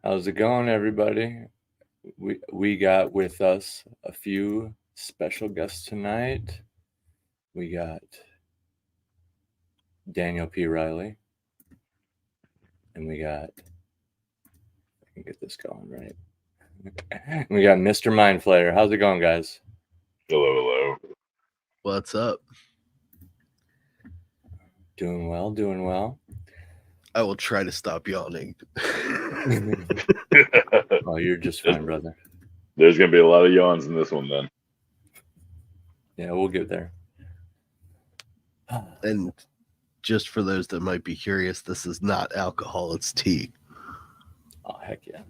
How's it going, everybody? We got with us a few special guests tonight. We got Daniel P. Riley, and we got, I can get this going right. We got Mr. Mindflayer. How's it going, guys? Hello. What's up? Doing well. I will try to stop yawning. Oh, you're just fine, brother. There's going to be a lot of yawns in this one, then. Yeah, we'll get there. And just for those that might be curious, this is not alcohol, it's tea. Oh, heck yeah.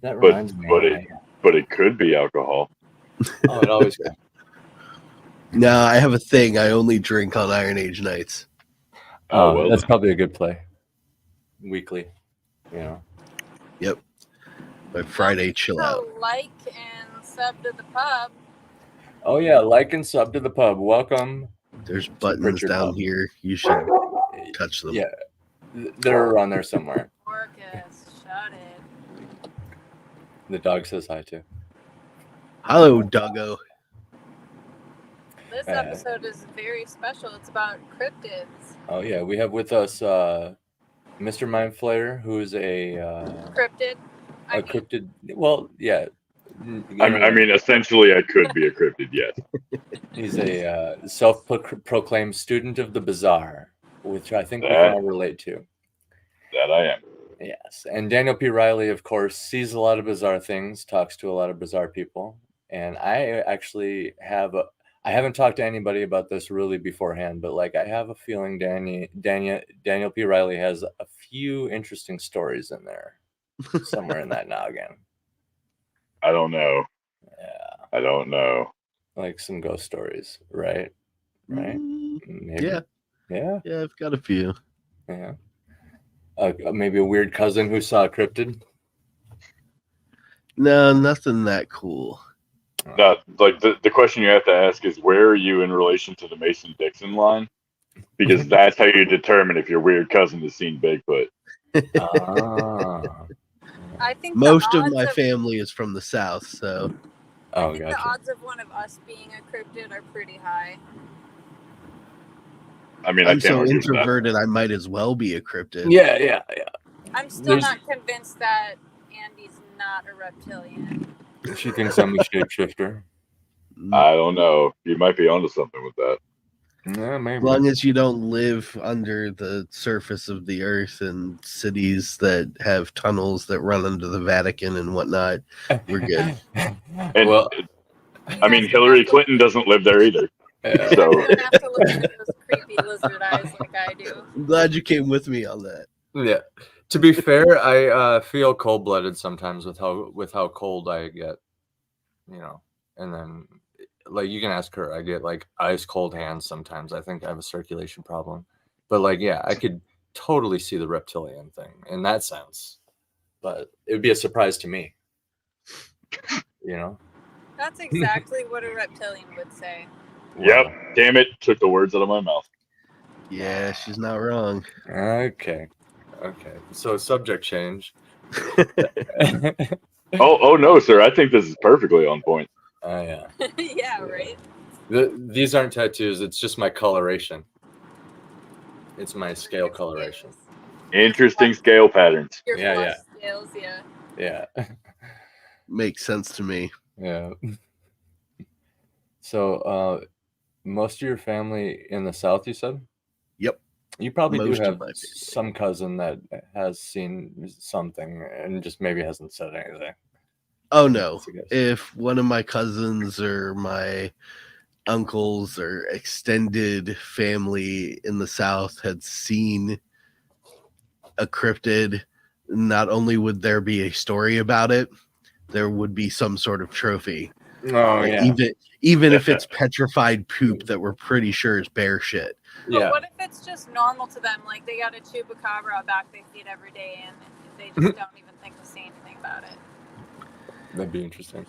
That reminds me. But it could be alcohol. Oh, it always can. No, I have a thing. I only drink on Iron Age nights. Oh, well, that's probably a good play. Weekly, you know. Yep. My Friday chill out. Like and sub to the pub. Oh yeah, like and sub to the pub. Welcome. There's buttons down here. You should touch them. Yeah, they're around there somewhere. Marcus, shut it. The dog says hi too. Hello, doggo. This episode is very special. It's about cryptids. Oh yeah, we have with us Mr. Mindflayer, who is a cryptid. A cryptid. Well, yeah. I mean, essentially, I could be a cryptid, yes. He's a self-proclaimed student of the bizzare, which I think we can all relate to. That I am. Yes. And Daniel P. Riley, of course, sees a lot of bizarre things, talks to a lot of bizarre people. And I actually I haven't talked to anybody about this really beforehand, but like I have a feeling Daniel P. Riley has a few interesting stories in there somewhere in that noggin. I don't know. Yeah. I don't know. Like some ghost stories, right? Right? Maybe. Yeah. Yeah. Yeah, I've got a few. Yeah. Maybe a weird cousin who saw a cryptid. No, nothing that cool. No, like the question you have to ask is, where are you in relation to the Mason-Dixon line? Because that's how you determine if your weird cousin has seen Bigfoot. I think most of my family is from the South, so. I think the odds of one of us being a cryptid are pretty high. I mean, I'm so introverted, I might as well be a cryptid. Yeah. I'm still not convinced that Andy's not a reptilian. She thinks I'm a shapeshifter. I don't know. You might be onto something with that. Yeah, maybe. As long as you don't live under the surface of the earth in cities that have tunnels that run under the Vatican and whatnot, we're good. And, well, I mean, Hillary Clinton doesn't live there either. Yeah. So you don't have to look at those creepy lizard eyes like I do. I'm glad you came with me on that. Yeah. To be fair, I feel cold-blooded sometimes with how cold I get, you know, and then. Like you can ask her, I get like ice cold hands sometimes. I think I have a circulation problem, but like, yeah, I could totally see the reptilian thing in that sense, but it would be a surprise to me, you know? That's exactly what a reptilian would say. Yep. Damn it. Took the words out of my mouth. Yeah, she's not wrong. Okay. So subject change. Oh no, sir. I think this is perfectly on point. Oh, yeah. Yeah, right. These aren't tattoos. It's just my coloration. It's my scale coloration. Interesting scale patterns. Your flush scales, yeah. Makes sense to me. Yeah. So, most of your family in the South, you said? Yep. You probably do have some cousin that has seen something and just maybe hasn't said anything. Oh, no. If one of my cousins or my uncles or extended family in the South had seen a cryptid, not only would there be a story about it, there would be some sort of trophy. Oh, yeah. Even if it's petrified poop that we're pretty sure is bear shit. But what if it's just normal to them? Like they got a chupacabra out back they feed every day and they just don't even think to say anything about it. That'd be interesting.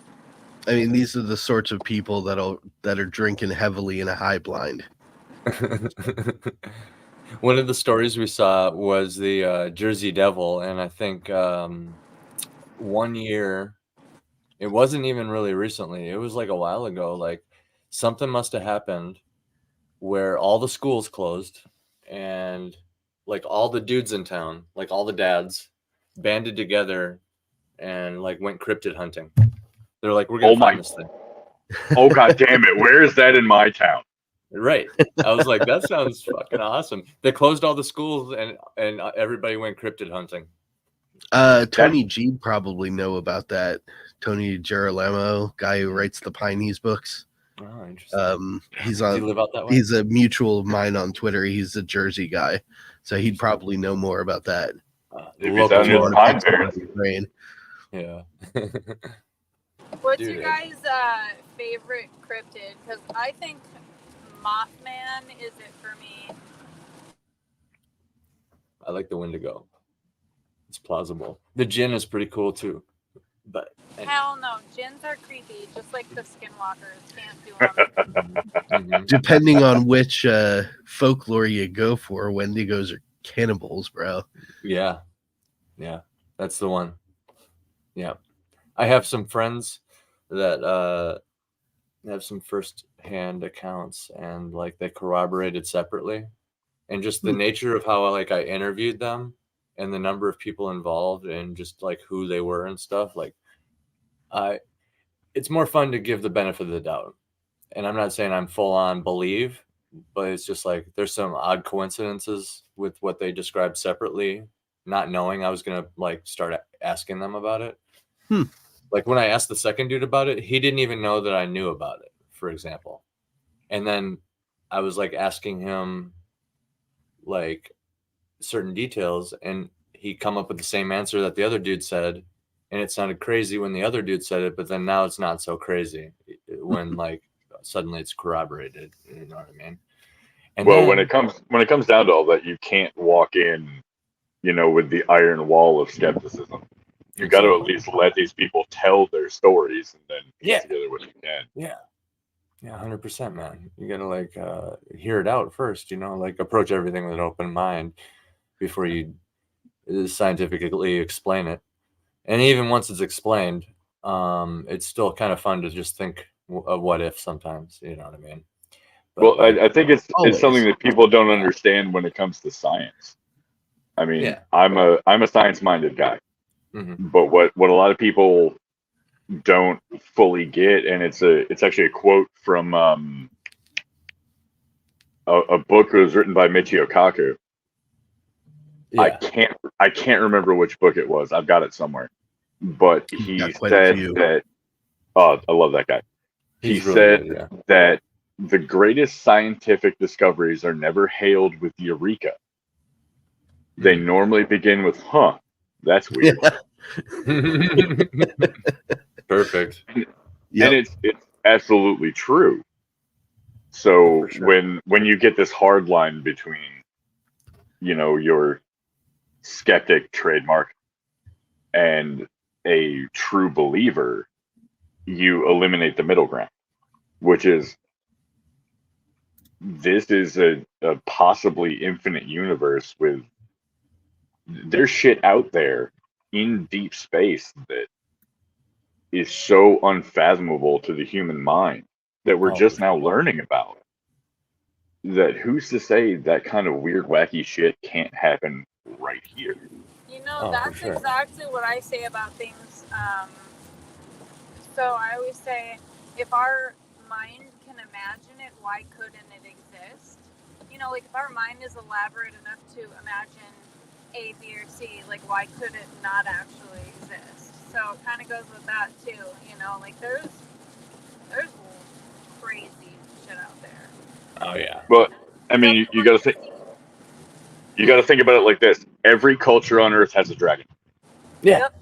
I mean, these are the sorts of people that are drinking heavily in a high blind. One of the stories we saw was the Jersey Devil, and I think one year, it wasn't even really recently. It was like a while ago. Like something must have happened where all the schools closed and like all the dudes in town, like all the dads, banded together and like went cryptid hunting. They're like, we're gonna find this thing. Oh god damn it! Where is that in my town? Right. I was like, that sounds fucking awesome. They closed all the schools and everybody went cryptid hunting. Tony G probably know about that. Tony Girolamo, guy who writes the Pineys books. Oh, interesting. He's Does he live out that way? He's a mutual of mine on Twitter. He's a Jersey guy, so he'd probably know more about that. If he's out near the Pine Barrens. Yeah. What's your guys' favorite cryptid? Because I think Mothman is it for me. I like the Wendigo. It's plausible. The Djinn is pretty cool too. But hell no, Djinns are creepy, just like the Skinwalkers. Can't do them. Depending on which folklore you go for, Wendigos are cannibals, bro. Yeah, that's the one. Yeah, I have some friends that have some first-hand accounts, and like they corroborated separately, and just the nature of how like I interviewed them. And the number of people involved and just like who they were and stuff, like it's more fun to give the benefit of the doubt. And I'm not saying I'm full on believe, but it's just like there's some odd coincidences with what they described separately, not knowing I was gonna like start asking them about it. Like when I asked the second dude about it, he didn't even know that I knew about it, for example. And then I was like asking him like certain details, and he come up with the same answer that the other dude said, and it sounded crazy when the other dude said it, but then now it's not so crazy when like suddenly it's corroborated. You know what I mean? And well, then, when it comes down to all that, you can't walk in, with the iron wall of skepticism. You got to at least let these people tell their stories and then piece together what you can. Yeah, 100%, man. You gotta like hear it out first, like approach everything with an open mind before you scientifically explain it. And even once it's explained, it's still kind of fun to just think of what if sometimes. You know what I mean? But, well, I think it's something that people don't understand when it comes to science. I mean, I'm a science-minded guy, but what a lot of people don't fully get, and it's actually a quote from a book that was written by Michio Kaku. I can't remember which book it was. I've got it somewhere, but he said that. Oh, I love that guy. He said that the greatest scientific discoveries are never hailed with eureka. They normally begin with, "Huh, that's weird." Perfect. And it's absolutely true. So when you get this hard line between, your skeptic trademark and a true believer, you eliminate the middle ground, which is this is a possibly infinite universe with there's shit out there in deep space that is so unfathomable to the human mind that we're just now learning about. That who's to say that kind of weird, wacky shit can't happen right here? That's exactly what I say about things. So I always say, if our mind can imagine it, why couldn't it exist? Like if our mind is elaborate enough to imagine A, B, or C, like why could it not actually exist? So it kind of goes with that too. Like there's crazy shit out there. Oh yeah. Well, I mean, you got to think. You got to think about it like this: every culture on Earth has a dragon. Yeah. Yep.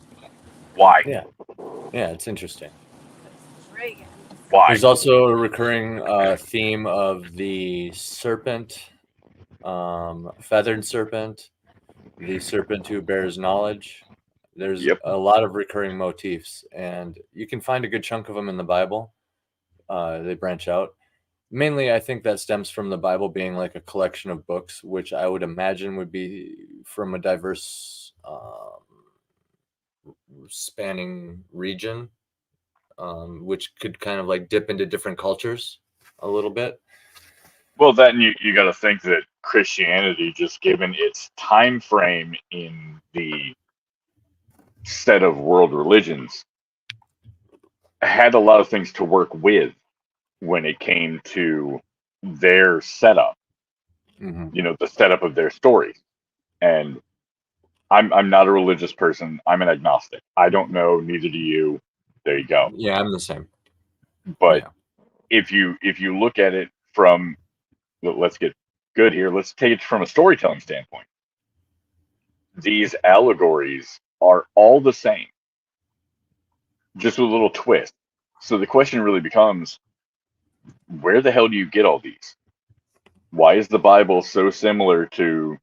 Why? Yeah, it's interesting. Dragon. Why? There's also a recurring theme of the serpent, feathered serpent, the serpent who bears knowledge. There's a lot of recurring motifs, and you can find a good chunk of them in the Bible. They branch out. Mainly, I think that stems from the Bible being like a collection of books, which I would imagine would be from a diverse spanning region, which could kind of like dip into different cultures a little bit. Well, then you got to think that Christianity, just given its time frame in the set of world religions, had a lot of things to work with when it came to their setup. You know, the setup of their stories. And I'm not a religious person. I'm an agnostic. I don't know. Neither do you. There you go. Yeah, I'm the same. But if you look at it from, let's get good here. Let's take it from a storytelling standpoint. These allegories are all the same, just with a little twist. So the question really becomes, where the hell do you get all these? Why is the Bible so similar to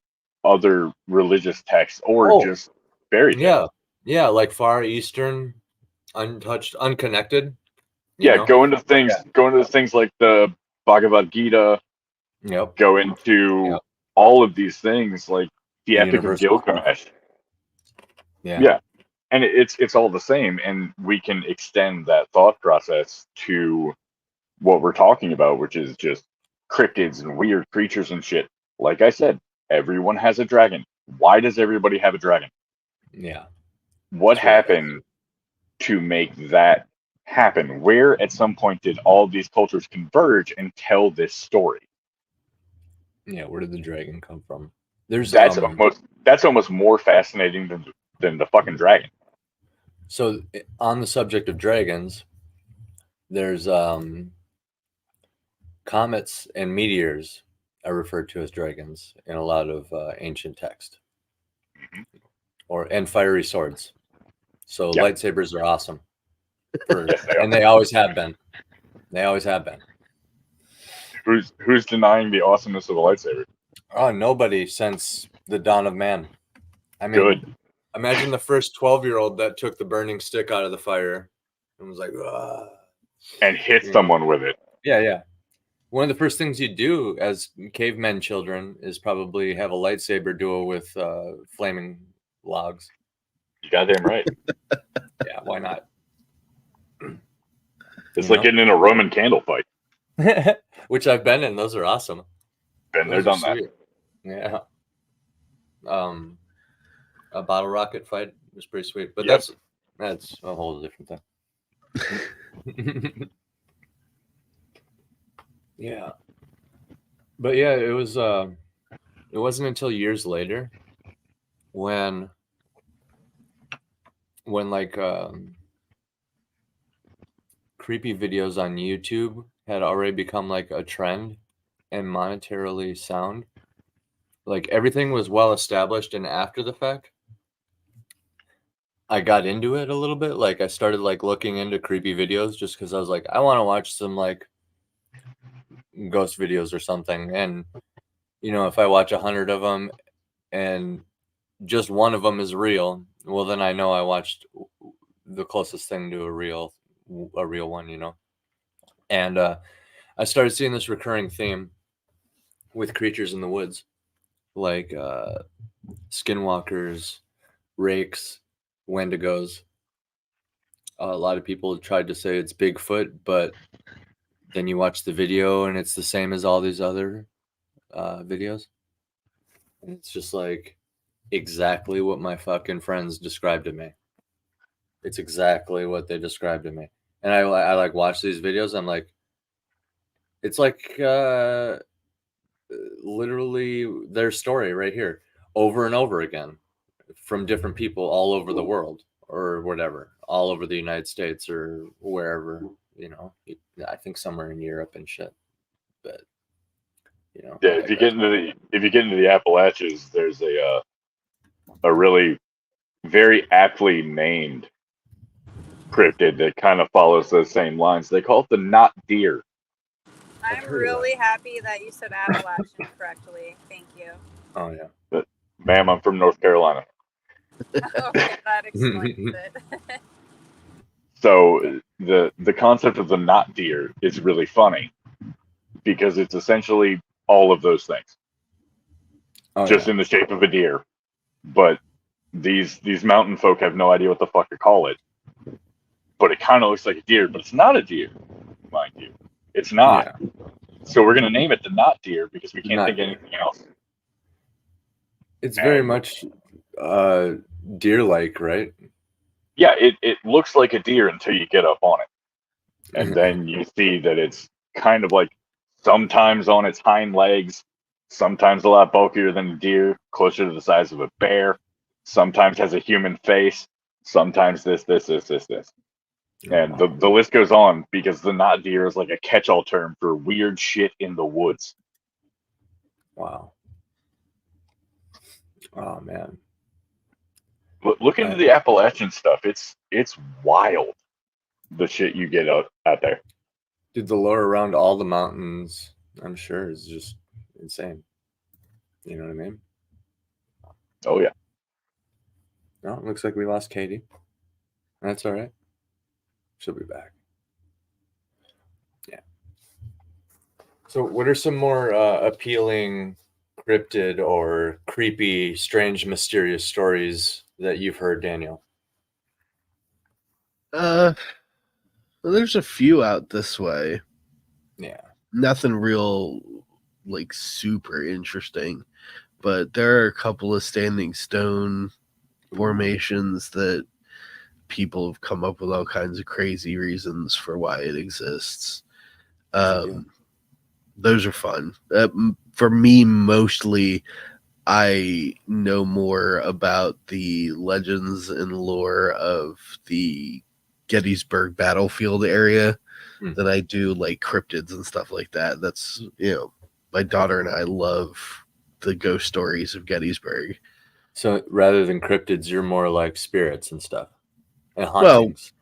other religious texts, or just fairy tales? Yeah, like Far Eastern, untouched, unconnected. Go into things like the Bhagavad Gita. Yep. Go into all of these things, like the Epic of Gilgamesh. Yeah, and it's all the same, and we can extend that thought process to what we're talking about, which is just cryptids and weird creatures and shit. Like I said, everyone has a dragon. Why does everybody have a dragon? Yeah. What happened to make that happen? Where at some point did all these cultures converge and tell this story? Yeah, where did the dragon come from? That's almost more fascinating than the fucking dragon. So on the subject of dragons, there's comets and meteors are referred to as dragons in a lot of ancient text, and fiery swords. So lightsabers are awesome, and they always have been. They always have been. Who's denying the awesomeness of a lightsaber? Oh, nobody since the dawn of man. I mean, imagine the first 12-year-old that took the burning stick out of the fire and was like, "Ugh," and hit someone with it. Yeah. One of the first things you do as cavemen children is probably have a lightsaber duel with flaming logs. You goddamn right. Yeah, why not? It's like getting in a Roman candle fight. Which I've been in. Those are awesome. Been there, done that. Yeah. A bottle rocket fight was pretty sweet, but that's a whole different thing. Yeah. But yeah, it wasn't until years later when like creepy videos on YouTube had already become like a trend and monetarily sound. Like everything was well established, and after the fact, I got into it a little bit. Like I started like looking into creepy videos just because I was like, I want to watch some like ghost videos or something. And if I watch 100 of them and just one of them is real, well, then I know I watched the closest thing to a real one, And I started seeing this recurring theme with creatures in the woods, like skinwalkers, rakes, wendigos. A lot of people tried to say it's Bigfoot, but then you watch the video and it's the same as all these other videos. And it's just like exactly what my fucking friends described to me. It's exactly what they described to me. And I like watch these videos. I'm like, it's like literally their story right here over and over again from different people all over the world or whatever, all over the United States or wherever, I think somewhere in Europe and shit. But if you get into the Appalachians, there's a really very aptly named cryptid that kind of follows those same lines. They call it the knot deer. I'm really happy that you said Appalachian correctly. Thank you. Oh yeah. But, ma'am, I'm from North Carolina. Okay, that explains it. So the concept of the knot deer is really funny because it's essentially all of those things, in the shape of a deer. But these mountain folk have no idea what the fuck to call it, but it kind of looks like a deer, but it's not a deer, mind you. It's not. Yeah. So we're gonna name it the not deer because we can't think of anything else. It's very much deer-like, right? Yeah, it looks like a deer until you get up on it. And then you see that it's kind of like sometimes on its hind legs, sometimes a lot bulkier than a deer, closer to the size of a bear, sometimes has a human face, sometimes this. And the list goes on because the not deer is like a catch-all term for weird shit in the woods. Wow. Oh, man. Look into the Appalachian stuff. It's wild, the shit you get out there. Dude, the lore around all the mountains, I'm sure, is just insane. You know what I mean? Oh, yeah. No, it looks like we lost Katie. That's all right. She'll be back. Yeah. So what are some more appealing, cryptid, or creepy, strange, mysterious stories that you've heard, Daniel? Well, there's a few out this way. Yeah. Nothing real, like, super interesting. But there are a couple of standing stone formations that people have come up with all kinds of crazy reasons for why it exists. Those are fun. For me, mostly, I know more about the legends and lore of the Gettysburg battlefield area than I do like cryptids and stuff like that. That's, my daughter and I love the ghost stories of Gettysburg. So rather than cryptids, you're more like spirits and stuff and hauntings.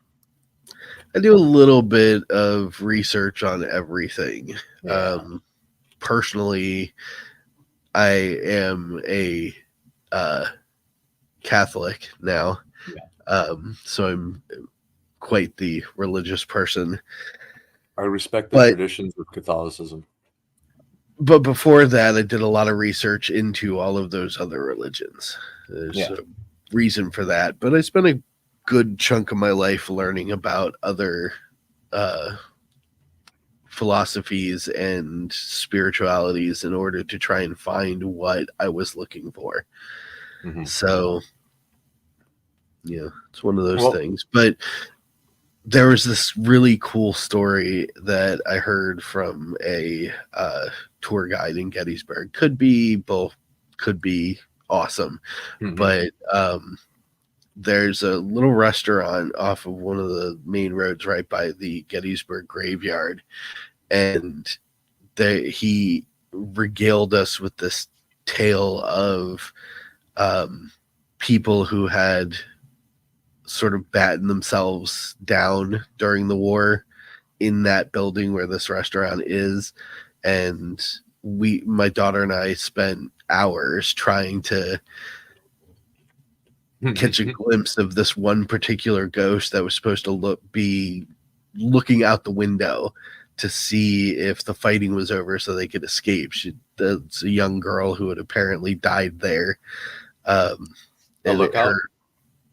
Well, I do a little bit of research on everything. Yeah. Personally, I am a Catholic now, so I'm quite the religious person. I respect the traditions of Catholicism. But before that, I did a lot of research into all of those other religions. There's a reason for that. But I spent a good chunk of my life learning about other philosophies and spiritualities in order to try and find what I was looking for. So, it's one of those things. But there was this really cool story that I heard from a tour guide in Gettysburg. Could be both, could be awesome. But there's a little restaurant off of one of the main roads right by the Gettysburg graveyard. And he regaled us with this tale of people who had sort of battened themselves down during the war in that building where this restaurant is. And my daughter and I spent hours trying to catch a glimpse of this one particular ghost that was supposed to be looking out the window to see if the fighting was over so they could escape. It's a young girl who had apparently died there.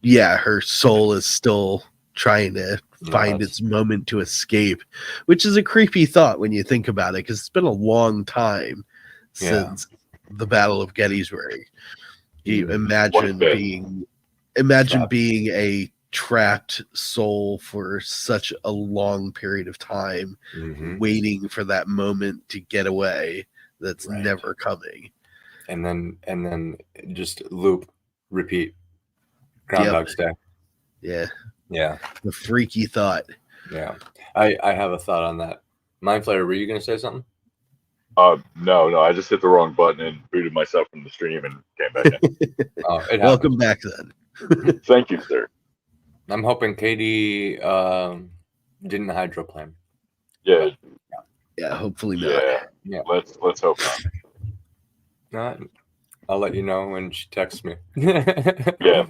Her soul is still trying to find its moment to escape, which is a creepy thought when you think about it, because it's been a long time since the Battle of Gettysburg. You imagine being a trapped soul for such a long period of time, waiting for that moment to get away that's never coming. And then just loop, repeat. Groundhog's Day. Yeah. The freaky thought. Yeah. I have a thought on that. Mindflayer, were you going to say something? No. I just hit the wrong button and booted myself from the stream and came back in. Welcome back then. Thank you, sir. I'm hoping Katie didn't hydroplane. Yeah. Yeah, hopefully not. Yeah. Let's hope not. I'll let you know when she texts me. Yeah.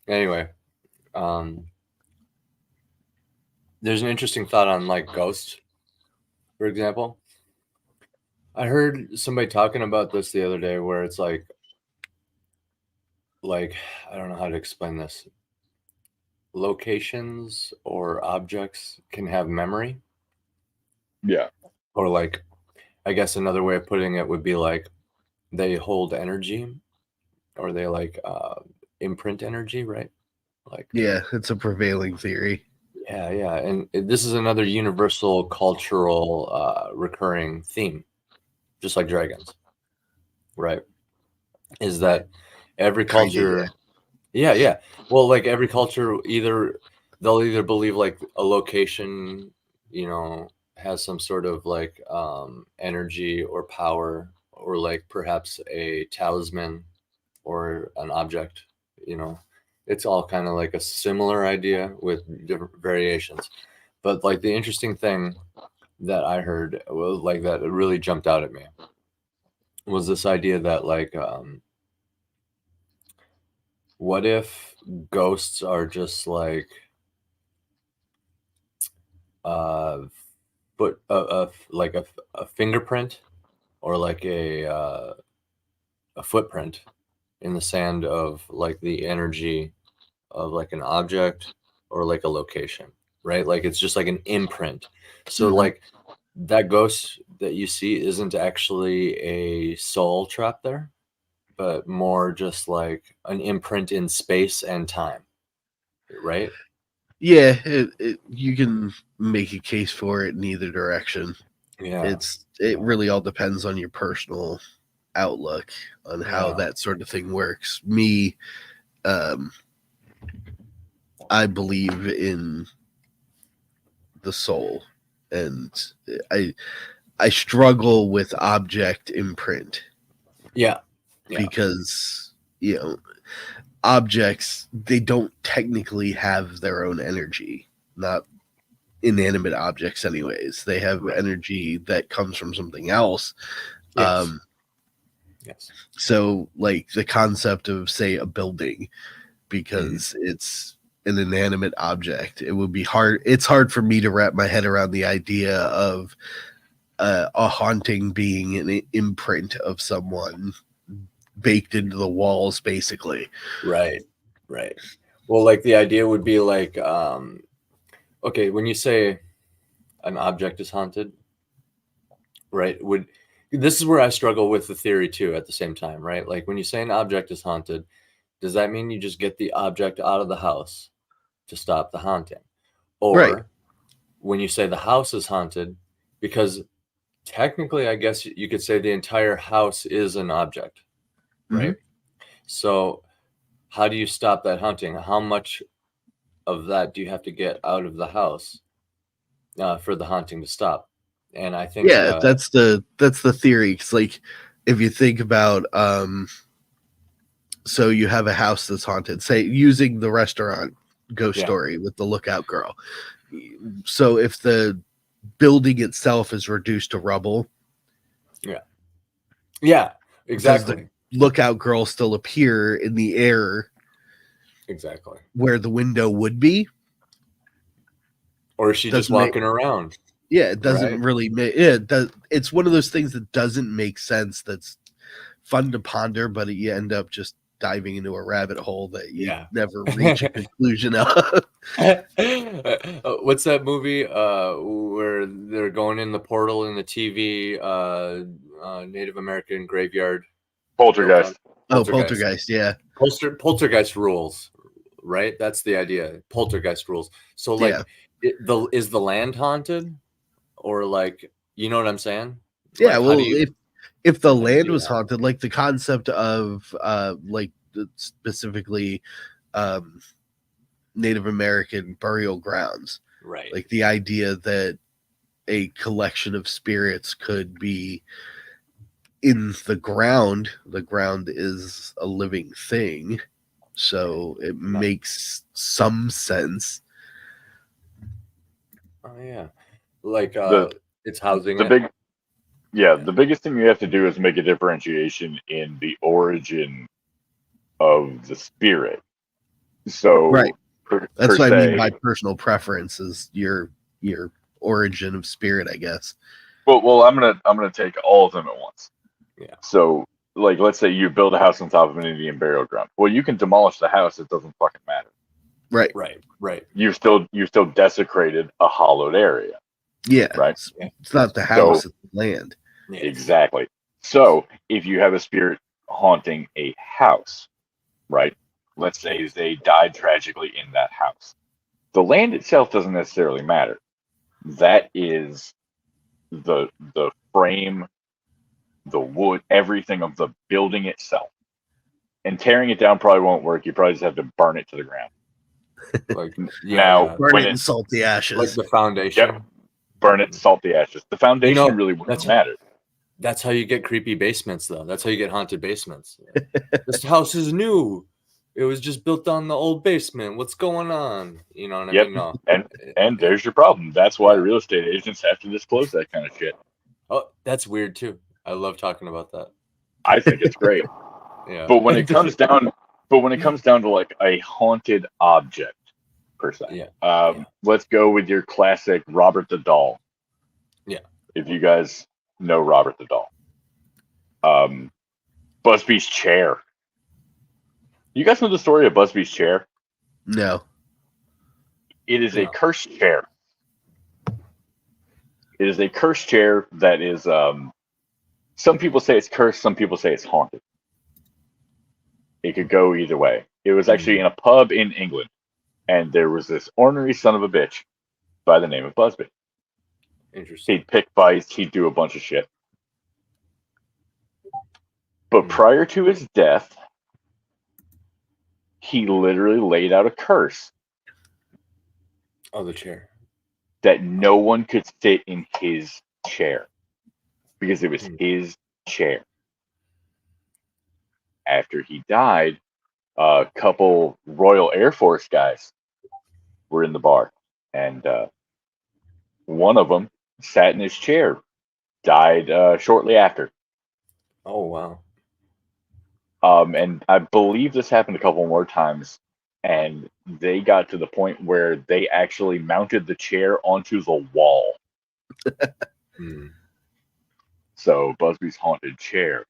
Anyway, there's an interesting thought on like ghosts, for example. I heard somebody talking about this the other day where it's like like, I don't know how to explain this. Locations or objects can have memory. Yeah. Or like, I guess another way of putting it would be like they hold energy, or they like imprint energy, right? Like, yeah, it's a prevailing theory. yeah, and this is another universal cultural recurring theme, just like dragons, right? Is that every culture? Yeah. Well, like every culture, they'll either believe like a location, has some sort of like energy or power, or like perhaps a talisman or an object. It's all kind of like a similar idea with different variations. But like the interesting thing that I heard was like that it really jumped out at me was this idea that like what if ghosts are just like like a fingerprint, or like a footprint in the sand of like the energy of like an object or like a location, right? Like it's just like an imprint. So like that ghost that you see isn't actually a soul trapped there, but more just like an imprint in space and time, right? Yeah, you can make a case for it in either direction. Yeah, it really all depends on your personal outlook on how that sort of thing works. Me, I believe in the soul, and I struggle with object imprint. Yeah. Because objects, they don't technically have their own energy, not inanimate objects anyways. They have energy that comes from something else. Yes. So like the concept of, say, a building, because it's an inanimate object, it's hard for me to wrap my head around the idea of a haunting being an imprint of someone baked into the walls, basically. Right. Well, like the idea would be like, okay, when you say an object is haunted, right? This is where I struggle with the theory too at the same time, right? Like when you say an object is haunted, does that mean you just get the object out of the house to stop the haunting? Or when you say the house is haunted, because technically, I guess you could say the entire house is an object, right? So how do you stop that haunting? How much of that do you have to get out of the house for the haunting to stop? And I think that's the theory. It's like, if you think about so you have a house that's haunted, say using the restaurant ghost story with the lookout girl. So if the building itself is reduced to rubble, exactly, does the lookout girl still appear in the air exactly where the window would be? Or is she just walking around? Yeah, it doesn't really make it's one of those things that doesn't make sense. That's fun to ponder, but you end up just diving into a rabbit hole that you never reach a conclusion of. What's that movie where they're going in the portal in the TV Native American graveyard? Poltergeist. Poltergeist, yeah. Poltergeist rules, right? That's the idea. Poltergeist rules. So like is the land haunted? Or like, you know what I'm saying? Yeah, well, if the land was haunted, like the concept of like specifically Native American burial grounds, right? Like the idea that a collection of spirits could be in the ground. The ground is a living thing, so it makes some sense. Oh yeah, like it's housing the biggest thing you have to do is make a differentiation in the origin of the spirit. So that's what I mean by personal preference, is your origin of spirit, I guess. Well, I'm gonna take all of them at once. Yeah. So like, let's say you build a house on top of an Indian burial ground. Well, you can demolish the house; it doesn't fucking matter. Right. You've still desecrated a hollowed area. Yeah. Right. It's not the house; it's the land. Exactly. So if you have a spirit haunting a house, right? Let's say they died tragically in that house. The land itself doesn't necessarily matter. That is the frame, the wood, everything of the building itself. And tearing it down probably won't work. You probably just have to burn it to the ground. Like burn it in salty ashes. Like the foundation. Yep. Burn it, salt the ashes. The foundation really wouldn't matter. That's how you get creepy basements, though. That's how you get haunted basements. This house is new. It was just built on the old basement. What's going on? You know what I mean? No. And there's your problem. That's why real estate agents have to disclose that kind of shit. Oh, that's weird too. I love talking about that. I think it's great. Yeah. But when it comes down to like a haunted object per se, let's go with your classic Robert the Doll. Yeah. If you guys know Robert the Doll. Busby's chair. You guys know the story of Busby's chair? No. It is a cursed chair. It is a cursed chair that is, some people say it's cursed, some people say it's haunted. It could go either way. It was actually in a pub in England, and there was this ornery son of a bitch by the name of Busby. Interesting. He'd pick fights, he'd do a bunch of shit. But prior to his death, he literally laid out a curse. Oh, the chair. That no one could sit in his chair. Because it was his chair. After he died, a couple Royal Air Force guys were in the bar. And one of them sat in his chair. Died shortly after. Oh, wow. And I believe this happened a couple more times, and they got to the point where they actually mounted the chair onto the wall. So Busby's haunted chair.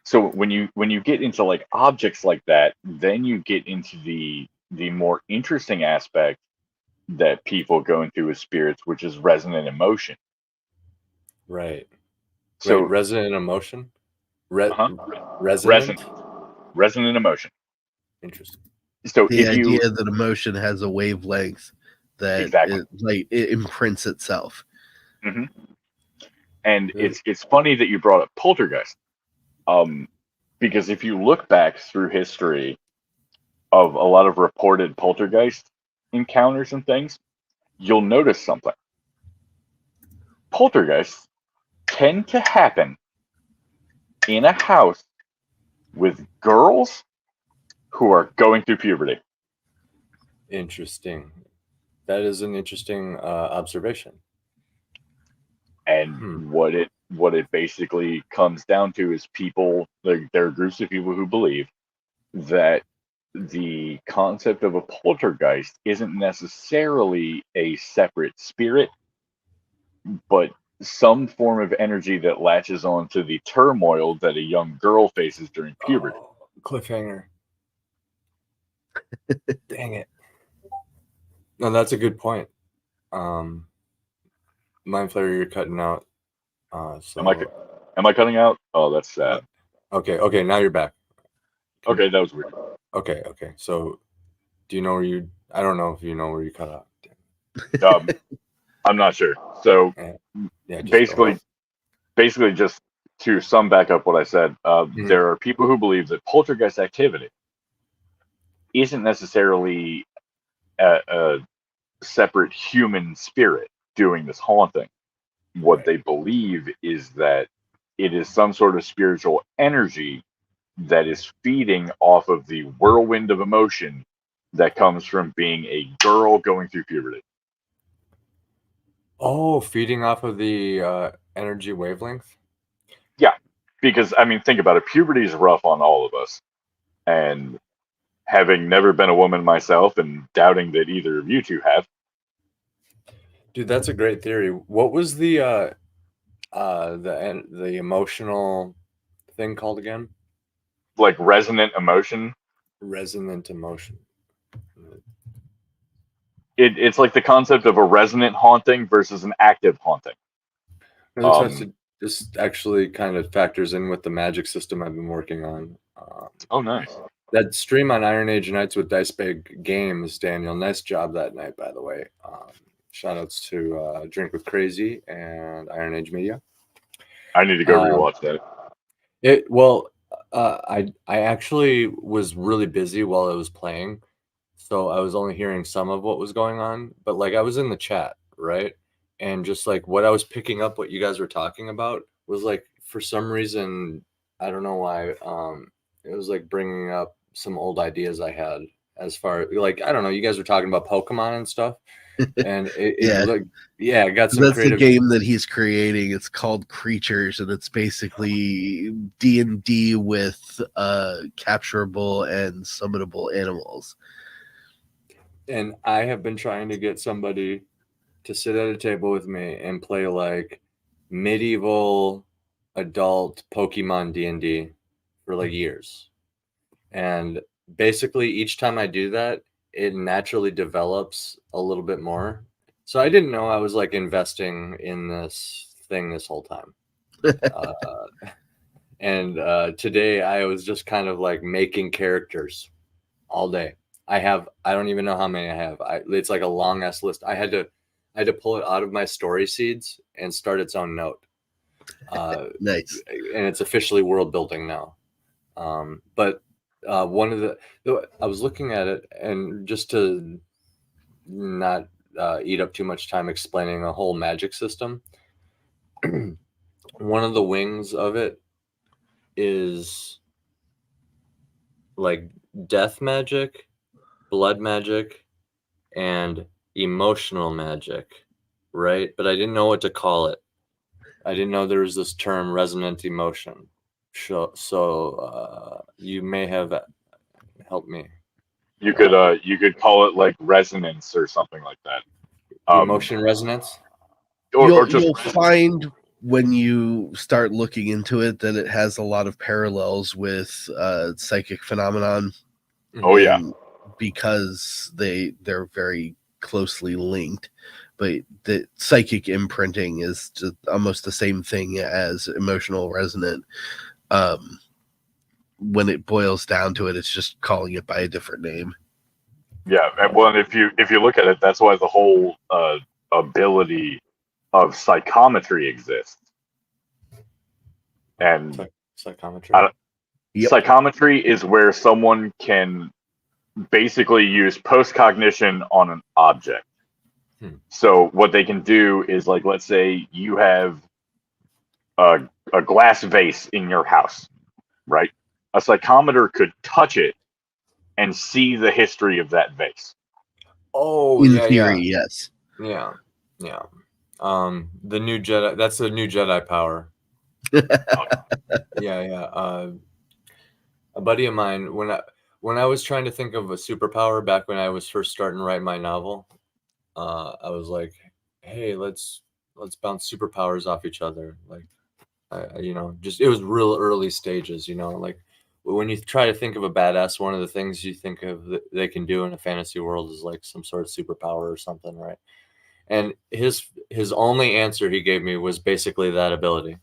So when you get into like objects like that, then you get into the more interesting aspect that people go into with spirits, which is resonant emotion. Right. So resonant emotion. Resonant emotion. Interesting. So the idea that emotion has a wavelength that it imprints itself. Mm-hmm. And it's funny that you brought up poltergeist, because if you look back through history of a lot of reported poltergeist encounters and things, you'll notice something. Poltergeists tend to happen in a house with girls who are going through puberty. Interesting. That is an interesting observation. And what it basically comes down to is people, there are groups of people who believe that the concept of a poltergeist isn't necessarily a separate spirit, but some form of energy that latches on to the turmoil that a young girl faces during puberty. Oh, cliffhanger. Dang it. No, that's a good point. Mindflayer, you're cutting out. So... Am I cutting out? Oh, that's sad. Okay, now you're back. Okay, that was weird. Okay. So, do you know where you? I don't know if you know where you cut out. I'm not sure. So, basically, just to sum back up what I said, there are people who believe that poltergeist activity isn't necessarily a separate human spirit doing this haunting. What they believe is that it is some sort of spiritual energy that is feeding off of the whirlwind of emotion that comes from being a girl going through puberty. Oh, feeding off of the energy wavelength? Yeah, because, I mean, think about it. Puberty is rough on all of us. And having never been a woman myself and doubting that either of you two have. Dude, that's a great theory. What was the emotional thing called again? like resonant emotion. Resonant emotion. It's like the concept of a resonant haunting versus an active haunting. This actually kind of factors in with the magic system I've been working on. Oh, nice. That stream on Iron Age Nights with Dice Bag Games, Daniel. Nice job that night, by the way. Shout outs to Drink with Crazy and Iron Age Media. I need to go rewatch that. I actually was really busy while it was playing, so I was only hearing some of what was going on. But like I was in the chat, right? And just like what I was picking up, what you guys were talking about was like for some reason, I don't know why, it was like bringing up some old ideas I had as far like I don't know. You guys were talking about Pokemon and stuff, and it got some. That's creative... the game that he's creating. It's called Creatures, and it's basically D&D with capturable and summonable animals. And I have been trying to get somebody to sit at a table with me and play like medieval adult Pokemon D&D for like years. And basically each time I do that, it naturally develops a little bit more. So I didn't know I was like investing in this thing this whole time. And today I was just kind of like making characters all day. I don't even know how many I have. It's like a long ass list. I had to pull it out of my story seeds and start its own note. Nice. And it's officially world building now. But one of I was looking at it, and just to not eat up too much time explaining a whole magic system, one of the wings of it is like death magic, blood magic, and emotional magic, right? But I didn't know what to call it. I didn't know there was this term, resonant emotion. So you may have helped me. You could call it like resonance or something like that. Emotion resonance. You'll find when you start looking into it that it has a lot of parallels with psychic phenomenon. Oh yeah, because they're very closely linked. But the psychic imprinting is just almost the same thing as emotional resonant. When it boils down to it, it's just calling it by a different name. Yeah, well, if you look at it, that's why the whole ability of psychometry exists. And psychometry. Psychometry is where someone can basically use postcognition on an object. So what they can do is, like, let's say you have a glass vase in your house, right? A psychometer could touch it and see the history of that vase. Oh, in theory, yes. Yeah. The new Jedi. That's the new Jedi power. Yeah. A buddy of mine, when I was trying to think of a superpower back when I was first starting to write my novel, I was like, hey, let's bounce superpowers off each other. Like, just it was real early stages, like when you try to think of a badass, one of the things you think of that they can do in a fantasy world is like some sort of superpower or something, right? And his only answer he gave me was basically that ability.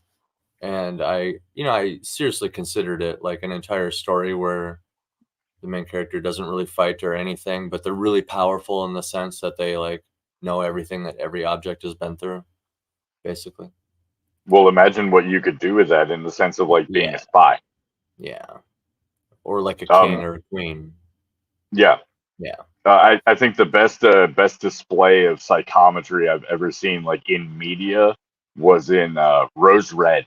And I seriously considered it like an entire story where the main character doesn't really fight or anything, but they're really powerful in the sense that they like know everything that every object has been through, basically. Well, imagine what you could do with that in the sense of like being a spy. Yeah. Or like a king or a queen. Yeah. Yeah. I think the best display of psychometry I've ever seen, like in media, was in Rose Red.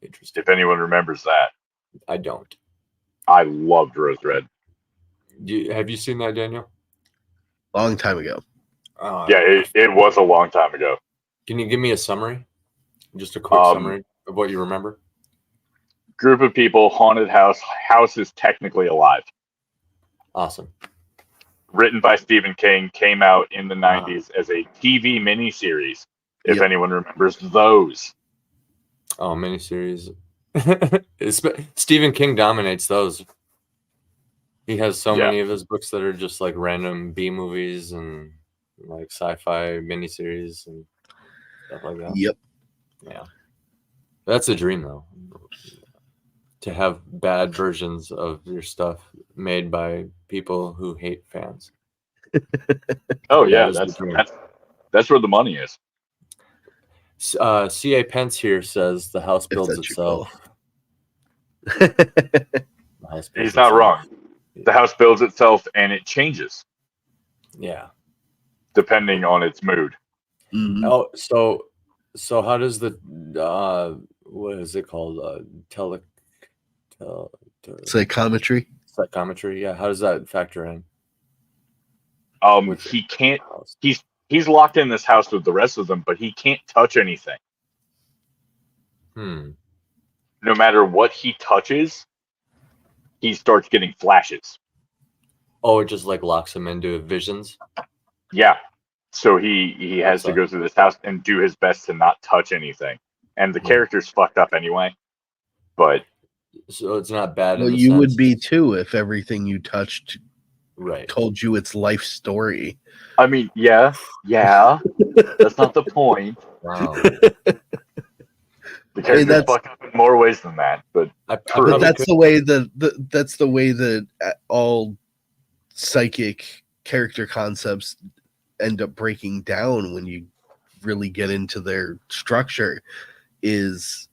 Interesting. If anyone remembers that. I don't. I loved Rose Red. Have you seen that, Daniel? Long time ago. Yeah, it was a long time ago. Can you give me a summary? Just a quick summary of what you remember? Group of people, haunted house is technically alive. Awesome. Written by Stephen King, came out in the 90s as a TV miniseries, if anyone remembers those. Oh, miniseries. Stephen King dominates those. He has so Yeah. many of his books that are just like random B movies and like sci-fi miniseries and stuff like that. Yep. Yeah. That's a dream though. To have bad versions of your stuff made by people who hate fans. Oh yeah, That is the dream. that's where the money is. C.A. Pence here says the house builds itself. He's not wrong. The house builds itself and it changes. Yeah. Depending on its mood. Mm-hmm. Oh, so how does the what is it called? Psychometry. Psychometry, yeah. How does that factor in? He can't. He's locked in this house with the rest of them, but he can't touch anything. No matter what he touches, he starts getting flashes. Oh, it just like locks him into visions. Yeah. So he has to go through this house and do his best to not touch anything, and the character's fucked up anyway. But so it's not bad. Well, you would be too if everything you touched told you its life story. I mean, yeah, that's not the point. Wow. The character's fucked up in more ways than that, but that's the way that all psychic character concepts end up breaking down when you really get into their structure. Is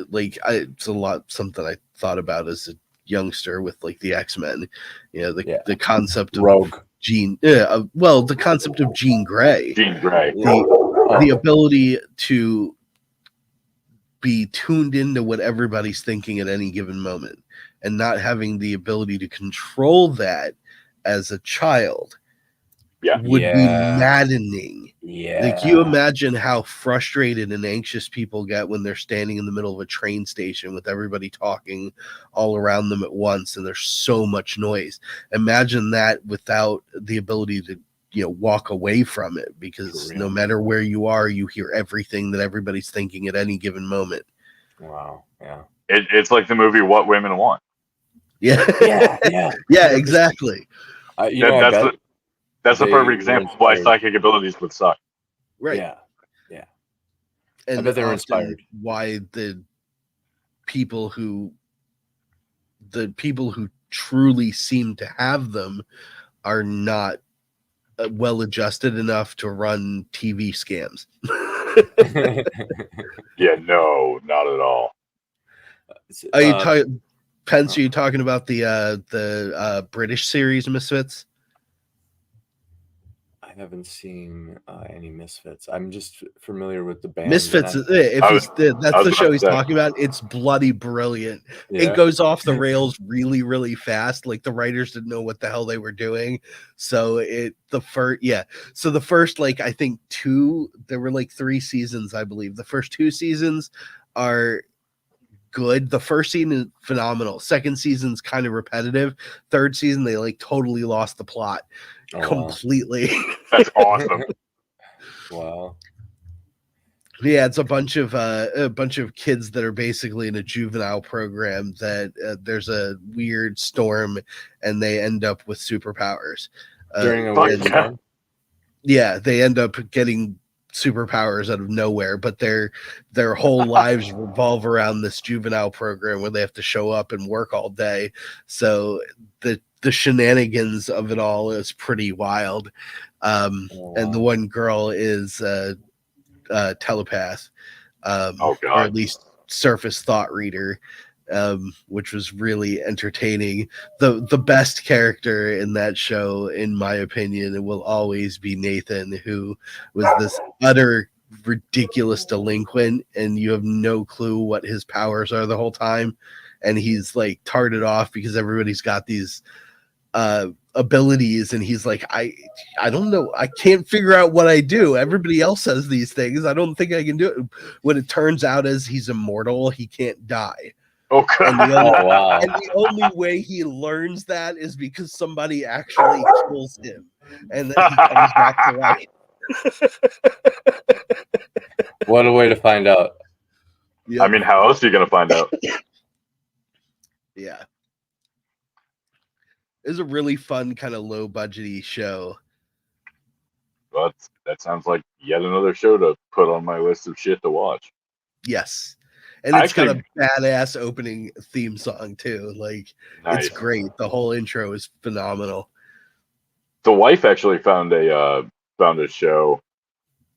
like it's something I thought about as a youngster with like the X-Men, the concept of Rogue Jean, the concept of Jean Grey, the ability to be tuned into what everybody's thinking at any given moment and not having the ability to control that as a child would be maddening. Like, you imagine how frustrated and anxious people get when they're standing in the middle of a train station with everybody talking all around them at once and there's so much noise. Imagine that without the ability to walk away from it, because no matter where you are, you hear everything that everybody's thinking at any given moment. Wow. Yeah. It's like the movie What Women Want. Yeah, exactly. That's the perfect example of why psychic abilities would suck. Right. Yeah. And I bet they were inspired. Why the people who truly seem to have them are not well adjusted enough to run TV scams. Yeah, no, not at all. Are you talking, Pence? Are you talking about the British series Misfits? I haven't seen any Misfits. I'm just familiar with the band. Misfits. That's the show he's talking about. It's bloody brilliant. Yeah. It goes off the rails really, really fast. Like, the writers didn't know what the hell they were doing. So the first like, I think there were like 3 seasons, I believe. The first 2 seasons are good. The first season is phenomenal. Second season's kind of repetitive. Third season, they like totally lost the plot. Completely. Wow. That's awesome. Wow. Yeah, it's a bunch of kids that are basically in a juvenile program that there's a weird storm and they end up with superpowers. During a weird storm? Yeah, they end up getting superpowers out of nowhere, but their whole lives revolve around this juvenile program where they have to show up and work all day. So the shenanigans of it all is pretty wild. And the one girl is a telepath, or at least surface thought reader, which was really entertaining. The best character in that show, in my opinion, it will always be Nathan, who was this utter ridiculous delinquent, and you have no clue what his powers are the whole time, and he's like tarted off because everybody's got these abilities, and he's like, I don't know, I can't figure out what I do. Everybody else has these things. I don't think I can do it. When it turns out as he's immortal, he can't die. Oh, God. And the only way he learns that is because somebody actually kills him, and then he comes back to life. What a way to find out. Yep. I mean, how else are you gonna find out? Yeah. It's a really fun, kind of low budgety show. But that sounds like yet another show to put on my list of shit to watch. Yes. And it's got a badass opening theme song too. Like, nice. It's great. The whole intro is phenomenal. The wife actually found a show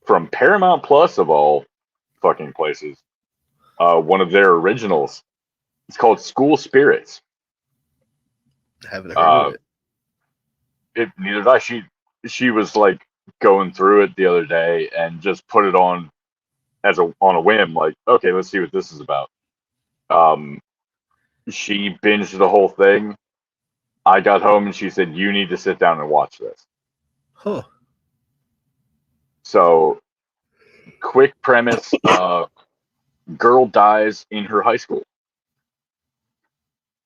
from Paramount Plus of all fucking places. One of their originals. It's called School Spirits. I haven't heard of it. Neither did I. She was like going through it the other day and just put it on on a whim, like, okay, let's see what this is about. She binged the whole thing. I got home and she said, you need to sit down and watch this. Huh. So, quick premise, girl dies in her high school.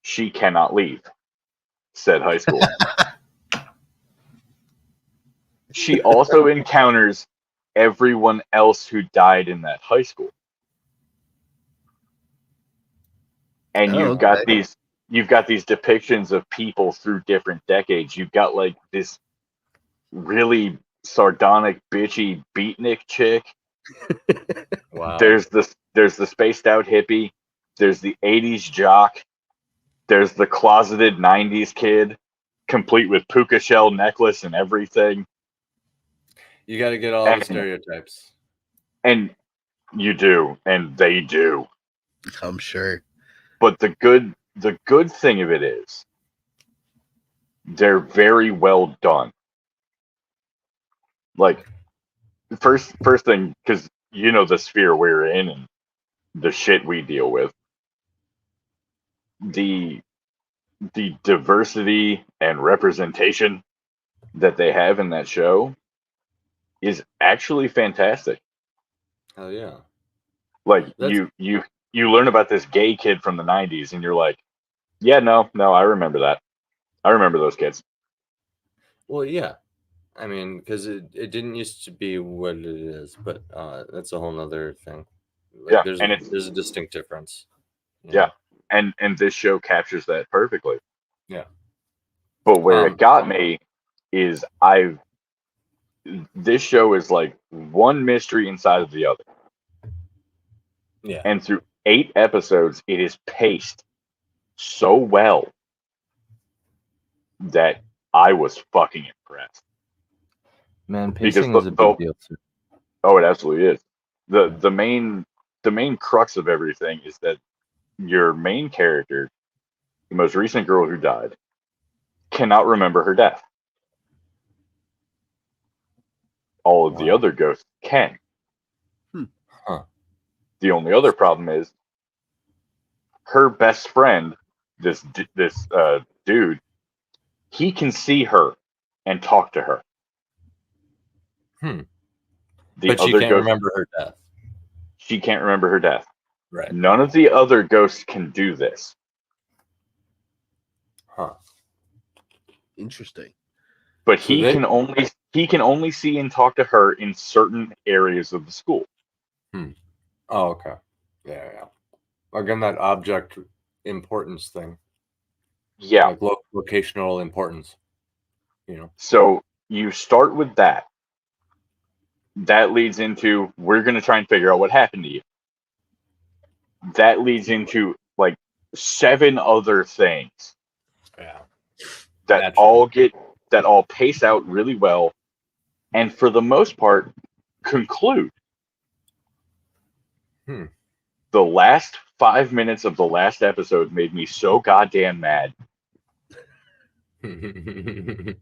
She cannot leave said high school. She also encounters everyone else who died in that high school. And you've got these depictions of people through different decades. You've got like this really sardonic, bitchy beatnik chick. Wow. There's the spaced out hippie. There's the 80s jock. There's the closeted 90s kid, complete with puka shell necklace and everything. You got to get all the stereotypes. And you do, and they do. I'm sure. But the good thing of it is they're very well done. Like, first thing, because you know the sphere we're in and the shit we deal with. The diversity and representation that they have in that show is actually fantastic. Oh yeah. Like you learn about this gay kid from the 90s and you're like, yeah, no, I remember that. I remember those kids. Well, yeah. I mean, because it didn't used to be what it is, but that's a whole nother thing. Like, yeah, there's a distinct difference. Yeah. And this show captures that perfectly. Yeah. But where it got me is this show is like one mystery inside of the other. Yeah. And through 8 episodes, it is paced so well that I was fucking impressed. Man, pacing is a big deal too. Oh, it absolutely is. The main crux of everything is that your main character, the most recent girl who died, cannot remember her death. All of the other ghosts can. Huh. The only other problem is her best friend, this dude, he can see her and talk to her. But she can't remember her death. She can't remember her death. Right. None of the other ghosts can do this. Huh. Interesting. But he can only see and talk to her in certain areas of the school. Oh, okay. Yeah. Again, that object importance thing. Yeah. Like locational importance. You know. So you start with that. That leads into, we're going to try and figure out what happened to you. That leads into like 7 other things. Yeah. That all pace out really well, and for the most part, conclude. The last 5 minutes of the last episode made me so goddamn mad. It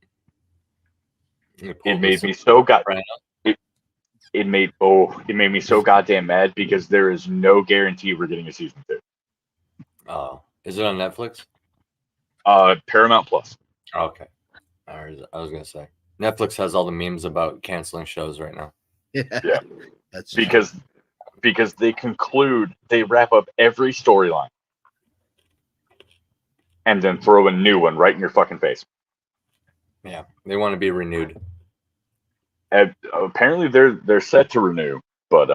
made me so It made me so goddamn mad because there is no guarantee we're getting a season 2. Oh, is it on Netflix? Paramount Plus. Oh, okay. I was gonna say Netflix has all the memes about canceling shows right now. Yeah. That's because they wrap up every storyline and then throw a new one right in your fucking face. Yeah, they want to be renewed. And apparently they're set to renew, but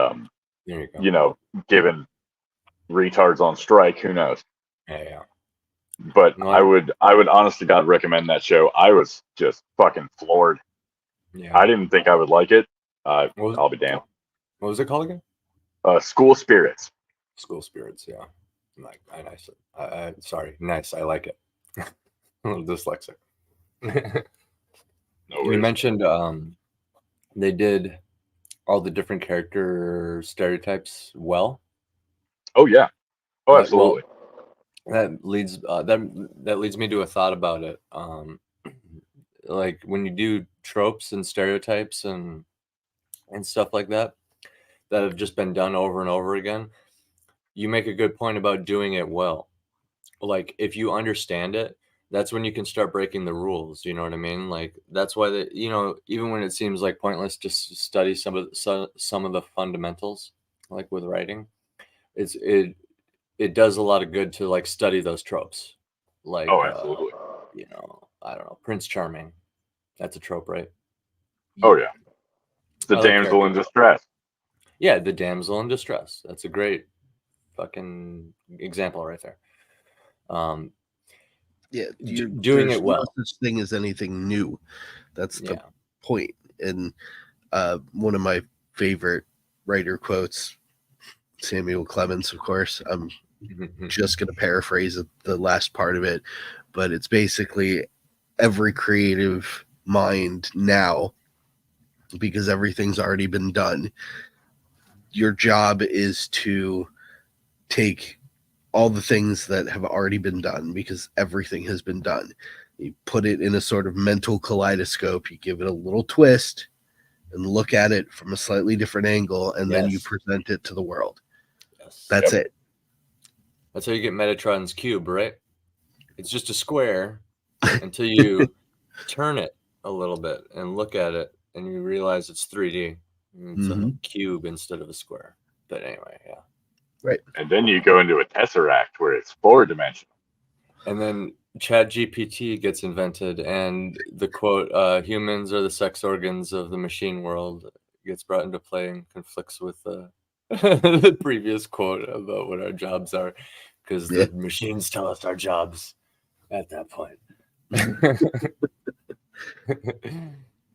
there you go. you know, given retards on strike. Who knows? Yeah. But I would honest to God recommend that show. I was just fucking floored. Yeah. I didn't think I would like it. I'll be damned. What was it called again? School Spirits. School Spirits. Yeah. Nice. Sorry. Nice. I like it. A little dyslexic. You mentioned they did all the different character stereotypes well. Oh yeah. Oh, absolutely. Well, that leads me to a thought about it. Like when you do tropes and stereotypes and stuff like that have just been done over and over again, you make a good point about doing it well. Like if you understand it, that's when you can start breaking the rules. You know what I mean? Like that's why even when it seems like pointless, just study some of the fundamentals, like with writing. It does a lot of good to like study those tropes. Like absolutely. I don't know, Prince Charming. That's a trope, right? Oh yeah. The damsel in distress. Yeah, the damsel in distress. That's a great fucking example right there. Yeah, doing it well. No such thing as anything new. That's the point. And one of my favorite writer quotes, Samuel Clemens, of course. I'm just going to paraphrase the last part of it, but it's basically every creative mind now, because everything's already been done. Your job is to take all the things that have already been done, because everything has been done. You put it in a sort of mental kaleidoscope, you give it a little twist and look at it from a slightly different angle, and then you present it to the world. Yes. That's it. That's how you get Metatron's cube, right? It's just a square until you turn it a little bit and look at it and you realize it's 3D. It's a cube instead of a square. But anyway, yeah. Right. And then you go into a tesseract where it's 4-dimensional. And then ChatGPT gets invented, and the quote, humans are the sex organs of the machine world, gets brought into play and conflicts with the previous quote about what our jobs are, because the machines tell us our jobs at that point.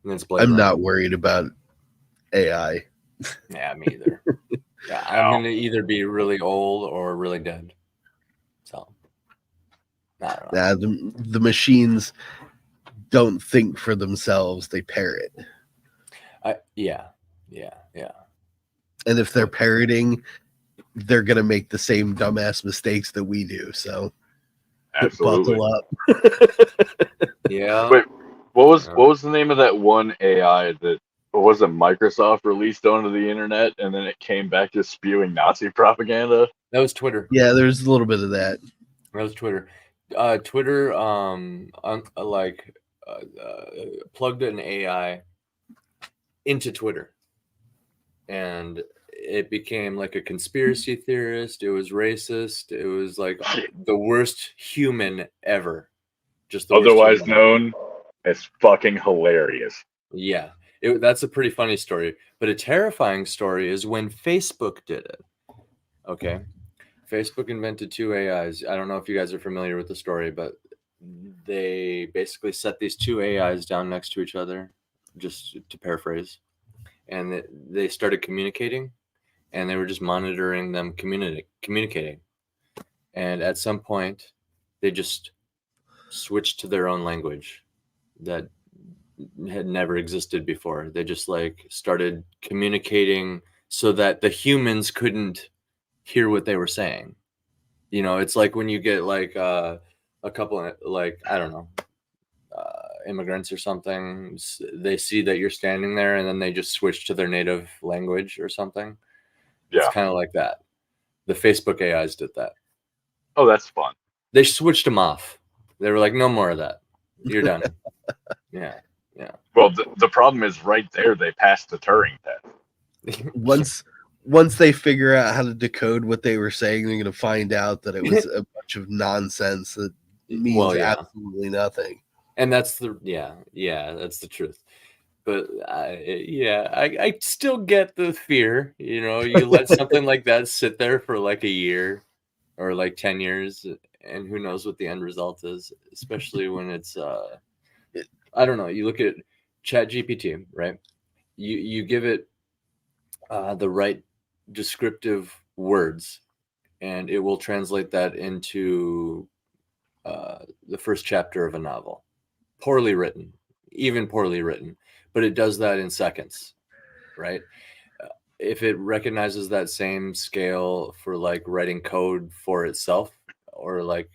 I'm not worried about AI. Yeah, me either. Yeah, I'm going to either be really old or really dead. So, I don't know. The machines don't think for themselves; they parrot. Yeah. And if they're parroting, they're going to make the same dumbass mistakes that we do. So, absolutely. Buckle up. Yeah. Wait, what was the name of that one AI that Microsoft released onto the internet, and then it came back to spewing Nazi propaganda? That was Twitter. Yeah, there's a little bit of that. That was Twitter. Twitter, plugged an AI into Twitter, and it became like a conspiracy theorist. It was racist. It was like the worst human ever. Just the otherwise known as fucking hilarious. Yeah, that's a pretty funny story. But a terrifying story is when Facebook did it. Okay. Facebook invented 2 AIs. I don't know if you guys are familiar with the story, but they basically set these 2 AIs down next to each other, just to paraphrase. And they started communicating, and they were just monitoring them communicating. And at some point, they just switched to their own language that had never existed before. They just started communicating so that the humans couldn't hear what they were saying. It's like when you get a couple of I don't know, immigrants or something, they see that you're standing there and then they just switch to their native language or something. Yeah. It's kind of like that. The Facebook AIs did that. Oh, that's fun. They switched them off. They were like, no more of that. You're done. Yeah. Well, the problem is right there, they passed the Turing test. Once they figure out how to decode what they were saying, they're going to find out that it was a bunch of nonsense that means absolutely nothing. And that's that's the truth. But I still get the fear. You let something like that sit there for like a year or like 10 years, and who knows what the end result is, especially when it's I don't know. You look at ChatGPT, right? You give it the right descriptive words, and it will translate that into the first chapter of a novel. Poorly written, even poorly written, but it does that in seconds, right? If it recognizes that same scale for like writing code for itself or like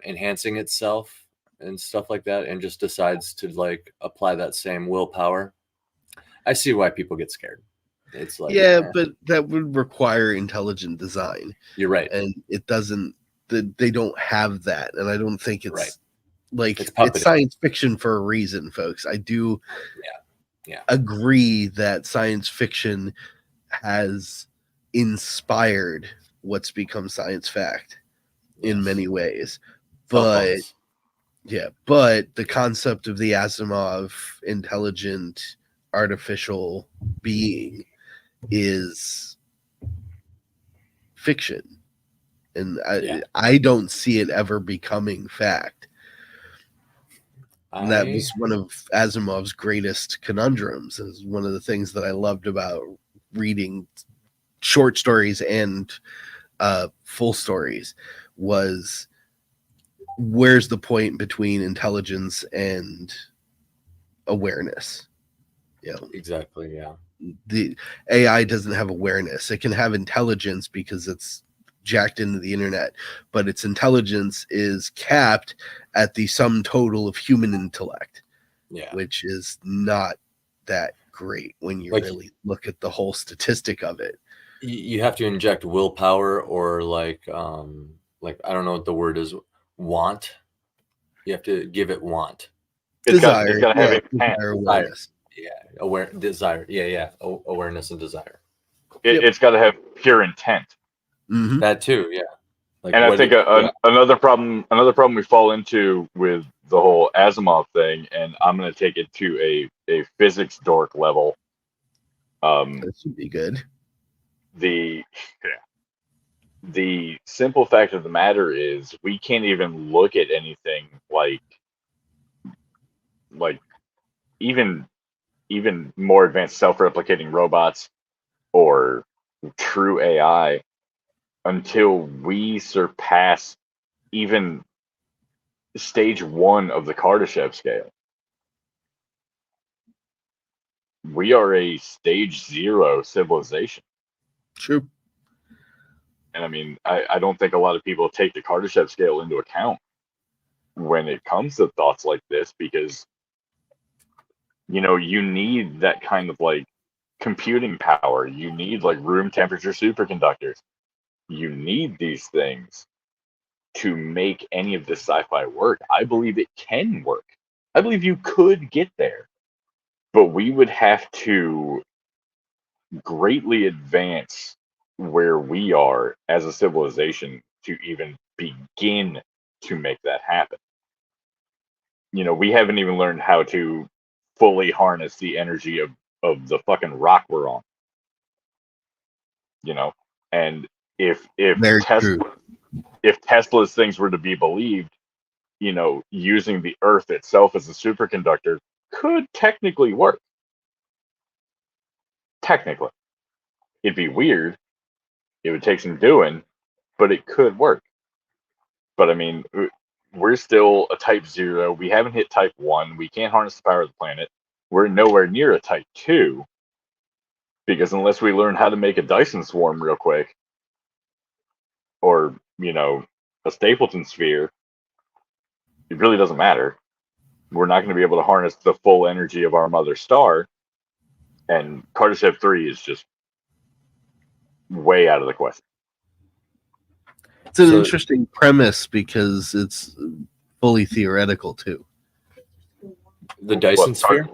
enhancing itself and stuff like that, and just decides to like apply that same willpower, I see why people get scared. It's like, but that would require intelligent design. You're right. And it doesn't, they don't have that. And I don't think it's right. Like it's science fiction for a reason, folks. I do agree that science fiction has inspired what's become science fact in many ways. But but the concept of the Asimov intelligent artificial being is fiction. And I don't see it ever becoming fact. And that was one of Asimov's greatest conundrums. Is one of the things that I loved about reading short stories and full stories was where's the point between intelligence and awareness? Exactly. Yeah. The AI doesn't have awareness. It can have intelligence because it's jacked into the internet, but its intelligence is capped at the sum total of human intellect, which is not that great when you really look at the whole statistic of it. You have to inject willpower or like I don't know what the word is, want. You have to give it want. Desire. It's got to have awareness. Desire. Awareness and desire. It's got to have pure intent. Mm-hmm. That too, yeah. And I think another problem we fall into with the whole Asimov thing, and I'm going to take it to a physics dork level. That should be good. The simple fact of the matter is we can't even look at anything like even more advanced self-replicating robots or true AI until we surpass even stage 1 of the Kardashev scale. We are a stage 0 civilization. True. And I mean, I don't think a lot of people take the Kardashev scale into account when it comes to thoughts like this, because you need that kind of like computing power. You need like room temperature superconductors. You need these things to make any of this sci-fi work. I believe it can work. I believe you could get there, but we would have to greatly advance where we are as a civilization to even begin to make that happen. We haven't even learned how to fully harness the energy of the fucking rock we're on. And if Tesla's things were to be believed, using the Earth itself as a superconductor could technically work. Technically. It'd be weird. It would take some doing, but it could work. But I mean, we're still a type 0. We haven't hit type 1. We can't harness the power of the planet. We're nowhere near a type 2. Because unless we learn how to make a Dyson swarm real quick, or, a Stapleton sphere, it really doesn't matter. We're not going to be able to harness the full energy of our mother star. And Kardashev 3 is just way out of the question. It's an interesting premise because it's fully theoretical too. The Dyson sphere?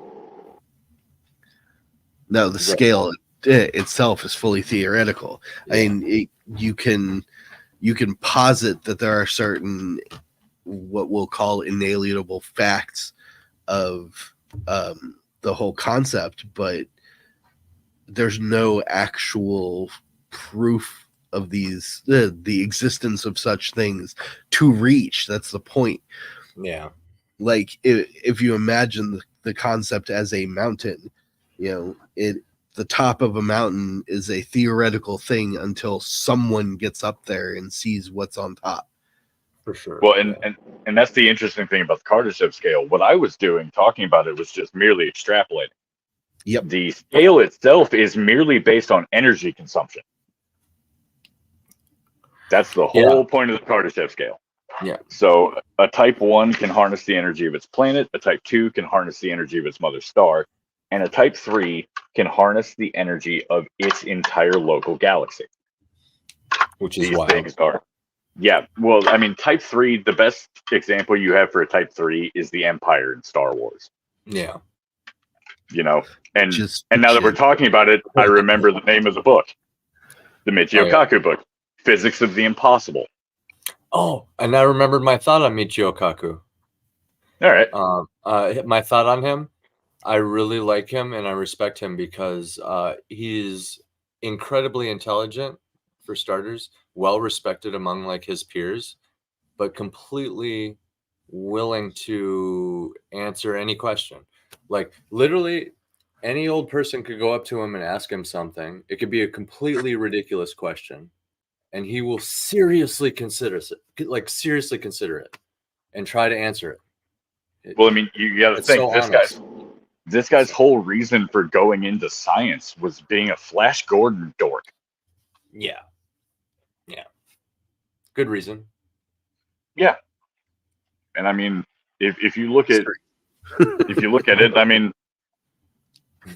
No, the scale itself is fully theoretical. Yeah. I mean, you can posit that there are certain what we'll call inalienable facts of the whole concept, but there's no actual proof of these the existence of such things to reach. That's the point. Yeah. Like if you imagine the concept as a mountain, the top of a mountain is a theoretical thing until someone gets up there and sees what's on top. For sure. Well, and that's the interesting thing about the Kardashev scale. What I was doing, talking about it, was just merely extrapolating. Yep. The scale itself is merely based on energy consumption. That's the whole point of the Kardashev scale. Yeah. So a type 1 can harness the energy of its planet, a type 2 can harness the energy of its mother star, and a type 3 can harness the energy of its entire local galaxy. Which is These wild. things are. Yeah, well, I mean, type 3, the best example you have for a type 3 is the Empire in Star Wars. Yeah. And now that we're talking about it, I remember the name of the book. The Michio Kaku book, Physics of the Impossible. Oh, and I remembered my thought on Michio Kaku. All right. My thought on him, I really like him and I respect him because he's incredibly intelligent, for starters, well respected among like his peers, but completely willing to answer any question. Like literally any old person could go up to him and ask him something. It could be a completely ridiculous question, and he will seriously consider it and try to answer it. Well, I mean, you got to think this guy's whole reason for going into science was being a Flash Gordon dork. Yeah. Good reason. Yeah. And I mean, if you look at it, I mean,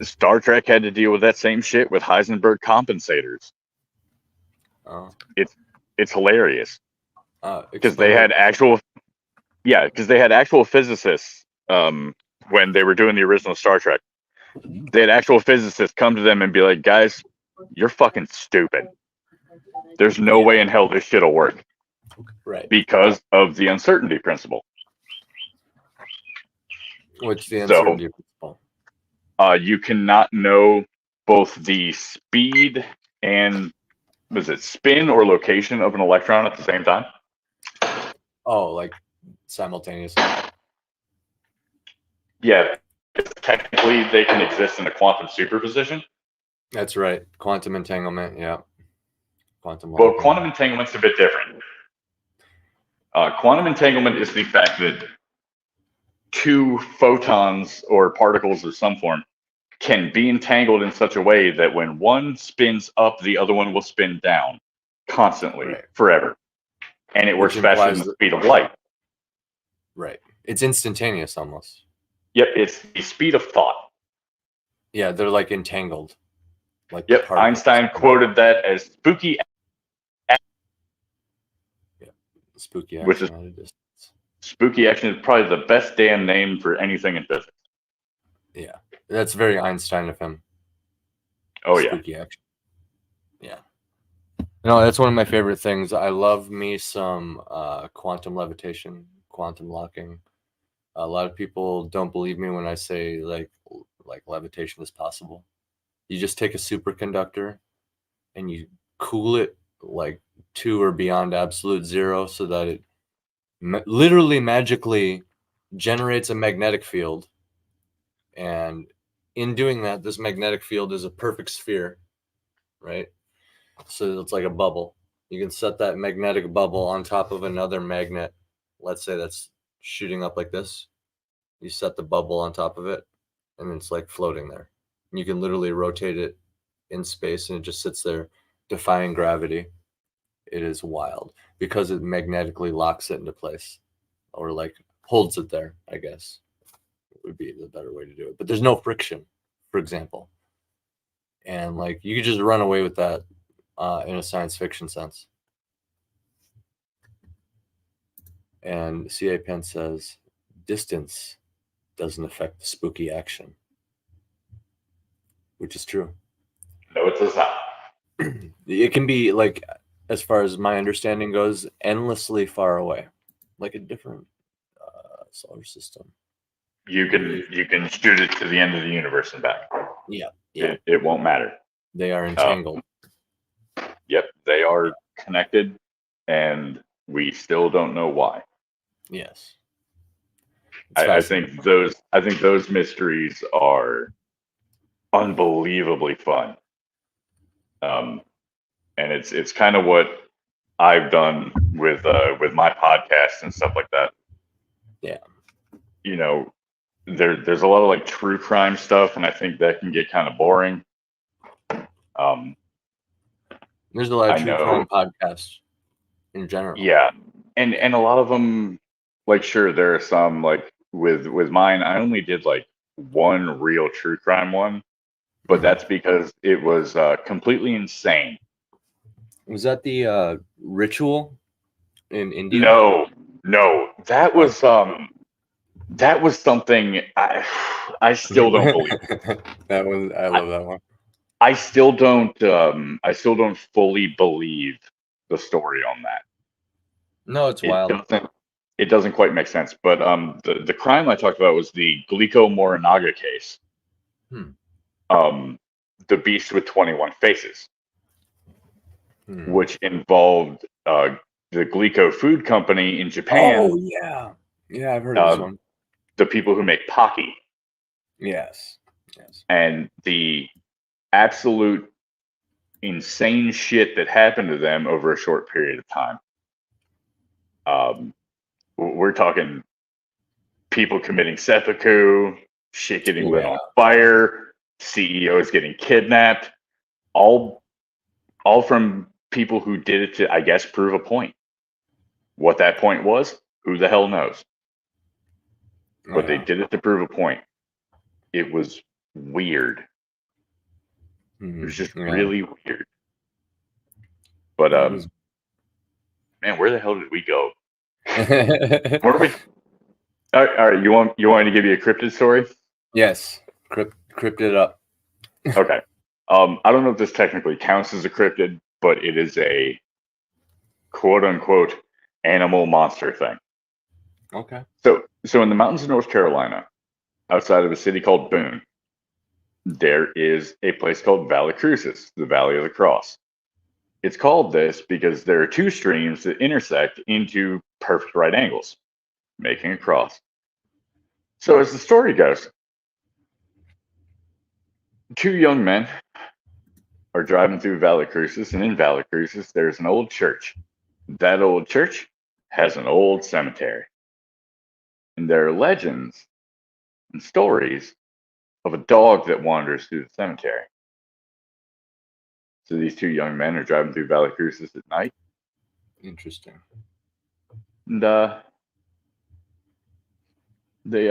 Star Trek had to deal with that same shit with Heisenberg compensators. It's hilarious because they had actual physicists when they were doing the original Star Trek. They had actual physicists come to them and be like, guys, you're fucking stupid. There's no way in hell this shit'll work. Right. Because of the uncertainty principle. What's the uncertainty principle? You cannot know both the speed and spin or location of an electron at the same time. Oh, like simultaneously. Yeah, technically they can exist in a quantum superposition. That's right. Quantum entanglement. Yeah. Quantum entanglement's a bit different. Quantum entanglement is the fact that two photons or particles of some form can be entangled in such a way that when one spins up, the other one will spin down constantly, forever. And it works faster than the speed of light. Right. It's instantaneous almost. Yep, it's the speed of thought. Yeah, they're like entangled. Like Einstein quoted that as spooky. Spooky action. Which is spooky action is probably the best damn name for anything in physics. Yeah, that's very Einstein of him. Oh spooky action. Yeah. No, that's one of my favorite things. I love me some quantum levitation, quantum locking. A lot of people don't believe me when I say like levitation is possible. You just take a superconductor and you cool it like to or beyond absolute zero so that it literally magically generates a magnetic field. And in doing that, this magnetic field is a perfect sphere, right? So it's like a bubble. You can set that magnetic bubble on top of another magnet. Let's say that's shooting up like this. You set the bubble on top of it, and it's like floating there. And you can literally rotate it in space, and it just sits there defying gravity. It is wild because it magnetically locks it into place, or like holds it there, I guess would be the better way to do it. But there's no friction, for example. And like you could just run away with that in a science fiction sense. And C.A. Penn says, distance doesn't affect the spooky action, which is true. No, it does not. It can be like, as far as my understanding goes, endlessly far away, like a different solar system. you can shoot it to the end of the universe and back. Yeah. It won't matter. They are entangled. Yep, they are connected, and we still don't know why. Yes. I think those mysteries are unbelievably fun. And it's kind of what I've done with my podcast and stuff like that. Yeah. You know, there's a lot of like true crime stuff, and I think that can get kind of boring. There's a lot of true crime podcasts in general. Yeah, and a lot of them, like, sure, there are some, like with mine, I only did like one real true crime one, but that's because it was completely insane. Was that the ritual in India? No, that was something I still don't believe. That was, I love that one. I still don't fully believe the story on that. No, it's wild. It doesn't quite make sense. But the crime I talked about was the Glico Morinaga case. The Beast with 21 Faces, which involved the Glico Food Company in Japan. Oh yeah, I've heard of this one. The people who make Pocky. Yes. And the absolute insane shit that happened to them over a short period of time. We're talking people committing seppuku, shit getting lit on fire, CEOs getting kidnapped, all from people who did it to, I guess, prove a point. What that point was, who the hell knows? But they did it to prove a point. It was weird. It was just really weird. But man, where the hell did we go? Where are we? All right. You want me to give you a cryptid story? Yes, crypt it up. Okay. I don't know if this technically counts as a cryptid, but it is a quote unquote animal monster thing. Okay. So in the mountains of North Carolina, outside of a city called Boone, there is a place called Valley Crucis, the Valley of the Cross. It's called this because there are two streams that intersect into perfect right angles, making a cross. So as the story goes, two young men are driving through Valley Crucis, and in Valley Crucis, there's an old church. That old church has an old cemetery. And there are legends and stories of a dog that wanders through the cemetery. So these two young men are driving through Valley Crucis at night. Interesting. And they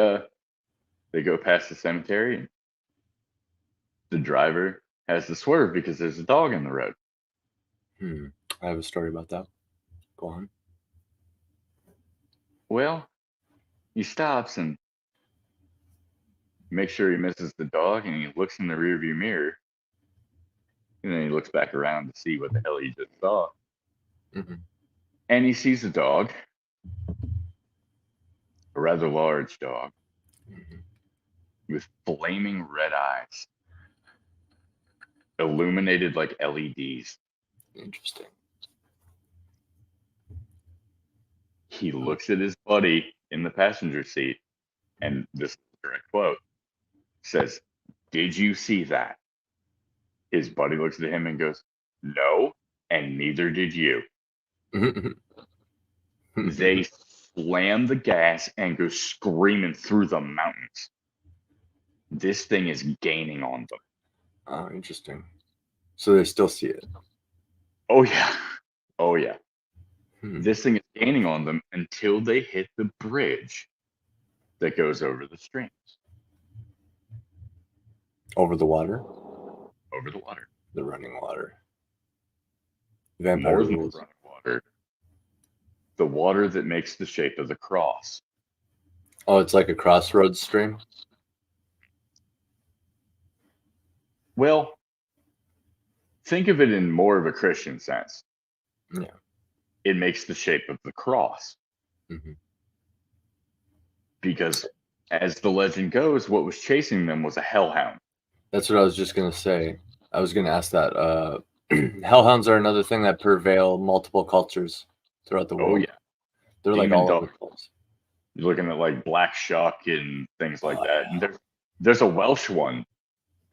go past the cemetery, and the driver has to swerve because there's a dog in the road. I have a story about that. Go on. Well, he stops and makes sure he misses the dog, and he looks in the rearview mirror, and then he looks back around to see what the hell he just saw. And he sees a dog, a rather large dog, with flaming red eyes, illuminated like LEDs. Interesting. He looks at his buddy in the passenger seat, and this is the direct quote, says, "Did you see that?" His buddy looks at him and goes, "No, and neither did you." They slam the gas and go screaming through the mountains. This thing is gaining on them. Oh, interesting. So they still see it. Oh, yeah. Oh, yeah. This thing is gaining on them until they hit the bridge that goes over the streams. Over the water? Over the water. The running water. Vampire More than the running water. The water that makes the shape of the cross. Oh, it's like a crossroads stream? Well, think of it in more of a Christian sense. Yeah. It makes the shape of the cross. Because as the legend goes, what was chasing them was a hellhound. That's what I was just gonna say. I was gonna ask that. Hellhounds are another thing that prevail multiple cultures throughout the world. Oh yeah, they're like all over the place. You're looking at like black shuck and things like that. Yeah. And there's a Welsh one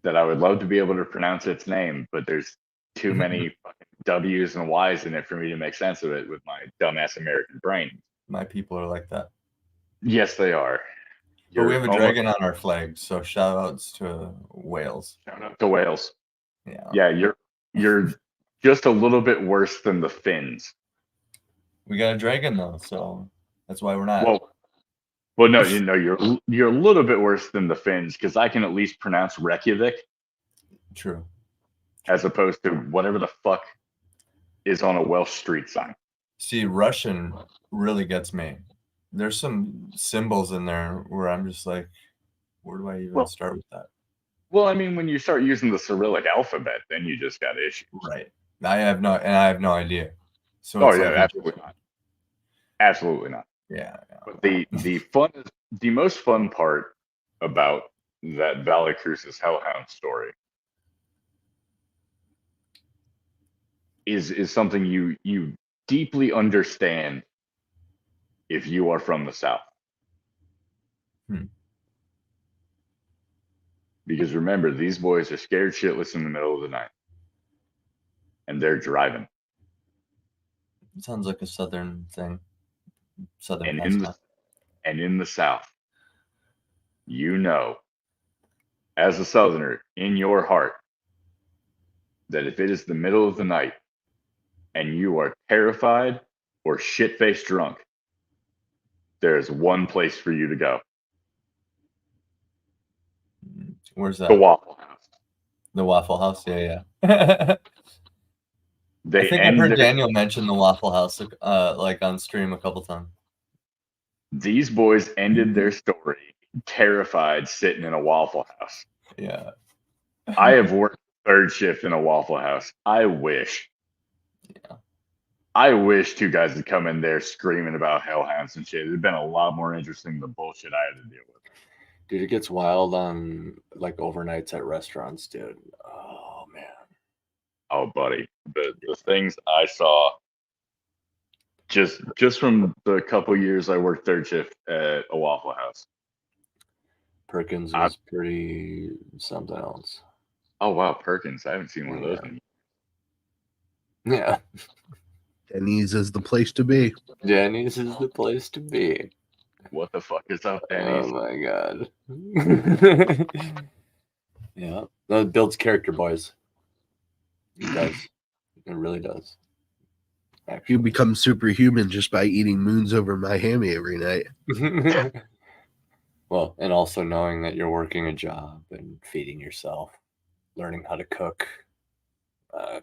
that I would love to be able to pronounce its name, but there's too many fucking W's and Y's in it for me to make sense of it with my dumbass American brain. My people are like that. Yes, they are. But we have a dragon on our flag, so shout outs to Wales. Shout out to Wales. Yeah. Yeah, you're just a little bit worse than the Finns. We got a dragon though, so that's why we're not. Well, no, you're a little bit worse than the Finns because I can at least pronounce Reykjavik. True. As opposed to whatever the fuck is on a Welsh street sign. See, Russian really gets me. There's some symbols in there where I'm just like, where do I even start with that? Well, I mean, when you start using the Cyrillic alphabet, then you just got issues. Right. I have no idea. So absolutely not. Absolutely not. Yeah. But the most fun part about that Valley Crucis Hellhound story is something you deeply understand if you are from the South. Because remember, these boys are scared shitless in the middle of the night. And they're driving. It sounds like a Southern thing. Southern and in the South, as a Southerner, in your heart, that if it is the middle of the night and you are terrified or shit-faced drunk, there's one place for you to go. Where's that? The Waffle House. The Waffle House? Yeah. I think I've heard Daniel mention the Waffle House like on stream a couple times. These boys ended their story terrified sitting in a Waffle House. Yeah. I have worked third shift in a Waffle House. I wish. Yeah. I wish two guys would come in there screaming about hellhounds and shit. It'd been a lot more interesting than the bullshit I had to deal with. Dude, it gets wild on like overnights at restaurants, dude. Oh man. Oh, buddy. The things I saw just from the couple years I worked third shift at a Waffle House. Perkins was pretty something else. Oh wow, Perkins. I haven't seen one of those in years. Yeah. Denny's is the place to be. Denny's is the place to be. What the fuck is up, Denny's? Oh my god. Yeah. That builds character, boys. It does. It really does. Actually. You become superhuman just by eating moons over my hammy every night. Well, and also knowing that you're working a job and feeding yourself, learning how to cook,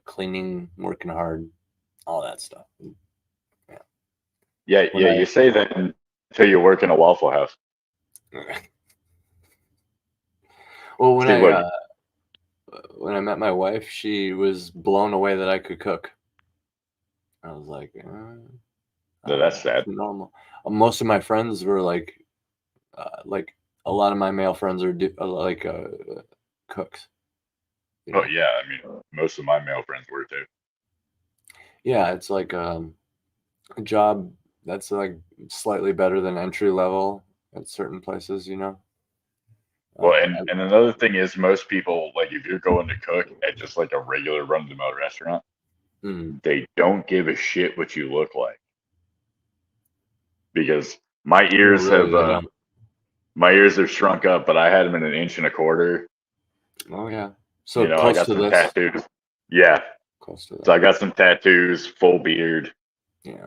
cleaning, working hard, all that stuff. Yeah. You say that until you work in a Waffle House. Well, when I met my wife, she was blown away that I could cook. I was like, no, that's sad. Normal. Most of my friends were like a lot of my male friends are cooks. You know? Oh yeah, I mean, most of my male friends were too. Yeah, it's like a job that's like slightly better than entry level at certain places, you know. Well, and another thing is, most people, like, if you're going to cook at just like a regular run-of-the-mill restaurant, they don't give a shit what you look like. Because my ears have shrunk up, but I had them in 1.25 inches. Oh yeah, so I got some tattoos. Yeah, close to that. So I got some tattoos, full beard. Yeah,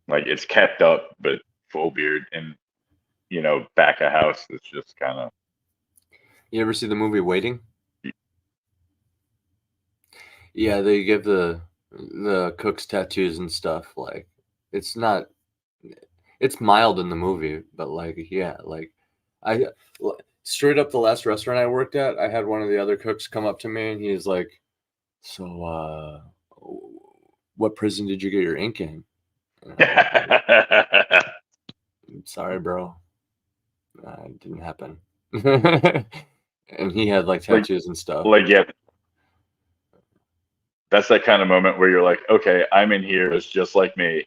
like it's kept up, but full beard, and back of house. It's just kind of. You ever see the movie Waiting? Yeah, they give the cooks tattoos and stuff. Like, it's mild in the movie, but like, yeah, like I straight up the last restaurant I worked at, I had one of the other cooks come up to me and he's like, "So, what prison did you get your ink in?" Like, sorry, bro. It didn't happen. And he had like tattoos and stuff. Like, yeah. That's that kind of moment where you're like, okay, I'm in here. It's just like me.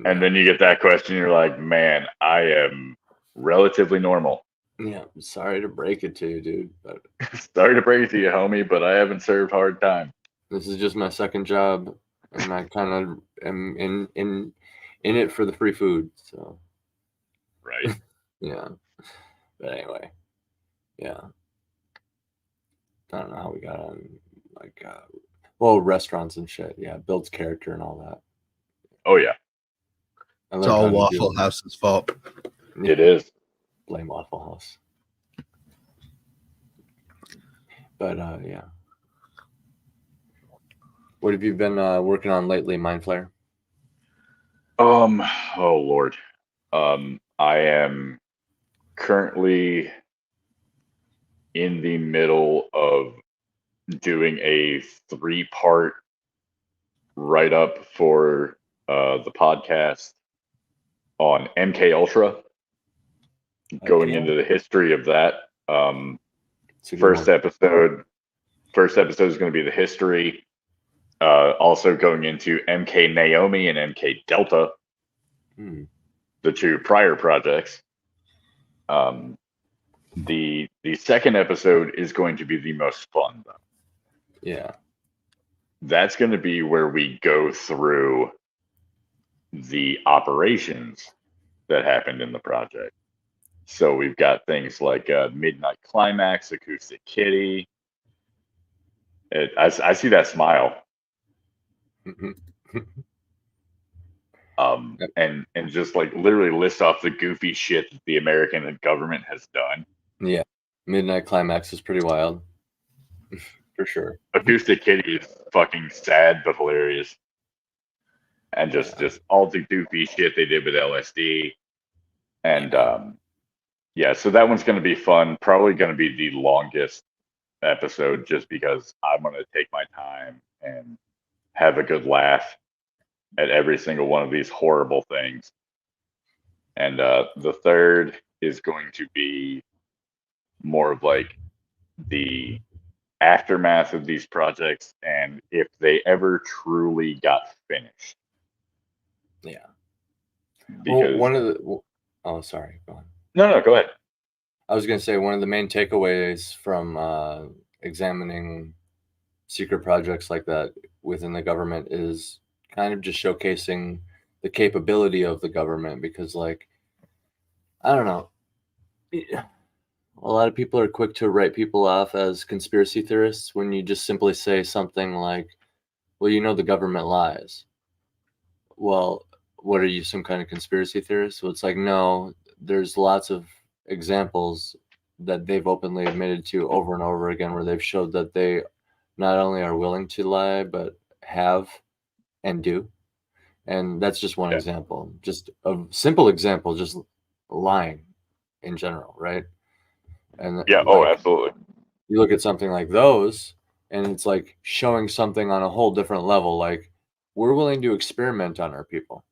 And then you get that question. You're like, man, I am relatively normal. Yeah. Sorry to break it to you, dude. But sorry to break it to you, homie, but I haven't served hard time. This is just my second job. And I kind of am in it for the free food. So. Right. Yeah. But anyway. Yeah. I don't know how we got on like restaurants and shit. Yeah, builds character and all that. Oh yeah. It's all Waffle House's fault. Yeah. It is. Blame Waffle House. But yeah. What have you been working on lately, Mindflayer? Oh Lord. I am currently in the middle of doing a 3-part write-up for the podcast on MK Ultra, going into the history of that. First episode is going to be the history. Also going into MK Naomi and MK Delta, the 2 prior projects. The second episode is going to be the most fun, though. Yeah. That's going to be where we go through the operations that happened in the project. So we've got things like Midnight Climax, Acoustic Kitty. I see that smile. And just like literally list off the goofy shit that the American government has done. Yeah. Midnight Climax is pretty wild. For sure. Acoustic Kitty is fucking sad but hilarious. And just all the goofy shit they did with LSD. And so that one's going to be fun. Probably going to be the longest episode just because I'm going to take my time and have a good laugh at every single one of these horrible things. And the third is going to be more of like the aftermath of these projects and if they ever truly got finished. Yeah. Because one of the sorry, go on. No, go ahead. I was going to say one of the main takeaways from examining secret projects like that within the government is kind of just showcasing the capability of the government, because like, I don't know, a lot of people are quick to write people off as conspiracy theorists when you just simply say something like, well, the government lies. Well, what are you, some kind of conspiracy theorist? Well, it's like, no, there's lots of examples that they've openly admitted to over and over again where they've showed that they not only are willing to lie, but have and do. And that's just one example, just a simple example, just lying in general, right? And absolutely. You look at something like those and it's like showing something on a whole different level. Like, we're willing to experiment on our people,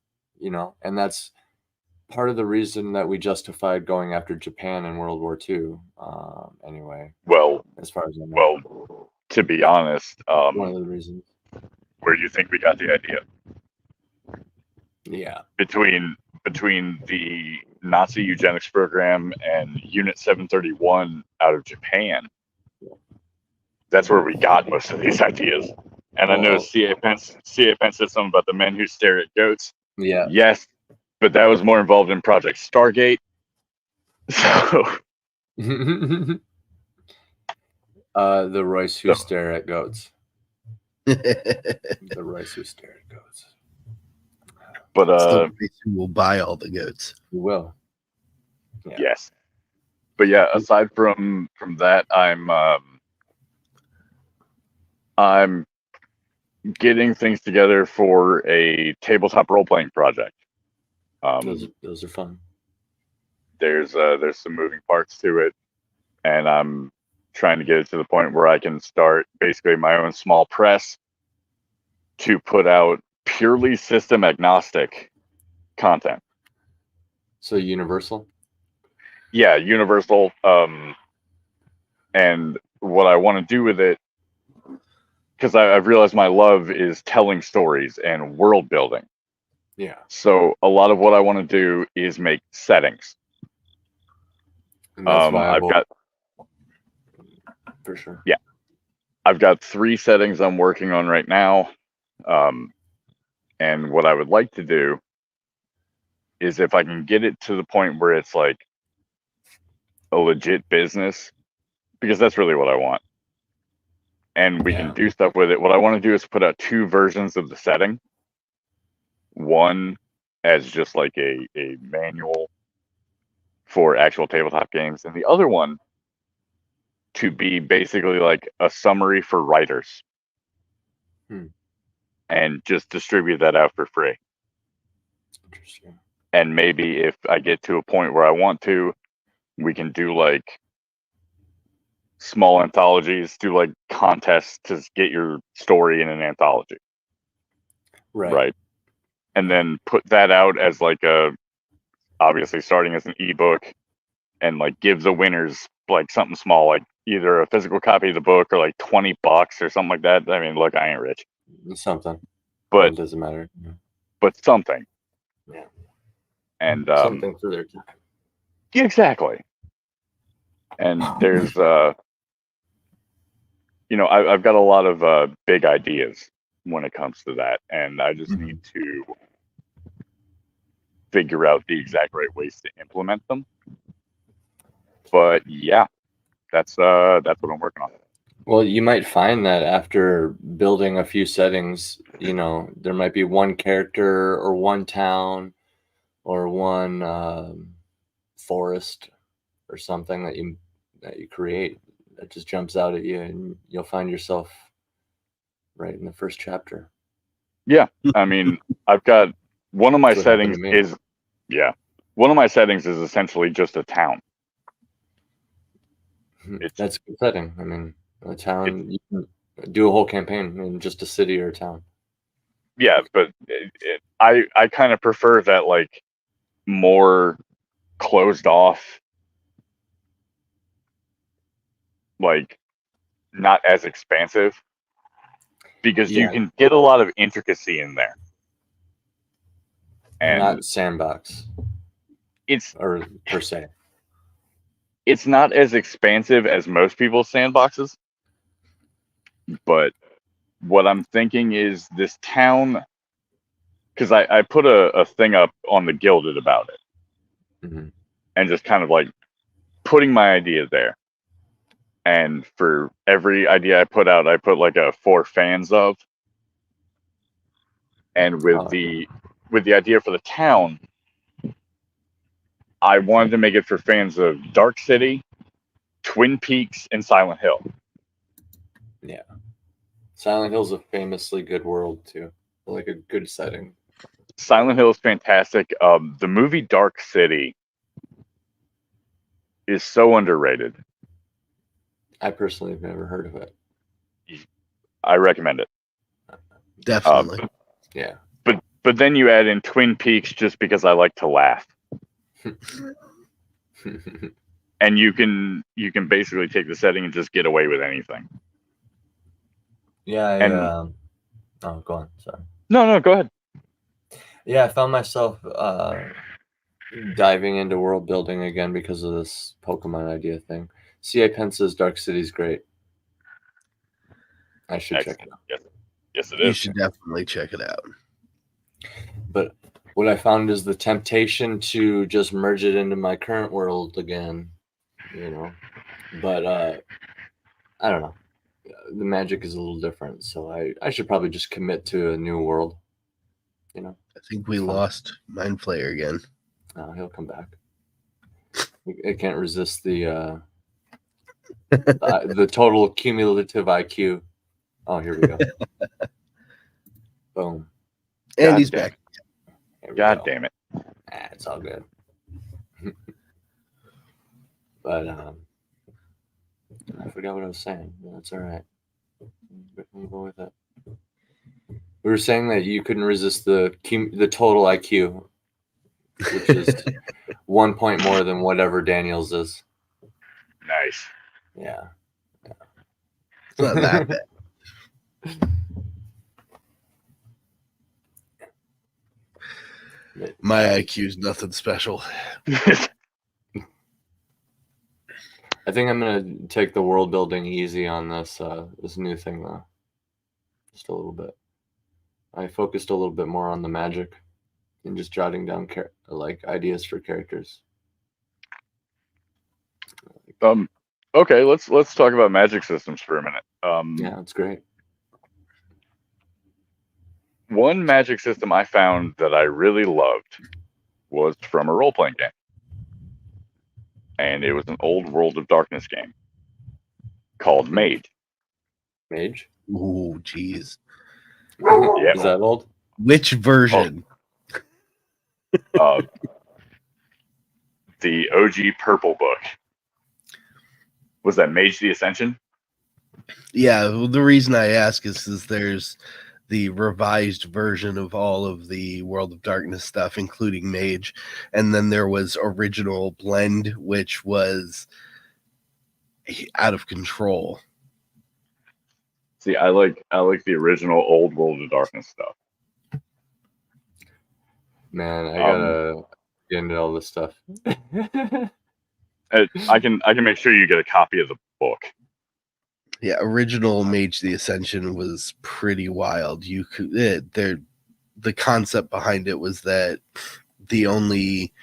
and that's part of the reason that we justified going after Japan in World War II. Anyway, well, as far as I know, to be honest, one of the reasons. Where do you think we got the idea? Yeah, between the Nazi eugenics program and Unit 731 out of Japan. That's where we got most of these ideas. And I know C.A. Pence said something about the men who stare at goats. Yeah. Yes, but that was more involved in Project Stargate. So the Royce who stare at goats. The Royce who stare at goats. But the Royce who will buy all the goats. You will. Yeah. Yes. But yeah, aside from that, I'm getting things together for a tabletop role-playing project. Those are fun. There's some moving parts to it, and I'm trying to get it to the point where I can start basically my own small press to put out purely system agnostic content. So universal? Yeah, universal. And what I want to do with it, because I've realized my love is telling stories and world building. Yeah. So a lot of what I want to do is make settings. And that's viable. I've got, for sure. Yeah, I've got 3 settings I'm working on right now. And what I would like to do is if I can get it to the point where it's like a legit business, because that's really what I want. And we can do stuff with it. What I want to do is put out 2 versions of the setting. One as just like a manual for actual tabletop games, and the other one to be basically like a summary for writers. And just distribute that out for free. Interesting. And maybe if I get to a point where I want to, we can do like small anthologies, do like contests to get your story in an anthology. Right. And then put that out as like obviously starting as an ebook, and like give the winners like something small, like either a physical copy of the book or like $20 or something like that. I mean, look, I ain't rich. Something. But it doesn't matter. Yeah. But something. Yeah. And something for their time. Exactly. And there's I've got a lot of big ideas when it comes to that, and I just need to figure out the exact right ways to implement them. But yeah, that's what I'm working on. Well, you might find that after building a few settings, there might be one character or one town or one forest or something that you create that just jumps out at you, and you'll find yourself right in the first chapter. Yeah, I mean, I've got one of my settings is essentially just a town. That's a good setting. I mean, a town, you can do a whole campaign in just a city or a town. Yeah, but I kind of prefer that like more closed off, like not as expansive, because you can get a lot of intricacy in there. And not sandbox. Or per se. It's not as expansive as most people's sandboxes, but what I'm thinking is this town, because I put a thing up on the Gilded about it, and just kind of like putting my idea there. And for every idea I put out, I put like a for fans of. And with the idea for the town, I wanted to make it for fans of Dark City, Twin Peaks, and Silent Hill. Yeah. Silent Hill's a famously good world, too. Like a good setting. Silent Hill is fantastic. The movie Dark City is so underrated. I personally have never heard of it. I recommend it. Definitely. Yeah. But then you add in Twin Peaks just because I like to laugh. And you can basically take the setting and just get away with anything. Yeah, oh, go on. Sorry. No, go ahead. Yeah, I found myself diving into world building again because of this Pokemon idea thing. C.A. Pence's Dark City's great. I should check it out. Yes, it is. You should definitely check it out. But what I found is the temptation to just merge it into my current world again, But I don't know. The magic is a little different, so I should probably just commit to a new world. I think we lost Mindflayer again. Oh, he'll come back. I can't resist the total cumulative IQ. Oh, here we go. Boom. And he's back. God damn it. It's all good. But I forgot what I was saying. That's all right. We'll go with it. We were saying that you couldn't resist the total IQ which is 1 point more than whatever Daniel's is. Nice. Yeah. It's not that bad. My IQ is nothing special. I think I'm gonna take the world building easy on this this new thing though, just a little bit. I focused a little bit more on the magic and just jotting down like ideas for characters. Okay, let's talk about magic systems for a minute. Yeah, that's great. One magic system I found that I really loved was from a role-playing game. And it was an old World of Darkness game called Mage. Mage? Ooh, jeez. Yeah. Is that old? Which version? The OG purple book. Was that Mage the Ascension? Yeah, well, the reason I ask is there's the revised version of all of the World of Darkness stuff, including Mage, and then there was original blend, which was out of control. See, I like the original old World of Darkness stuff. Man, I gotta get into all this stuff. I can make sure you get a copy of the book. Yeah, original Mage the Ascension was pretty wild. You could the concept behind it was that the only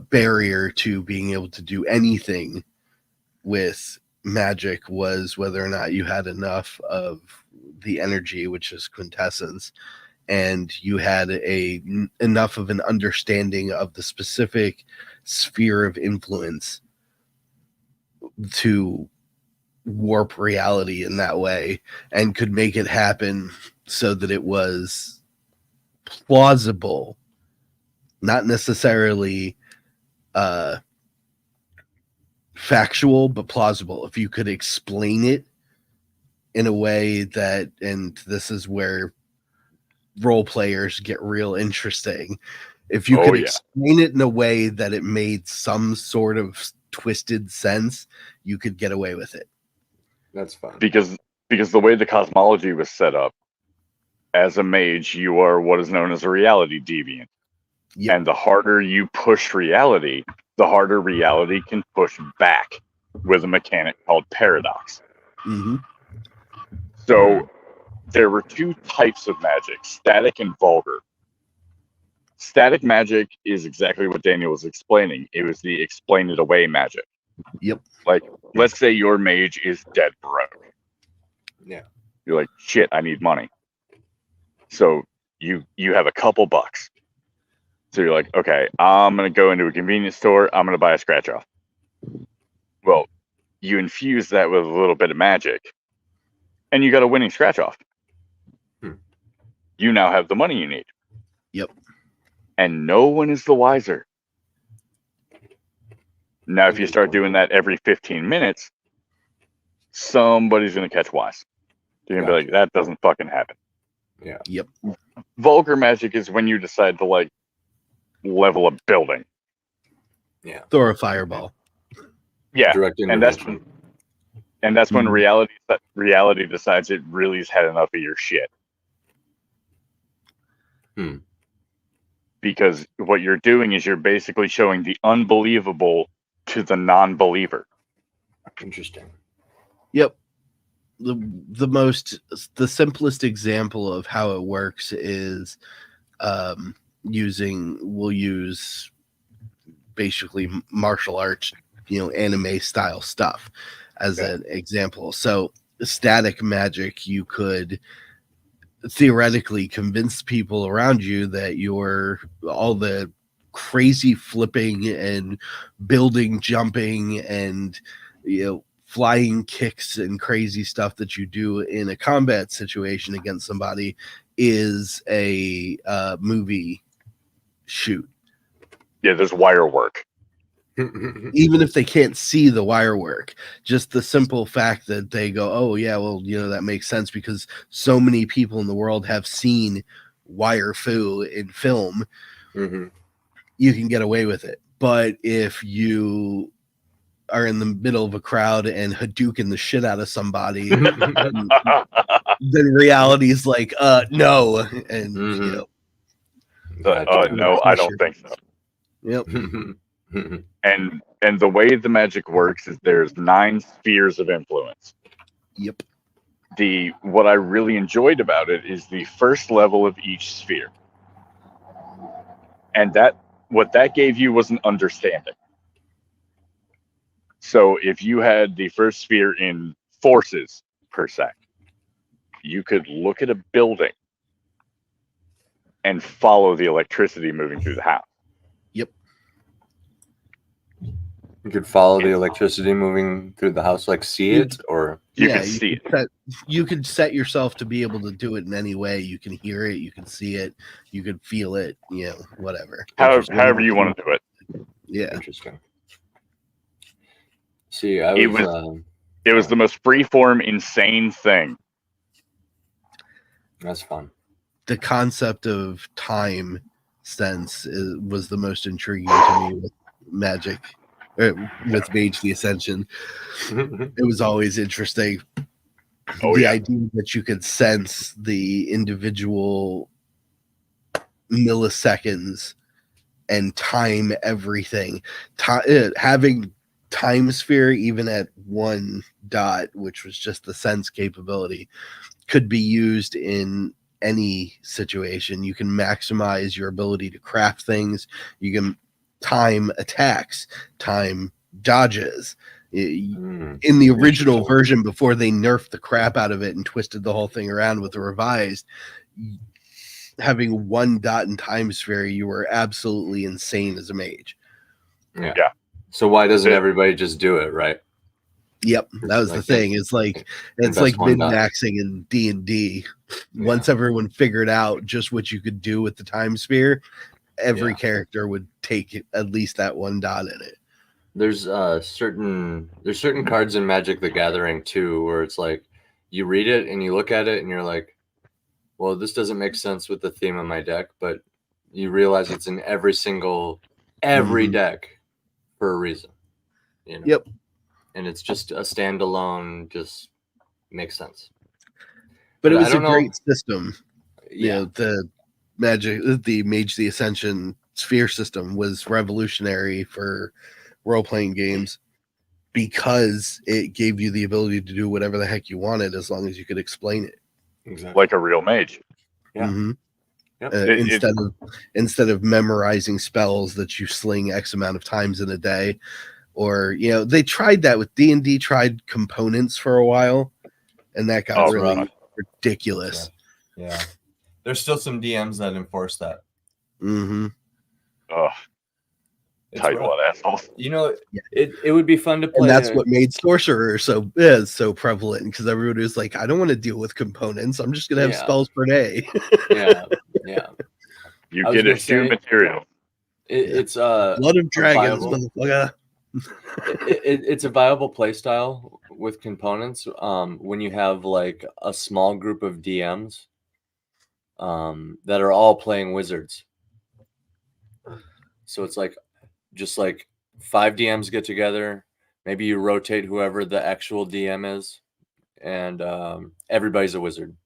barrier to being able to do anything with magic was whether or not you had enough of the energy, which is quintessence, and you had enough of an understanding of the specific sphere of influence to warp reality in that way, and could make it happen so that it was plausible, not necessarily factual, but plausible. If you could explain it in a way that, and this is where role players get real interesting, if you could explain it in a way that it made some sort of twisted sense, you could get away with it. That's fun. Because the way the cosmology was set up, as a mage, you are what is known as a reality deviant. Yep. And the harder you push reality, the harder reality can push back with a mechanic called paradox. Mm-hmm. So there were two types of magic, static and vulgar. Static magic is exactly what Daniel was explaining. It was the explain it away magic. Yep. Like, let's say your mage is dead broke. Yeah. You're like, shit, I need money. So you have a couple bucks. So you're like, okay, I'm going to go into a convenience store. I'm going to buy a scratch off. Well, you infuse that with a little bit of magic, and you got a winning scratch off. You now have the money you need. Yep. And no one is the wiser. Now, if you start doing that every 15 minutes, somebody's going to catch wise. You're going to be like, that doesn't fucking happen. Yeah. Yep. Vulgar magic is when you decide to, like, level a building. Yeah. Throw a fireball. Yeah. Direct and that's when reality decides it really has had enough of your shit. Because what you're doing is you're basically showing the unbelievable to the non-believer. Interesting. Yep. The simplest example of how it works is we'll use basically martial arts, anime style stuff as an example. So static magic, you could theoretically convince people around you that all the crazy flipping and building, jumping, and flying kicks and crazy stuff that you do in a combat situation against somebody is a movie shoot. Yeah, there's wire work. Even if they can't see the wire work, just the simple fact that they go, oh yeah, well, that makes sense because so many people in the world have seen wire fu in film. you can get away with it. But if you are in the middle of a crowd and Hadouken the shit out of somebody, then reality is like, no. And, you know. No, I don't think so. Yep. And the way the magic works is there's 9 spheres of influence. Yep. What I really enjoyed about it is the first level of each sphere. And what that gave you was an understanding. So if you had the first sphere in forces per se, you could look at a building and follow the electricity moving through the house. Yep. You could follow the electricity moving through the house, like see it, or you can see it. You could set yourself to be able to do it in any way. You can hear it, you can see it, you can feel it, you know, whatever. However you want to do it. Yeah. Interesting. See, it was the most freeform, insane thing. That's fun. The concept of time sense was the most intriguing to me with magic, with Mage the Ascension. It was always interesting. The idea that you could sense the individual milliseconds and time everything. Having time sphere even at 1 dot, which was just the sense capability, could be used in any situation. You can maximize your ability to craft things. You can time attacks, time dodges. In the original version, before they nerfed the crap out of it and twisted the whole thing around with the revised, having 1 dot in time sphere, you were absolutely insane as a mage. Yeah. So why doesn't everybody just do it, right? Yep, that was the thing. It's like min-maxing in D&D. Once everyone figured out just what you could do with the time sphere, every character would take at least that 1 dot in it. There's certain cards in Magic the Gathering too, where it's like you read it and you look at it and you're like, well, this doesn't make sense with the theme of my deck, but you realize it's in every deck for a reason. You know? Yep. And it's just a standalone, just makes sense. But it was a great system. Yeah, the Mage the Ascension sphere system was revolutionary for role-playing games because it gave you the ability to do whatever the heck you wanted as long as you could explain it. Exactly. Like a real mage. Yeah. Mm-hmm. Yep. Instead of memorizing spells that you sling X amount of times in a day. Or, you know, they tried that with D&D, tried components for a while, and that got really ridiculous. Yeah. There's still some DMs that enforce that. Mm-hmm. Oh, tight one, assholes. You know, it would be fun to play. And that's what made Sorcerer so prevalent, because everybody was like, I don't want to deal with components. I'm just going to have spells per day. Yeah. You get a two material. It's Blood of Dragons, motherfucker. It's a viable play style with components when you have like a small group of DMs that are all playing wizards. So it's like just like 5 DMs get together. Maybe you rotate whoever the actual DM is, and everybody's a wizard.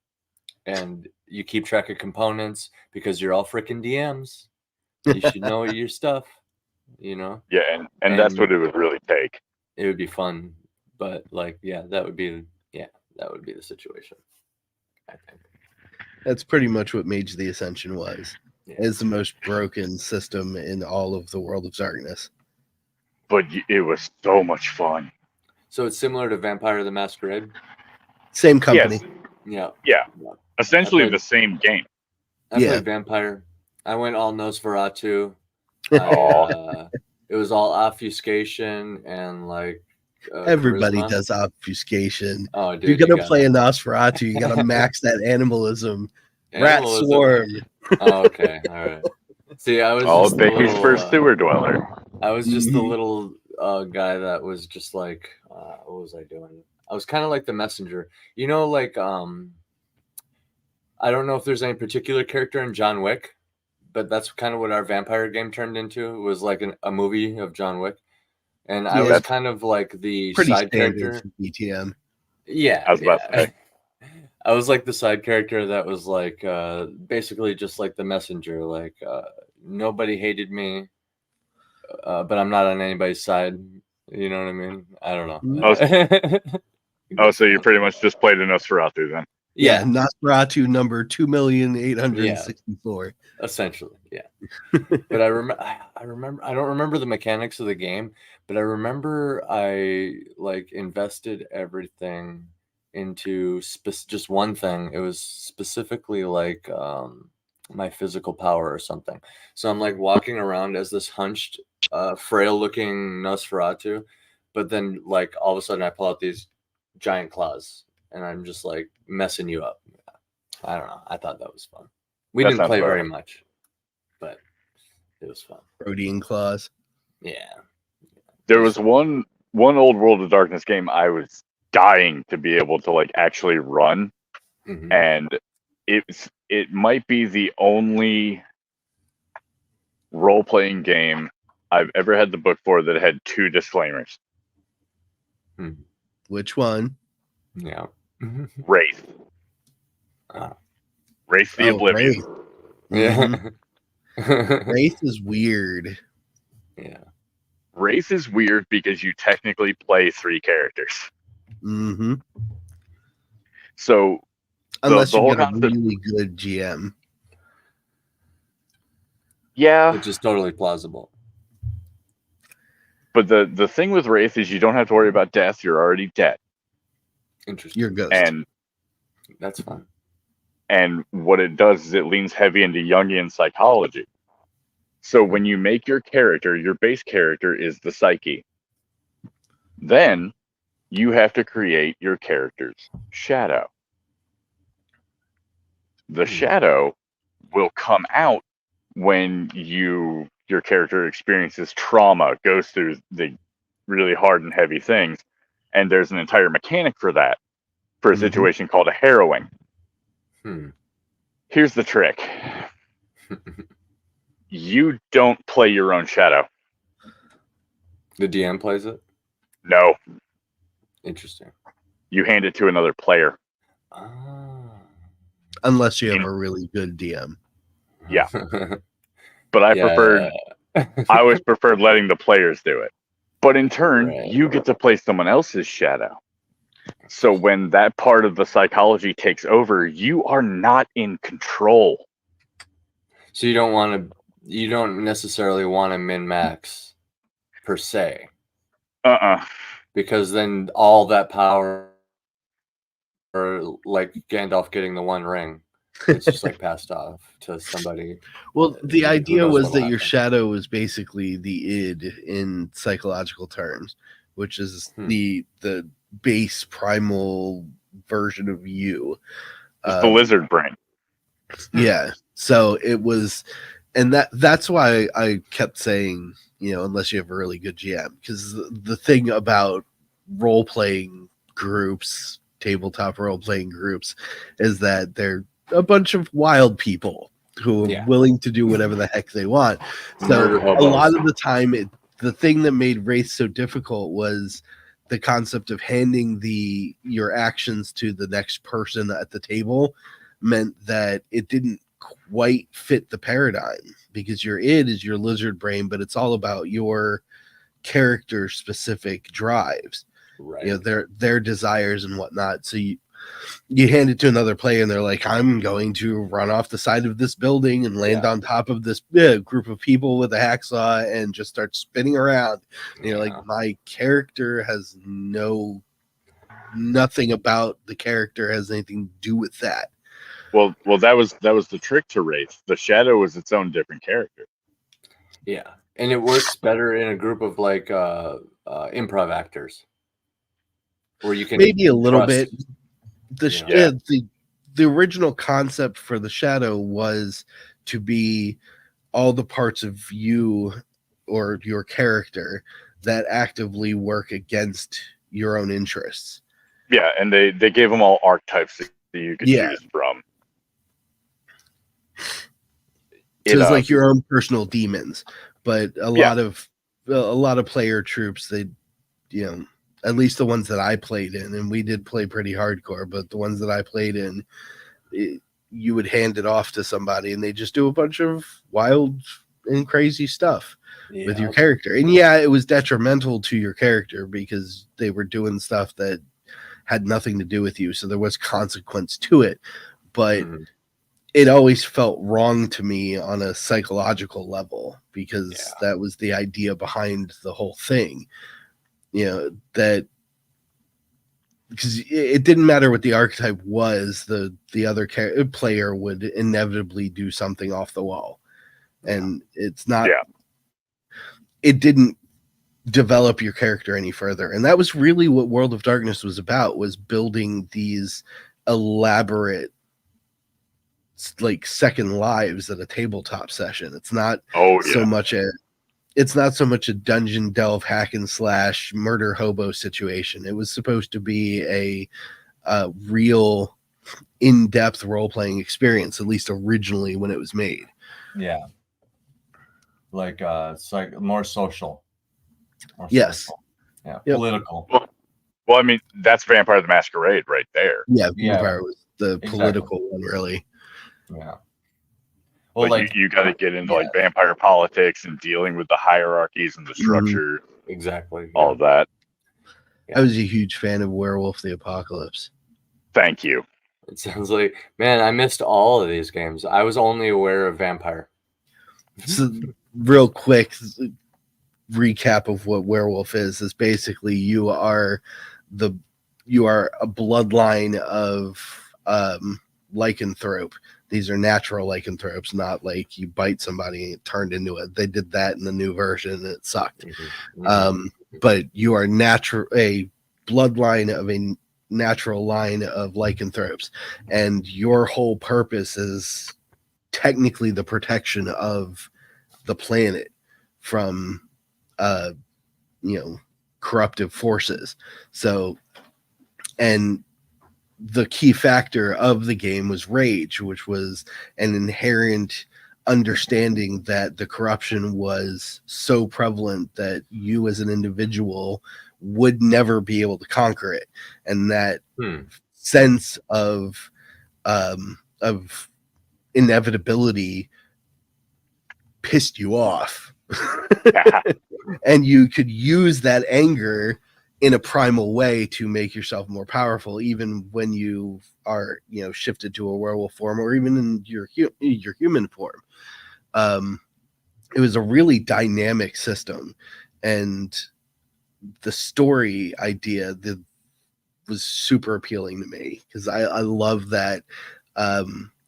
And you keep track of components because you're all freaking DMs. You should know your stuff. You know, and that's what it would really take. It would be fun, but like, that would be the situation. I think that's pretty much what Mage the Ascension was. It's the most broken system in all of the World of Darkness, but it was so much fun. So it's similar to Vampire the Masquerade. Same company. Yes. Yeah. Essentially the same game. I played Vampire. I went all Nosferatu. It was all obfuscation and like everybody charisma. Does obfuscation. Oh, dude, if you're gonna play a Nosferatu, you gotta max that animalism. Rat swarm. Oh, okay, all right. See, I was all babies for sewer dweller. I was just the little guy that was just like, what was I doing? I was kind of like the messenger, you know, like I don't know if there's any particular character in John Wick, but that's kind of what our vampire game turned into. It was like a movie of John Wick, and I was kind of like the pretty side character. BTM. Yeah, I was about to say. I was like the side character that was like basically just like the messenger. Like nobody hated me, but I'm not on anybody's side. You know what I mean? I don't know. So you pretty much just played a Nosferatu then? Yeah, Nosferatu number 2,864. Yeah, essentially, yeah. But I don't remember the mechanics of the game, but I remember I like invested everything into just one thing. It was specifically like my physical power or something. So I'm like walking around as this hunched, frail looking Nosferatu, but then like all of a sudden I pull out these giant claws and I'm just like messing you up. I don't know. I thought that was fun. We didn't play very much, but it was fun. Protein claws. Yeah. There was one old World of Darkness game I was dying to be able to like actually run, and it might be the only role-playing game I've ever had the book for that had 2 disclaimers. Which one? Yeah. Wraith. Wraith the Oblivion. Yeah. Wraith is weird. Yeah. Wraith is weird because you technically play 3 characters. So unless you get a really good GM. Yeah. Which is totally plausible. But the thing with Wraith is you don't have to worry about death. You're already dead. Interesting. You're ghost. And that's fun. And what it does is it leans heavy into Jungian psychology. So when you make your character, your base character is the psyche. Then you have to create your character's shadow. The shadow will come out when your character experiences trauma, goes through the really hard and heavy things, and there's an entire mechanic for that, for a situation called a harrowing. Here's the trick. You don't play your own shadow. The DM plays it? No. Interesting. You hand it to another player. Unless you have a really good DM. Yeah. But I always preferred letting the players do it. But in turn, you get to play someone else's shadow. So when that part of the psychology takes over, you are not in control. So you don't necessarily want to min-max per se. Because then all that power, or like Gandalf getting the one ring, it's just like passed off to somebody. Well, the idea was that your shadow is basically the id in psychological terms, which is the base primal version of you. It's the lizard brain. Yeah. So it was, and that's why I kept saying, unless you have a really good GM, because the thing about role-playing groups, tabletop role-playing groups, is that they're a bunch of wild people who are willing to do whatever the heck they want. So a lot of the time, the thing that made Wraith so difficult was the concept of handing your actions to the next person at the table meant that it didn't quite fit the paradigm, because your id is your lizard brain, but it's all about your character specific drives, their desires and whatnot. So you hand it to another player and they're like, I'm going to run off the side of this building and land on top of this group of people with a hacksaw and just start spinning around. And you're like, my character has nothing about the character has anything to do with that. Well, that was the trick to Wraith. The shadow was its own different character. Yeah, and it works better in a group of like improv actors, where you can maybe a little bit. The original concept for the shadow was to be all the parts of you or your character that actively work against your own interests. Yeah, and they gave them all archetypes that you could choose from. So it's like your own personal demons, but a lot of player troops, they, you know, at least the ones that I played in, and we did play pretty hardcore, but the ones that I played in, you would hand it off to somebody and they just do a bunch of wild and crazy stuff with your character. And yeah, it was detrimental to your character because they were doing stuff that had nothing to do with you. So there was consequence to it, but it always felt wrong to me on a psychological level because that was the idea behind the whole thing. You know, that because it didn't matter what the archetype was, the other player would inevitably do something off the wall. And it's not, it didn't develop your character any further. And that was really what World of Darkness was about, was building these elaborate like second lives at a tabletop session. It's not so much a dungeon delve hack and slash murder hobo situation. It was supposed to be a real in-depth role-playing experience, at least originally when it was made. Yeah. Like it's like more social. Yes. Social. Yeah. Yep. Political. Well, I mean, that's Vampire the Masquerade right there. Yeah, Vampire was the political one, really. Yeah. Well, like you got to get into like vampire politics and dealing with the hierarchies and the structure. Exactly. All of that. Yeah. I was a huge fan of Werewolf the Apocalypse. Thank you. It sounds like, man, I missed all of these games. I was only aware of Vampire. So, real quick recap of what Werewolf is basically you are a bloodline of lycanthrope. These are natural lycanthropes, not like you bite somebody and it turned into it. They did that in the new version and it sucked. But you are a bloodline of a natural line of lycanthropes, and your whole purpose is technically the protection of the planet from corruptive forces. So, and the key factor of the game was rage, which was an inherent understanding that the corruption was so prevalent that you as an individual would never be able to conquer it. And that sense of inevitability pissed you off. And you could use that anger in a primal way to make yourself more powerful, even when you are, shifted to a werewolf form or even in your human form. It was a really dynamic system, and the story idea was super appealing to me because I love that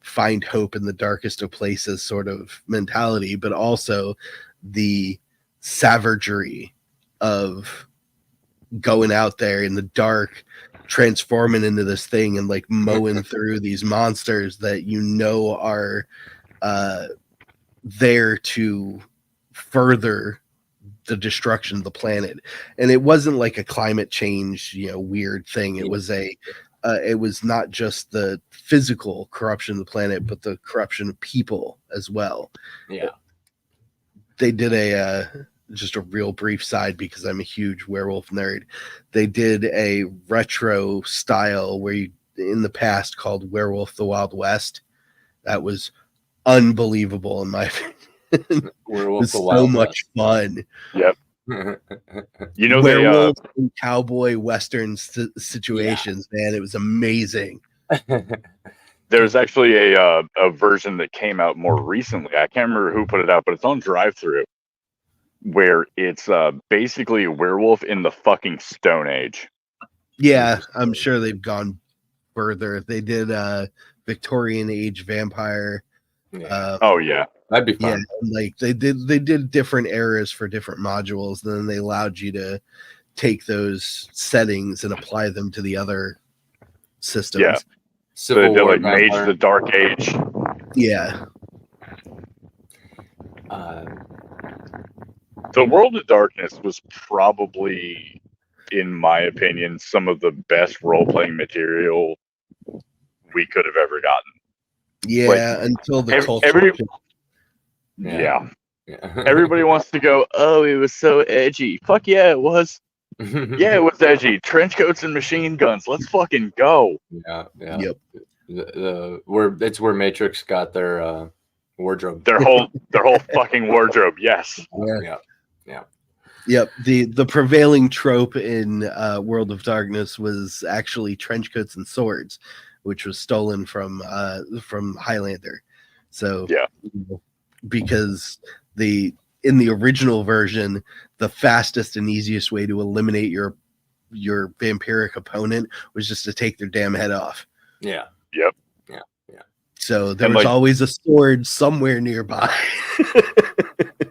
find hope in the darkest of places sort of mentality, but also the savagery of going out there in the dark, transforming into this thing and like mowing through these monsters that are there to further the destruction of the planet. And it wasn't like a climate change, weird thing. It was it was not just the physical corruption of the planet, but the corruption of people as well. Yeah. They did just a real brief side because I'm a huge werewolf nerd. They did a retro style where in the past called Werewolf the Wild West. That was unbelievable in my opinion. Werewolf the Wild so much West. Fun. Yep. Werewolf and cowboy western situations, man. It was amazing. There's actually a version that came out more recently. I can't remember who put it out, but it's on Drive-Thru, where it's basically a werewolf in the fucking Stone Age. Yeah, I'm sure they've gone further. They did Victorian age vampire. Oh yeah, that'd be fun. Yeah, like they did different eras for different modules, and then they allowed you to take those settings and apply them to the other systems. Yeah. So they did like Mage of the Dark Age. Yeah. The World of Darkness was probably, in my opinion, some of the best role-playing material we could have ever gotten. Yeah, until the culture. Yeah. Everybody wants to go, oh, it was so edgy. Fuck yeah, it was. Yeah, it was edgy. Trench coats and machine guns. Let's fucking go. Yeah. Yep. It's where Matrix got their wardrobe. Their whole fucking wardrobe. Yes. Yeah. Yep. The prevailing trope in World of Darkness was actually trench coats and swords, which was stolen from Highlander. So yeah, because in the original version, the fastest and easiest way to eliminate your vampiric opponent was just to take their damn head off. Yeah. Yep. Yeah. So there was always a sword somewhere nearby.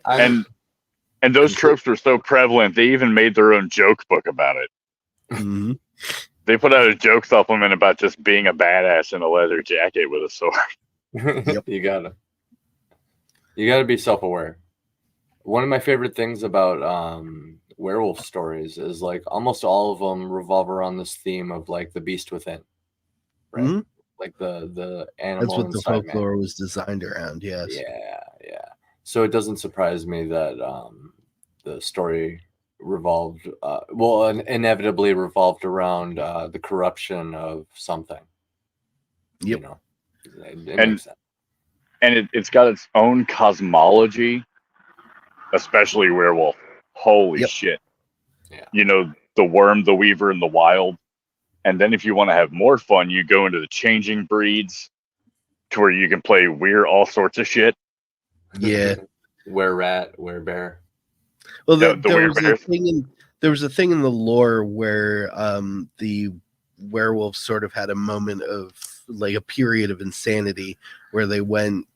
And those tropes were so prevalent, they even made their own joke book about it. Mm-hmm. They put out a joke supplement about just being a badass in a leather jacket with a sword. Yep. You gotta be self-aware. One of my favorite things about werewolf stories is like almost all of them revolve around this theme of like the beast within, right? Mm-hmm. Like the animal. That's what the folklore man. was designed around. Yes. Yeah. So it doesn't surprise me that the story revolved, inevitably revolved around the corruption of something. Yep. You know, it makes sense. And it's got its own cosmology, especially werewolf. Holy shit. Yeah. You know, the worm, the weaver, and the wild. And then if you want to have more fun, you go into the changing breeds to where you can play weird all sorts of shit. Yeah. Were-rat, were-bear. Well, there was a thing in the lore where the werewolves sort of had a moment of like a period of insanity where they went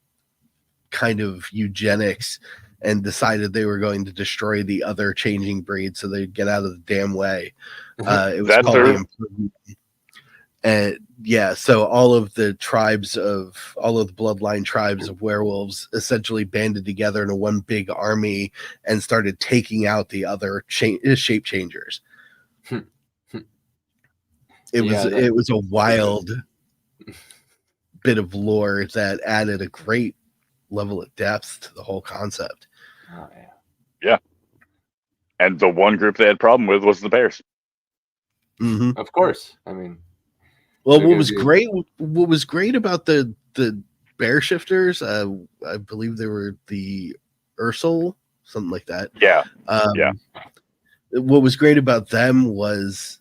kind of eugenics and decided they were going to destroy the other changing breed so they'd get out of the damn way. It was called the Improvement. And so all of the bloodline tribes of werewolves essentially banded together into one big army and started taking out the other shape changers. It was a wild bit of lore that added a great level of depth to the whole concept. Oh, yeah. And the one group they had problem with was the bears. Mm-hmm. Of course. I mean, well, what was great about the bear shifters, I believe they were the Ursel, something like that. Yeah. What was great about them was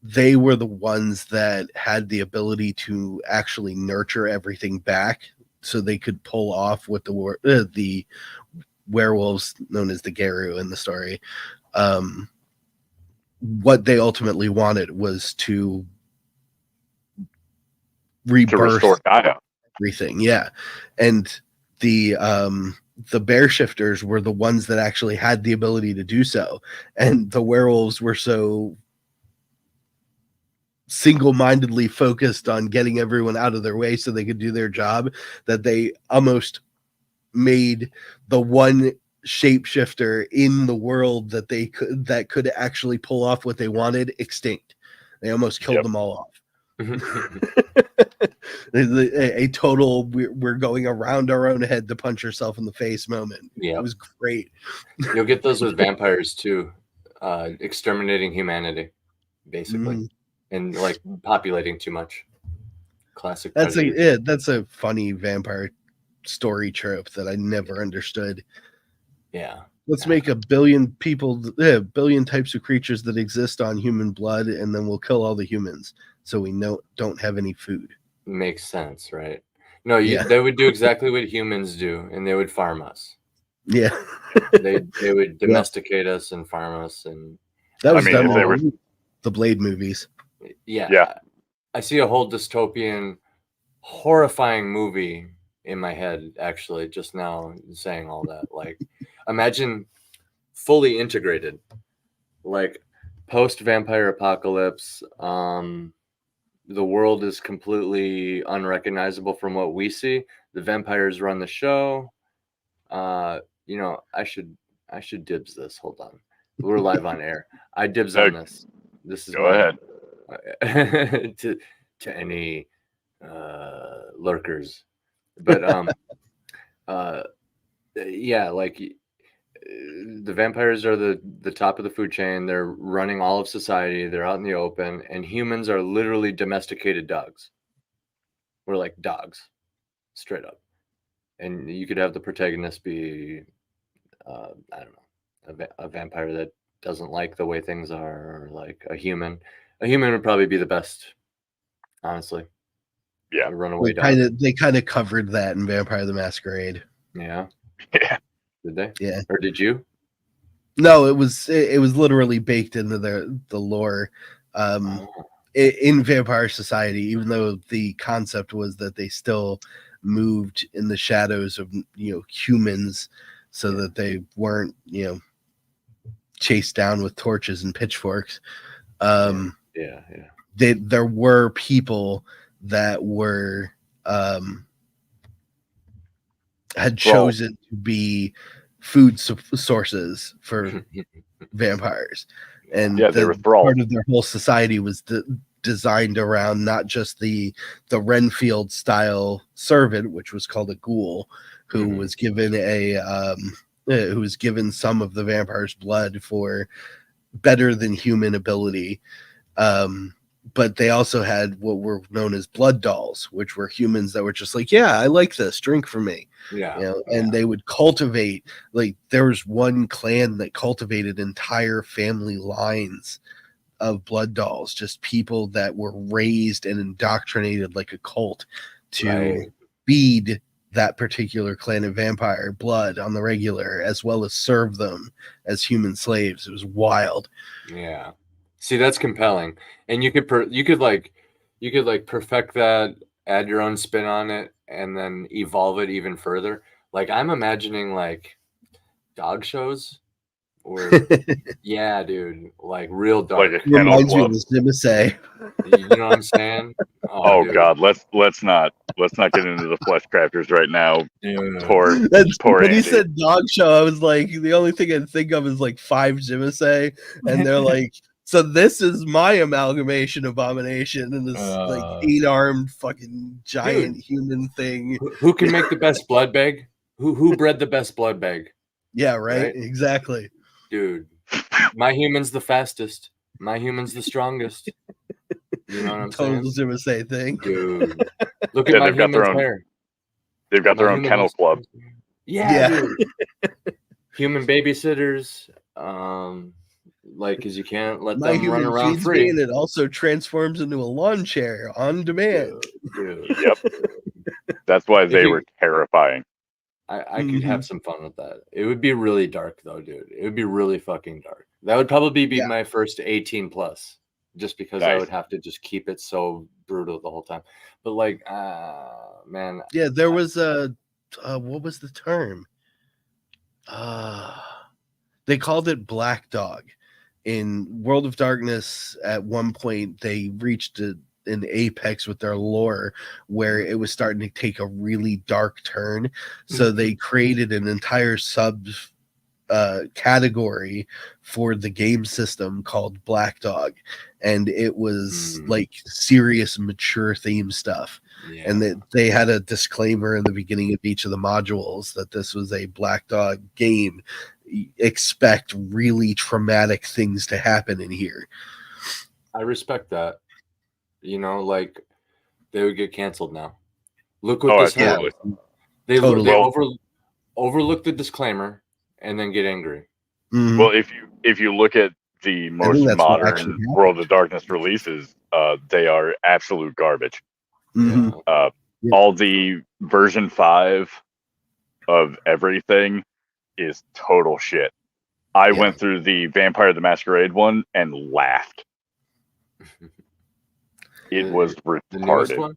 they were the ones that had the ability to actually nurture everything back, so they could pull off what the werewolves known as the Geru in the story. What they ultimately wanted was to rebirth everything. Yeah. And the bear shifters were the ones that actually had the ability to do so. And the werewolves were so single-mindedly focused on getting everyone out of their way so they could do their job that they almost made the one shapeshifter in the world that could actually pull off what they wanted extinct. They almost killed them all off. A total we're going around our own head to punch yourself in the face moment. It was great. You'll get those with vampires too, exterminating humanity basically, and like populating too much. Classic. That's a funny vampire story trope that I never understood. Yeah. Let's make a billion billion types of creatures that exist on human blood, and then we'll kill all the humans so we don't have any food. Makes sense, right? No, they would do exactly what humans do, and they would farm us. Yeah. they would domesticate us and farm us, and that was done in the Blade movies. Yeah. I see a whole dystopian, horrifying movie in my head actually just now saying all that. Like, imagine fully integrated, like post vampire apocalypse. The world is completely unrecognizable from what we see. The vampires run the show. I should dibs this. Hold on. We're live on air. I dibs on this. This is go ahead. to any lurkers. But yeah, like the vampires are the top of the food chain. They're running all of society. They're out in the open, and humans are literally domesticated dogs. We're like dogs, straight up. And you could have the protagonist be, I don't know, a vampire that doesn't like the way things are, or like a human. A human would probably be the best, honestly. Yeah, a runaway dog. They kind of covered that in Vampire the Masquerade. Yeah. Yeah. Did they? Yeah. Or did you? No, it was literally baked into the lore. In Vampire Society, even though the concept was that they still moved in the shadows of humans, so that they weren't chased down with torches and pitchforks. There were people that were had chosen to be food sources for vampires, and they were thralls. Part of their whole society was designed around not just the Renfield style servant, which was called a ghoul, who was given who was given some of the vampire's blood for better than human ability. But they also had what were known as blood dolls, which were humans that were just like, yeah, I like this, drink for me. And they would cultivate, like there was one clan that cultivated entire family lines of blood dolls, just people that were raised and indoctrinated like a cult to feed that particular clan of vampire blood on the regular, as well as serve them as human slaves. It was wild. Yeah. See, that's compelling. And you could perfect that, add your own spin on it, and then evolve it even further. Like I'm imagining like dog shows or yeah, dude, like real dark. Like reminds me of the Zimisay. You know what I'm saying? Oh God, let's not get into the flesh crafters right now. Poor when Andy. he said dog show, I was like, the only thing I think of is like 5 Zimisay, and they're like, so this is my amalgamation abomination, and this like 8-armed fucking giant human thing. Who can make the best blood bag? Who bred the best blood bag? Yeah, right? Exactly. Dude, my human's the fastest. My human's the strongest. You know what I'm saying? Total Zimisay thing. Dude. Look at my human's hair. They've got their own kennel club. Yeah. Dude. Human babysitters. Like, because you can't let them run around free. And it also transforms into a lawn chair on demand. Dude. Yep. That's why they were terrifying. I could have some fun with that. It would be really dark, though, dude. It would be really fucking dark. That would probably be my first 18 plus, just because I would have to just keep it so brutal the whole time. But like, man. Yeah, there was what was the term? They called it Black Dog. In World of Darkness, at one point, they reached an apex with their lore where it was starting to take a really dark turn. So they created an entire sub category for the game system called Black Dog, and it was like serious mature theme stuff. And they had a disclaimer in the beginning of each of the modules that this was a Black Dog game. Expect really traumatic things to happen in here. I respect that. You know, like they would get canceled now. Look what this had. They overlook the disclaimer and then get angry. Well, if you look at the most modern World of Darkness releases, they are absolute garbage. All the version 5 of everything is total shit. I went through the Vampire the Masquerade one and laughed. It was retarded.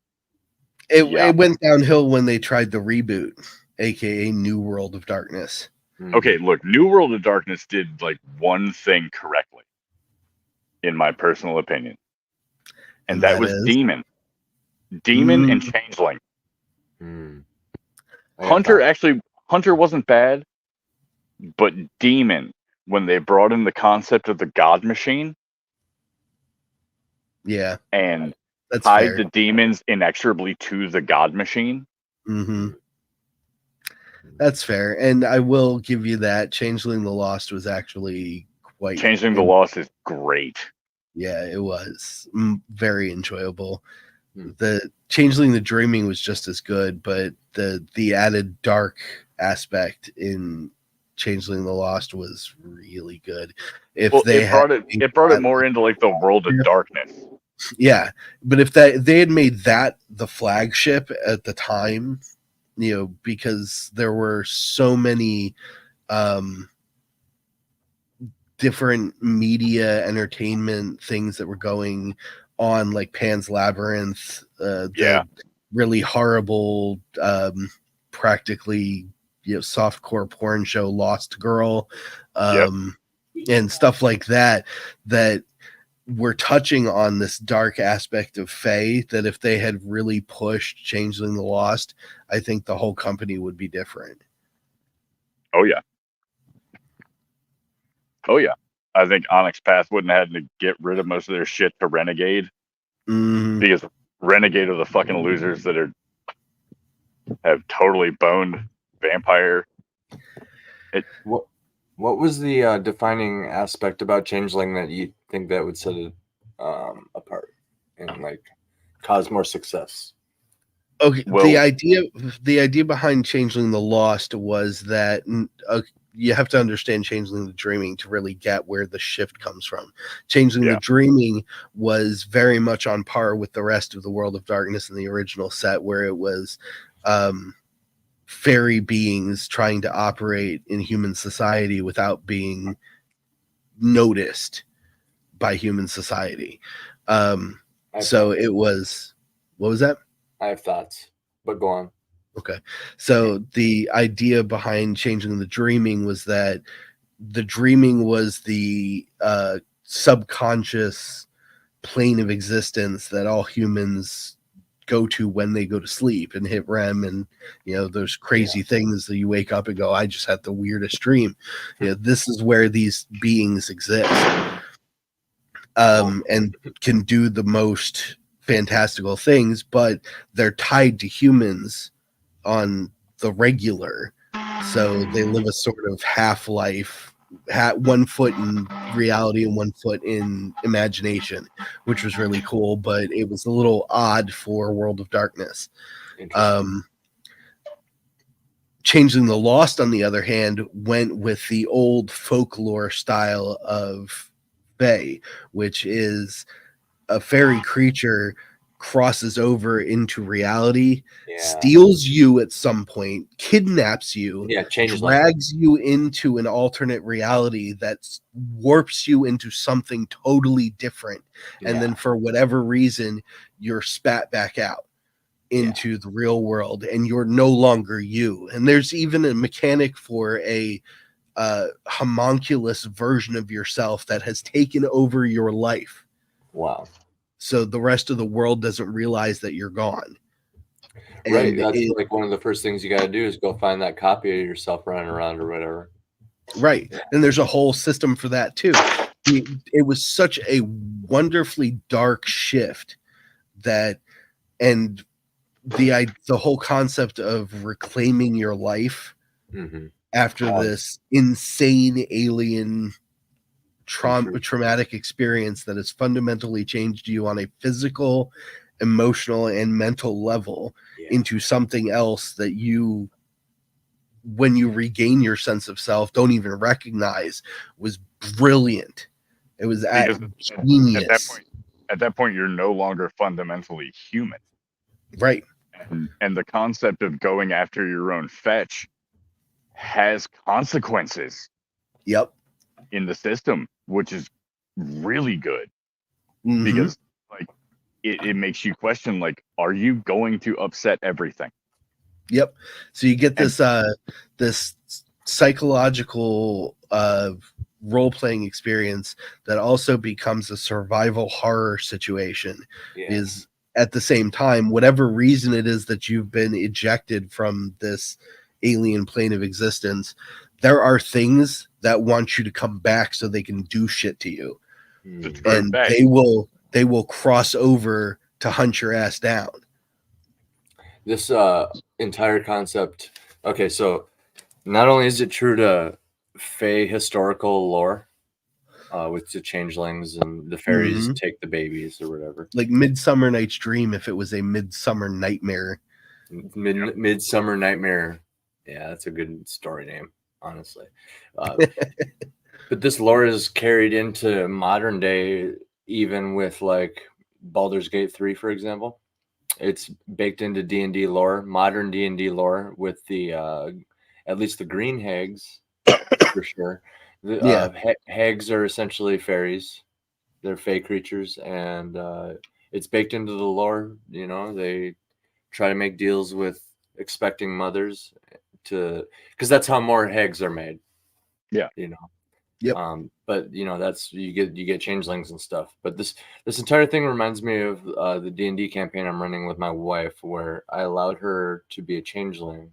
It went downhill when they tried the reboot, aka New World of Darkness. Okay, look, New World of Darkness did like one thing correctly, in my personal opinion, and that was Demon and Changeling. Hunter wasn't bad, but Demon, when they brought in the concept of the God Machine, and tied the demons inexorably to the God Machine, That's fair, and I will give you that. Changeling the Lost was actually quite. Changeling the Lost is great. Yeah, it was very enjoyable. The Changeling the Dreaming was just as good, but the added dark aspect in Changeling the Lost was really good. If they brought it more into like the world of darkness. Yeah, but if they had made that the flagship at the time, you know, because there were so many different media entertainment things that were going on, like Pan's Labyrinth, the really horrible, practically, you know, softcore porn show Lost Girl, and stuff like that, that were touching on this dark aspect of Fae, that if they had really pushed Changeling the Lost, I think the whole company would be different. Oh yeah. I think Onyx Path wouldn't have had to get rid of most of their shit to Renegade. Because Renegade are the fucking losers that have totally boned Vampire. What was the defining aspect about Changeling that you think that would set it apart and like cause more success? Okay, well, the idea behind Changeling the Lost was that you have to understand Changeling the Dreaming to really get where the shift comes from. Changeling the Dreaming was very much on par with the rest of the World of Darkness in the original set, where it was fairy beings trying to operate in human society without being noticed by human society. So it was, what was that? I have thoughts, but go on. Okay. So the idea behind Changing the Dreaming was that the dreaming was the subconscious plane of existence that all humans go to when they go to sleep and hit REM, and you know those crazy things that you wake up and go, I just had the weirdest dream. You know, this is where these beings exist, and can do the most fantastical things, but they're tied to humans on the regular, so they live a sort of half-life, 1 foot in reality and 1 foot in imagination, which was really cool, but it was a little odd for World of Darkness. Changeling the Lost, on the other hand, went with the old folklore style of Fae, which is a fairy creature crosses over into reality, steals you at some point, kidnaps you, drags you into an alternate reality that warps you into something totally different, and then for whatever reason you're spat back out into the real world and you're no longer you. And there's even a mechanic for a homunculus version of yourself that has taken over your life. Wow. So the rest of the world doesn't realize that you're gone. Right. And that's like one of the first things you got to do is go find that copy of yourself running around or whatever. Right. And there's a whole system for that too. It was such a wonderfully dark shift that, and the whole concept of reclaiming your life after this insane alien traumatic experience that has fundamentally changed you on a physical, emotional, and mental level into something else that you, when you regain your sense of self, don't even recognize, was brilliant. It was genius. At that point, you're no longer fundamentally human. Right. And the concept of going after your own fetch has consequences. Yep. In the system, which is really good, because like it makes you question, like, are you going to upset everything? Yep. So you get this this psychological role-playing experience that also becomes a survival horror situation. Is at the same time, whatever reason it is that you've been ejected from this alien plane of existence, there are things that want you to come back so they can do shit to you, and they will cross over to hunt your ass down. This entire concept. Okay, so not only is it true to Fae historical lore, with the changelings and the fairies take the babies or whatever. Like Midsummer Night's Dream, if it was a Midsummer Nightmare. Midsummer Nightmare. Yeah, that's a good story name, honestly. But this lore is carried into modern day, even with like Baldur's Gate 3, for example. It's baked into D&D lore, modern D&D lore, with the at least the green hags, for sure. The hags are essentially fairies. They're fey creatures, and it's baked into the lore. You know, they try to make deals with expecting mothers because that's how more hags are made. Yeah, you know. Yep. But you know, that's you get changelings and stuff. But this entire thing reminds me of the D&D campaign I'm running with my wife, where I allowed her to be a changeling,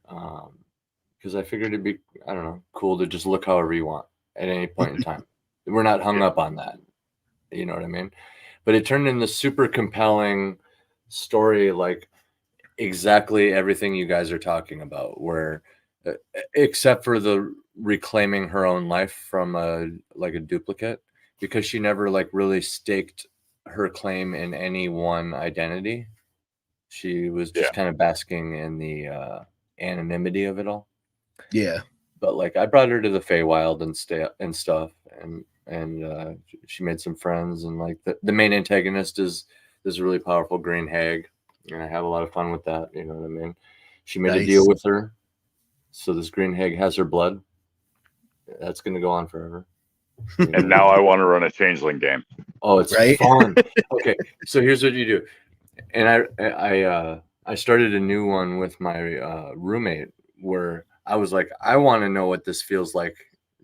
because I figured it'd be, I don't know, cool to just look however you want at any point in time. We're not hung up on that. You know what I mean? But it turned into super compelling story, like exactly everything you guys are talking about, where except for the reclaiming her own life from a duplicate, because she never like really staked her claim in any one identity. She was just kind of basking in the anonymity of it all. Yeah. But like I brought her to the Feywild and stuff, and she made some friends, and like the main antagonist is this really powerful green hag, and I have a lot of fun with that. You know what I mean? She made a deal with her, so this green hag has her blood. That's going to go on forever. And now I want to run a changeling game. Oh, it's fun. Okay, so here's what you do, and I started a new one with my roommate, where I was like, I want to know what this feels like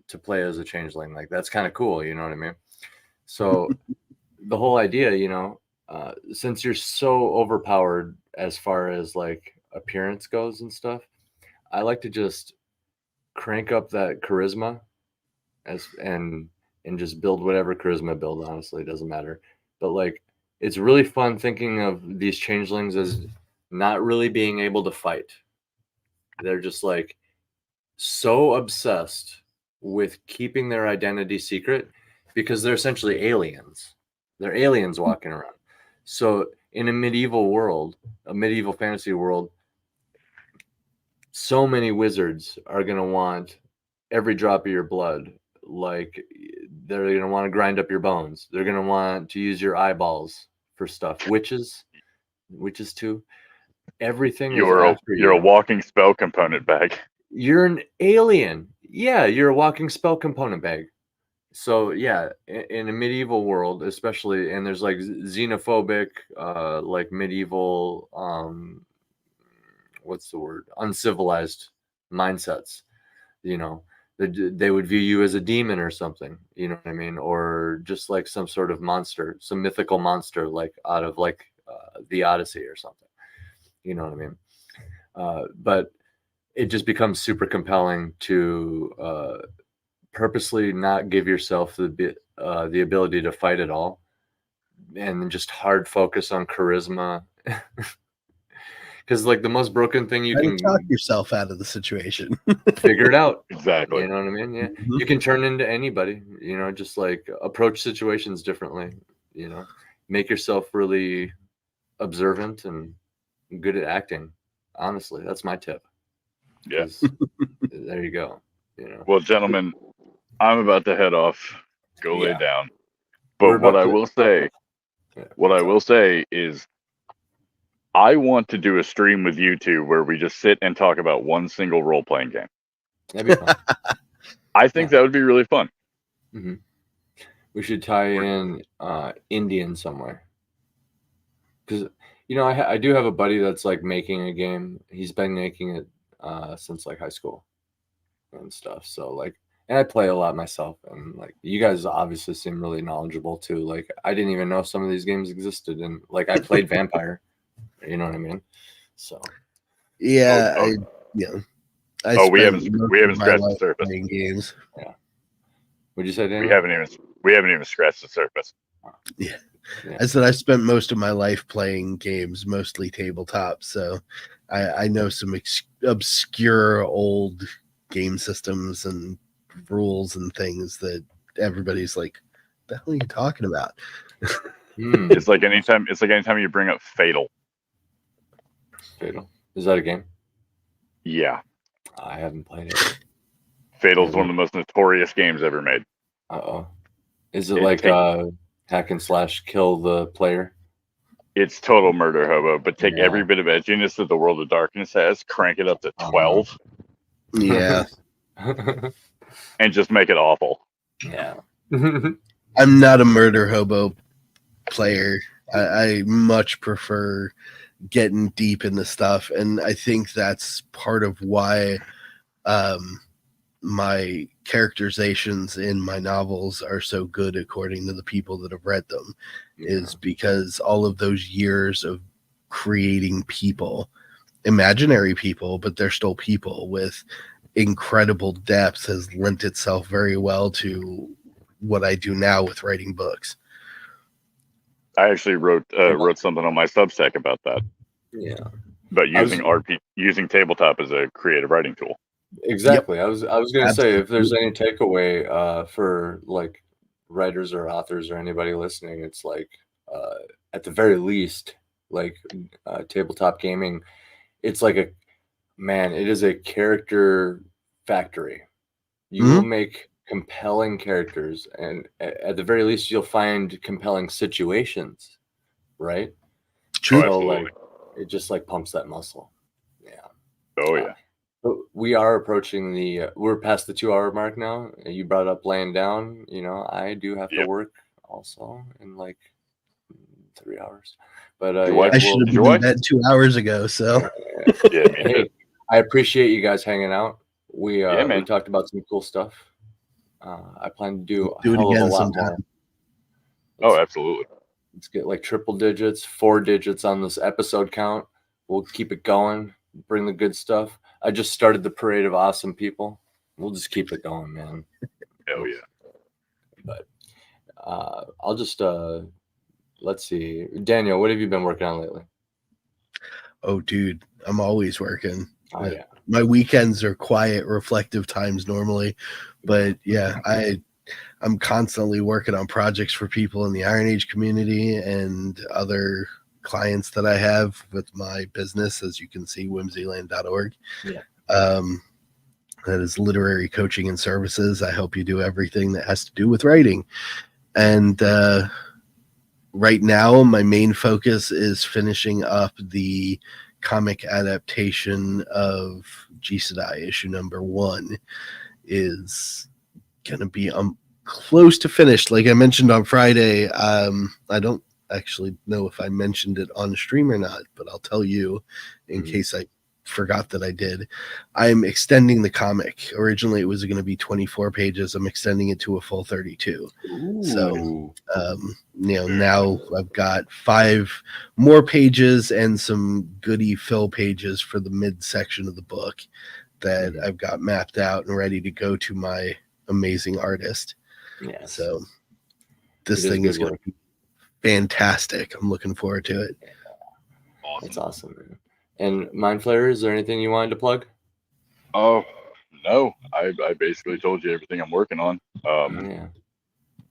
to play as a changeling. Like, that's kind of cool, you know what I mean? So the whole idea, you know, since you're so overpowered as far as like appearance goes and stuff, I like to just crank up that charisma and just build whatever charisma build. Honestly, it doesn't matter. But like, it's really fun thinking of these changelings as not really being able to fight. They're just like so obsessed with keeping their identity secret because they're essentially aliens. They're aliens walking around. So in a medieval world, a medieval fantasy world, so many wizards are going to want every drop of your blood. Like, they're going to want to grind up your bones. They're going to want to use your eyeballs for stuff. Witches too. Everything you're a walking spell component bag. You're an alien. Yeah, you're a walking spell component bag. So yeah, in a medieval world, especially, and there's like xenophobic, like medieval, what's the word? Uncivilized mindsets. You know, they would view you as a demon or something. You know what I mean? Or just like some sort of monster, some mythical monster, like out of like the Odyssey or something. You know what I mean? But it just becomes super compelling to purposely not give yourself the ability to fight at all, and just hard focus on charisma. Because like the most broken thing you can talk yourself out of the situation. Figure it out. Exactly. You know what I mean? Yeah. You can turn into anybody, you know, just like approach situations differently, you know, make yourself really observant and good at acting. Honestly, that's my tip. Yes. There you go. You know. Well, gentlemen, I'm about to head off, lay down. But what I will say is I want to do a stream with you two where we just sit and talk about one single role-playing game. That'd be fun. I think that would be really fun. Mm-hmm. We should tie in Indian somewhere. Because, you know, I do have a buddy that's like making a game. He's been making it since like high school and stuff. So like, and I play a lot myself. And like, you guys obviously seem really knowledgeable too. Like, I didn't even know some of these games existed. And like, I played Vampire. You know what I mean? So. Yeah. We haven't scratched the surface. Games. Yeah. What'd you say, Dan? We haven't even scratched the surface. Yeah. I said I spent most of my life playing games, mostly tabletop, so I know some obscure old game systems and rules and things that everybody's like, "The hell are you talking about?" It's like anytime you bring up Fatal. Fatal. Is that a game? Yeah. I haven't played it. Fatal's one of the most notorious games ever made. Is it like hack and slash, kill the player? It's total murder hobo, but take every bit of edginess that the World of Darkness has, crank it up to 12. Yeah. And just make it awful. Yeah. I'm not a murder hobo player. I much prefer getting deep into stuff, and I think that's part of why my characterizations in my novels are so good according to the people that have read them, is because all of those years of creating people, imaginary people, but they're still people with incredible depth, has lent itself very well to what I do now with writing books. I actually wrote something on my Substack about that. Yeah. But using tabletop as a creative writing tool. Exactly. Yep. I was going to say, if there's any takeaway for like writers or authors or anybody listening, it's like at the very least, like tabletop gaming, it's like it is a character factory. You will make compelling characters, and at the very least, you'll find compelling situations, right? True. So like it just like pumps that muscle. Yeah. Oh yeah. We are approaching we're past the 2-hour mark now. You brought up laying down. You know, I do have to work also in like 3 hours. But I should have been in bed 2 hours ago. So hey, I appreciate you guys hanging out. We talked about some cool stuff. I plan to do a hell of a lot more. Oh, absolutely. Let's get like triple digits, 4 digits on this episode count. We'll keep it going. Bring the good stuff. I just started the parade of awesome people. We'll just keep it going, man. Hell yeah. But I'll just let's see. Daniel, what have you been working on lately? Oh, dude, I'm always working. Oh, yeah. My weekends are quiet, reflective times normally, but yeah, I'm constantly working on projects for people in the Iron Age community and other clients that I have with my business, as you can see, whimsyland.org. Yeah. That is literary coaching and services. I help you do everything that has to do with writing. And right now, my main focus is finishing up the comic adaptation of Jisadai. Issue number 1 is going to be close to finished. Like I mentioned on Friday, I don't actually know if I mentioned it on stream or not, but I'll tell you in case I forgot that I did. I'm extending the comic. Originally, it was going to be 24 pages. I'm extending it to a full 32. Ooh. So, now I've got 5 more pages and some goodie fill pages for the midsection of the book that I've got mapped out and ready to go to my amazing artist. Yes. So this thing is going to be fantastic. I'm looking forward to it. Awesome. That's awesome, man. And Mindflayer, is there anything you wanted to plug? Oh, no. I basically told you everything I'm working on.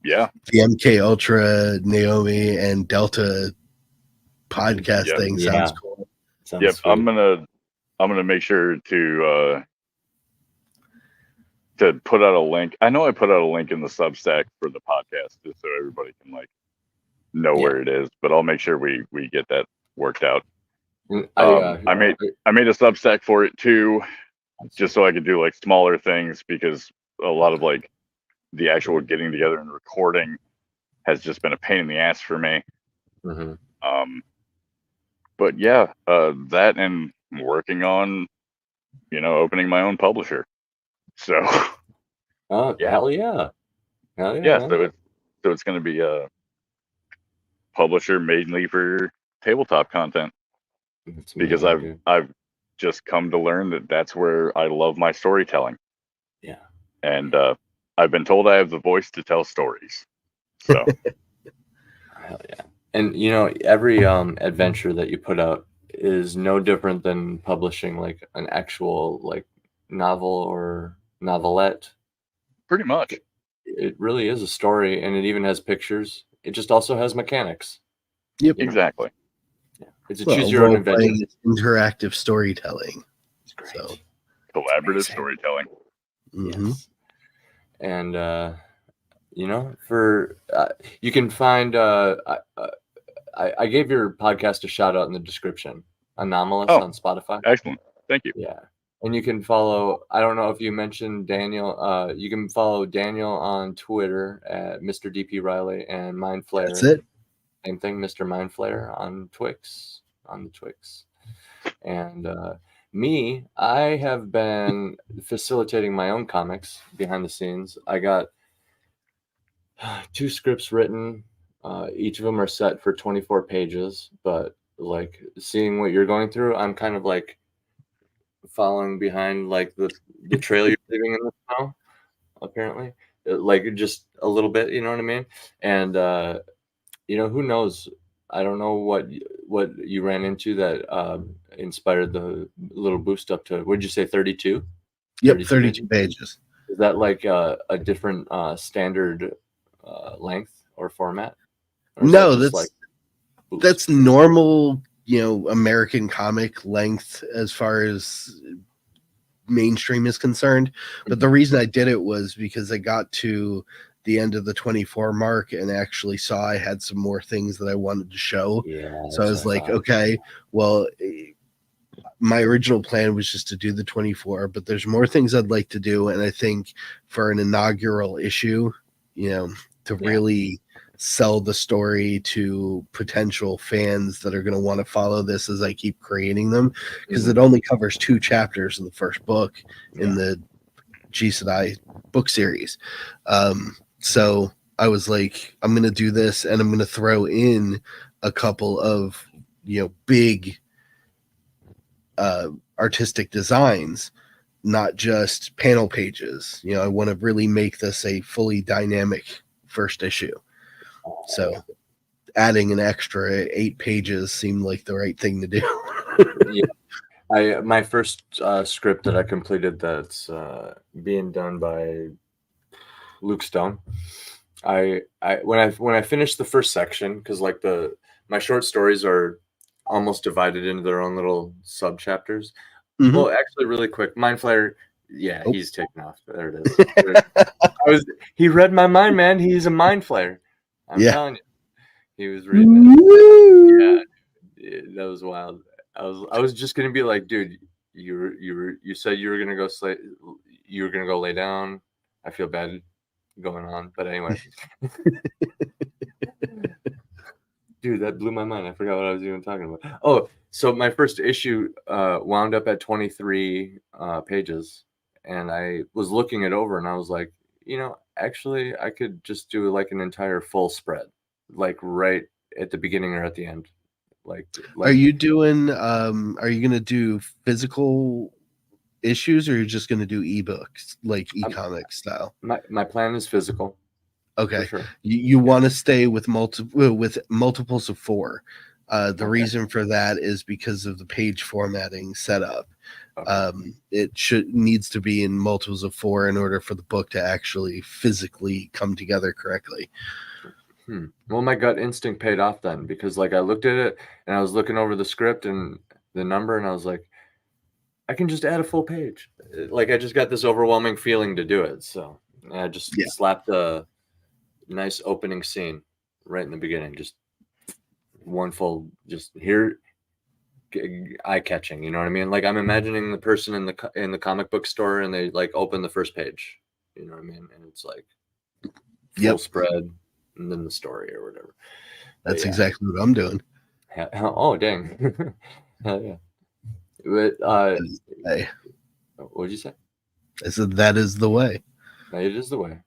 Yeah. The MK Ultra, Naomi, and Delta podcast thing sounds cool. Sounds sweet. I'm gonna make sure to put out a link. I know I put out a link in the Substack for the podcast just so everybody can like know where it is, but I'll make sure we get that worked out. I made a Substack for it too, just so I could do like smaller things, because a lot of like the actual getting together and recording has just been a pain in the ass for me. But yeah, that and working on, opening my own publisher. So, hell yeah. So it's going to be a publisher mainly for tabletop content, because I've just come to learn that that's where I love my storytelling. Yeah, and I've been told I have the voice to tell stories. So, hell yeah. And every adventure that you put out, is no different than publishing like an actual like novel or novelette. Pretty much. It really is a story, and it even has pictures. It just also has mechanics. Yep. Exactly. Yeah. It's a choose your own adventure. Interactive storytelling. It's great. So Collaborative storytelling. mm-hmm. Yes. And for you can find I gave your podcast a shout out in the description. Anomalous on Spotify. Excellent. Thank you. Yeah. And you can follow, I don't know if you mentioned Daniel, you can follow Daniel on Twitter at Mr. and Mindflayer. That's it. Same thing, MrMindflayer on Twix, on the Twix. And me, I have been facilitating my own comics behind the scenes. I got 2 scripts written. Each of them are set for 24 pages, but like seeing what you're going through, I'm kind of like following behind like the trail you're leaving in the snow, apparently, like just a little bit, you know what I mean? And who knows? I don't know what you ran into that inspired the little boost up to, what'd you say, 32? Yep, 32 pages. Is that like a different standard length or format? Or no, that's normal, American comic length as far as mainstream is concerned. But the reason I did it was because I got to the end of the 24 mark and actually saw I had some more things that I wanted to show. Yeah, so I was like, okay, well, my original plan was just to do the 24, but there's more things I'd like to do. And I think for an inaugural issue, to really sell the story to potential fans that are going to want to follow this as I keep creating them, because it only covers 2 chapters in the first book in the Geese and I book series. So I was like, I'm going to do this, and I'm going to throw in a couple of, big artistic designs, not just panel pages. I want to really make this a fully dynamic first issue. So adding an extra 8 pages seemed like the right thing to do. Yeah. My first script that I completed that's being done by Luke Stone. When I finished the first section, because like my short stories are almost divided into their own little sub chapters. Mm-hmm. Well, actually, really quick, Mindflayer. Yeah, he's taken off. There it is. He read my mind, man. He's a Mindflayer. I'm telling you, he was reading it. Yeah, that was wild. I was just gonna be like, dude, you said you were gonna go you were gonna go lay down. I feel bad going on, but anyway. Dude, that blew my mind. I forgot what I was even talking about. Oh, so my first issue wound up at 23 pages, and I was looking it over, and I was like, actually, I could just do like an entire full spread, like right at the beginning or at the end. Like are you doing? Are you gonna do physical issues, or are you just gonna do ebooks, like e-comic style? My plan is physical. Okay, sure. You want to stay with multiples of 4. The reason for that is because of the page formatting setup. Okay. It needs to be in multiples of 4 in order for the book to actually physically come together correctly. Well, my gut instinct paid off then, because like I looked at it and I was looking over the script and the number, and I was like, I can just add a full page. Like I just got this overwhelming feeling to do it, so I just slapped a nice opening scene right in the beginning, just one full, just here, eye-catching, you know what I mean? Like I'm imagining the person in the comic book store, and they like open the first page, you know what I mean? And it's like full spread, and then the story or whatever. That's exactly what I'm doing. Oh dang. Hell yeah. But what did you say? I said that is the way. It is the way.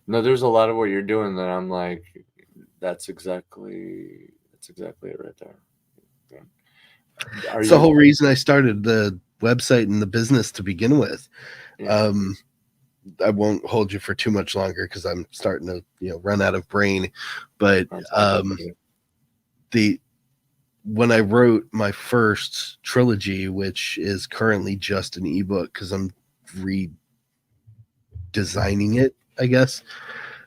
No, there's a lot of what you're doing that I'm like, that's exactly it right there. It's the whole reason I started the website and the business to begin with. Yeah. I won't hold you for too much longer because I'm starting to run out of brain. But when I wrote my first trilogy, which is currently just an ebook because I'm redesigning it, I guess,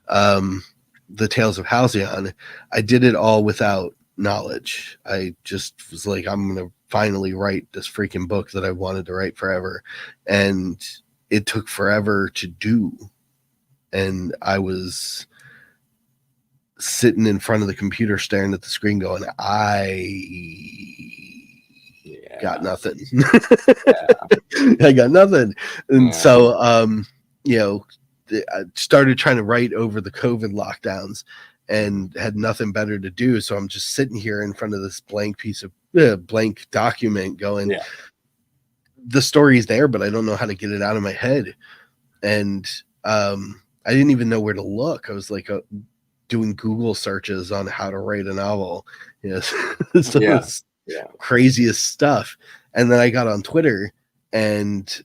the Tales of Halcyon, I did it all without knowledge. I just was like, I'm going to finally write this freaking book that I wanted to write forever. And it took forever to do. And I was sitting in front of the computer staring at the screen going, got nothing. I got nothing. And so, I started trying to write over the COVID lockdowns and had nothing better to do. So I'm just sitting here in front of this blank piece of blank document going, the story's there, but I don't know how to get it out of my head. And I didn't even know where to look. I was like doing Google searches on how to write a novel. Craziest stuff. And then I got on Twitter and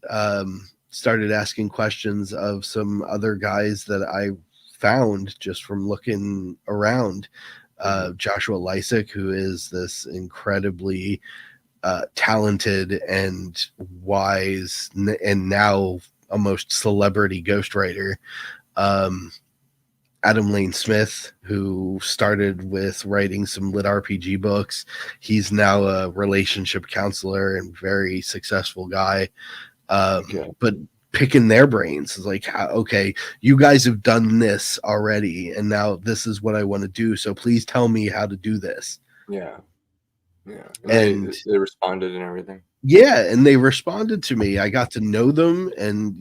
started asking questions of some other guys that I found just from looking around. Joshua Lysick, who is this incredibly talented and wise and now almost celebrity ghostwriter. Adam Lane Smith, who started with writing some lit RPG books. He's now a relationship counselor and very successful guy. But picking their brains is like, okay, you guys have done this already, and now this is what I want to do. So please tell me how to do this. And they responded and everything. And they responded to me. I got to know them, and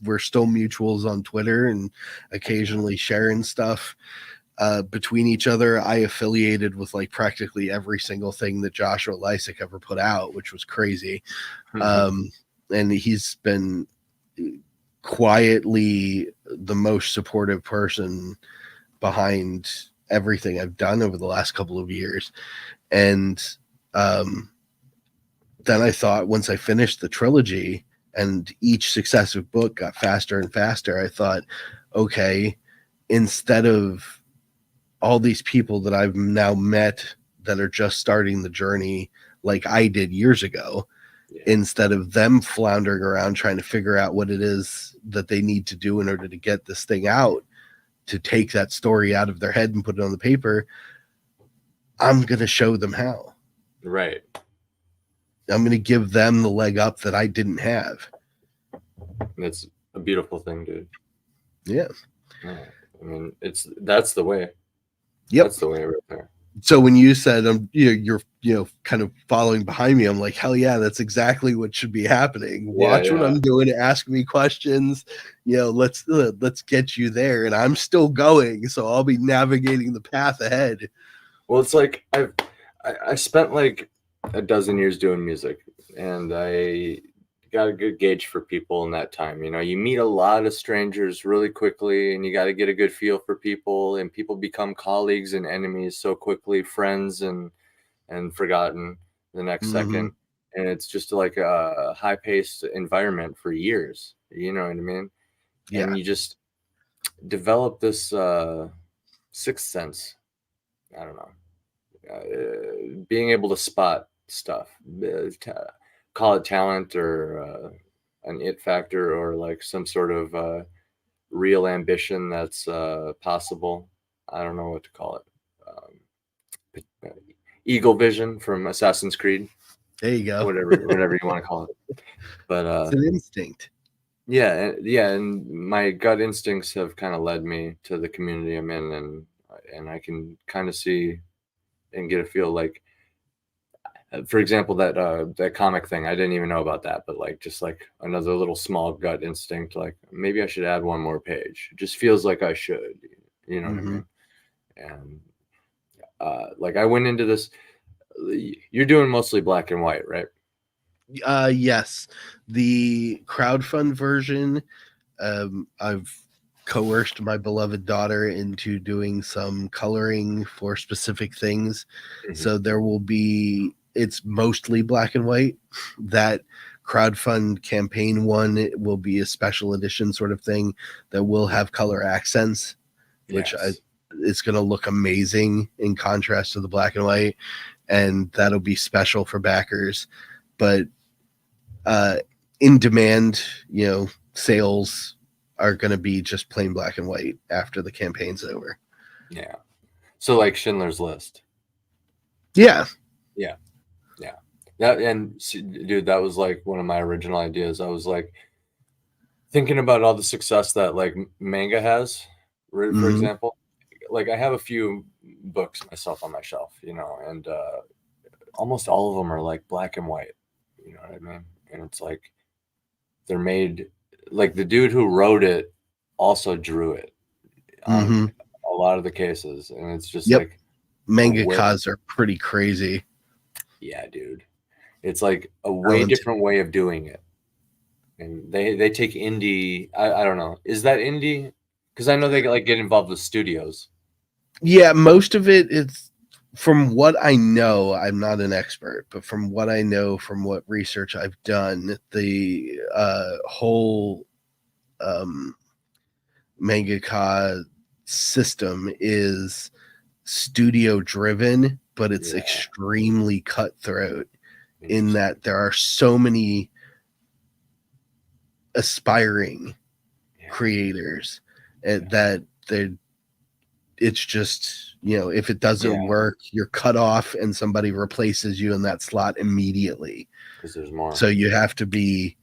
we're still mutuals on Twitter and occasionally sharing stuff between each other. I affiliated with like practically every single thing that Joshua Lysick ever put out, which was crazy. And he's been quietly the most supportive person behind everything I've done over the last couple of years. And then I thought, once I finished the trilogy and each successive book got faster and faster, I thought, okay, instead of all these people that I've now met that are just starting the journey like I did years ago, instead of them floundering around trying to figure out what it is that they need to do in order to get this thing out, to take that story out of their head and put it on the paper, I'm going to show them how. Right. I'm going to give them the leg up that I didn't have. It's a beautiful thing, dude. Yeah. I mean, that's the way. Yep. That's the way right there. So when you said you're kind of following behind me, I'm like, hell yeah, that's exactly what should be happening. Watch what I'm doing, ask me questions. Let's get you there, and I'm still going, so I'll be navigating the path ahead. Well, it's like I spent like a dozen years doing music, and I got a good gauge for people in that time. You meet a lot of strangers really quickly, and you got to get a good feel for people, and people become colleagues and enemies so quickly, friends and forgotten the next second. And it's just like a high-paced environment for years. You know what I mean? Yeah. And you just develop this sixth sense. I don't know. Being able to spot stuff. Call it talent or an it factor or like some sort of real ambition that's possible. I don't know what to call it. Eagle vision from Assassin's Creed. There you go. Whatever you want to call it. But it's an instinct. Yeah, and my gut instincts have kind of led me to the community I'm in, and I can kind of see and get a feel like, for example, that comic thing, I didn't even know about that, but like just like another little small gut instinct, like maybe I should add one more page. It just feels like I should, you know what I mean? And like I went into this, you're doing mostly black and white, right? Yes. The crowdfund version, I've coerced my beloved daughter into doing some coloring for specific things. So there will be, it's mostly black and white. That crowdfund campaign one, it will be a special edition sort of thing that will have color accents, which it's going to look amazing in contrast to the black and white. and that'll be special for backers. But in demand, sales are going to be just plain black and white after the campaign's over. Yeah. So like Schindler's List. Yeah. Dude, that was like one of my original ideas. I was like thinking about all the success that like manga has, for example. Like I have a few books myself on my shelf, and almost all of them are like black and white. You know what I mean? And it's like they're made like the dude who wrote it also drew it on a lot of the cases, and it's just like mangakas are pretty crazy. Yeah, dude. It's like a way different way of doing it. And they take indie. I don't know. Is that indie? Because I know they get involved with studios. Yeah, most of it is, from what I know, I'm not an expert, but from what I know, from what research I've done, the whole mangaka system is studio driven, but it's extremely cutthroat in that there are so many aspiring creators that it's just, if it doesn't work, you're cut off and somebody replaces you in that slot immediately. Because there's more. So you have to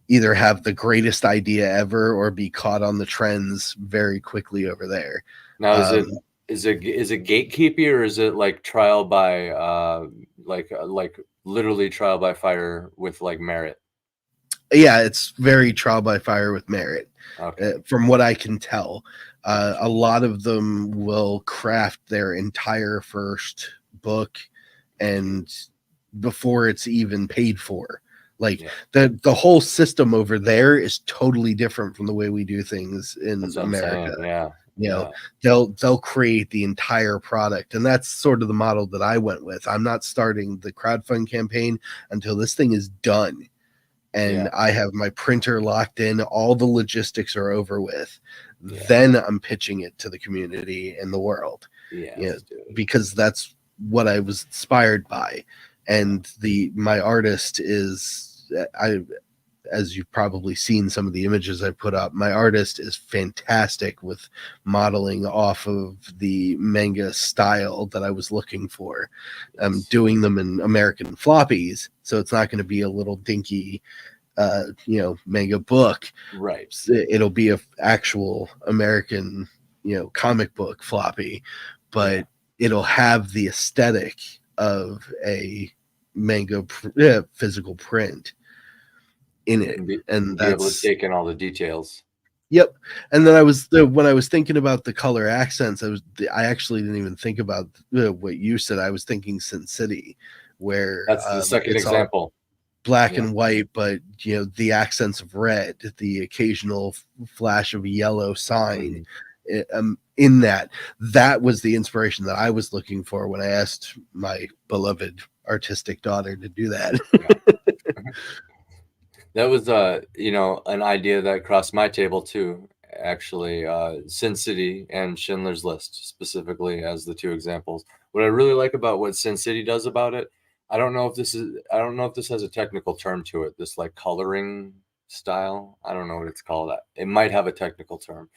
either have the greatest idea ever or be caught on the trends very quickly over there. Now, is it gatekeeping, or is it like trial by like literally trial by fire with like merit? Yeah, it's very trial by fire with merit. Okay. From what I can tell, a lot of them will craft their entire first book and before it's even paid for. Like the whole system over there is totally different from the way we do things in America. They'll create the entire product, and that's sort of the model that I went with. I'm not starting the crowdfund campaign until this thing is done. And I have my printer locked in, all the logistics are over with. Then I'm pitching it to the community and the world. Because that's what I was inspired by. And my artist is, as you've probably seen some of the images I put up, my artist is fantastic with modeling off of the manga style that I was looking for. I'm doing them in American floppies, so it's not going to be a little dinky manga book. Right. It'll be a actual American, comic book floppy, but it'll have the aesthetic of a manga physical print in it, and that's able to take in all the details. Yep. And then when I was thinking about the color accents, I actually didn't even think about what you said. I was thinking Sin City, where that's the second example. Black and white, but the accents of red, the occasional flash of a yellow sign. In that was the inspiration that I was looking for when I asked my beloved artistic daughter to do that. That was an idea that crossed my table too, actually. Sin City and Schindler's List specifically as the two examples. What I really like about what Sin City does about it, I don't know if this has a technical term to it, this like coloring style. I don't know what it's called. It might have a technical term.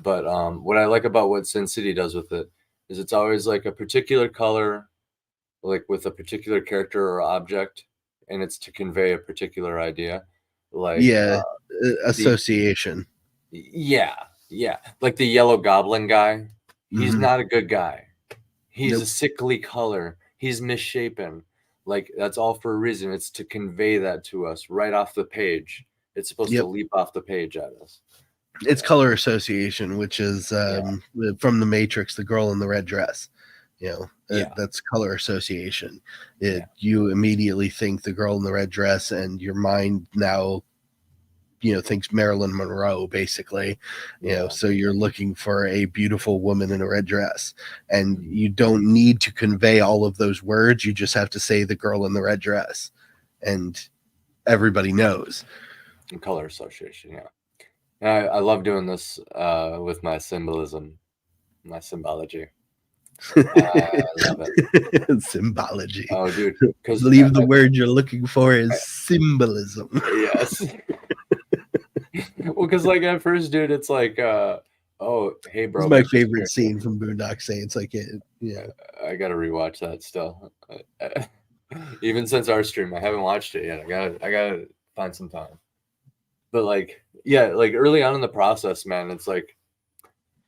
But what I like about what Sin City does with it is it's always like a particular color, like with a particular character or object, and it's to convey a particular idea. Like association. Like the yellow goblin guy. He's not a good guy. He's a sickly color. He's misshapen. Like that's all for a reason. It's to convey that to us right off the page. It's supposed to leap off the page at us. It's color association, which is from the Matrix, the girl in the red dress. That's color association. You immediately think the girl in the red dress, and your mind now, thinks Marilyn Monroe, basically. So you're looking for a beautiful woman in a red dress, and you don't need to convey all of those words. You just have to say the girl in the red dress, and everybody knows. And color association, I love doing this with my symbolism, my symbology. I love it. Symbology. Oh, dude. Because believe the word you're looking for is symbolism. Yes. Well, because like at first, dude, it's like, oh, hey, bro. It's my favorite scene from Boondock Saints. I gotta rewatch that still. Even since our stream, I haven't watched it yet. I gotta find some time. But like, yeah, like early on in the process, man, it's like,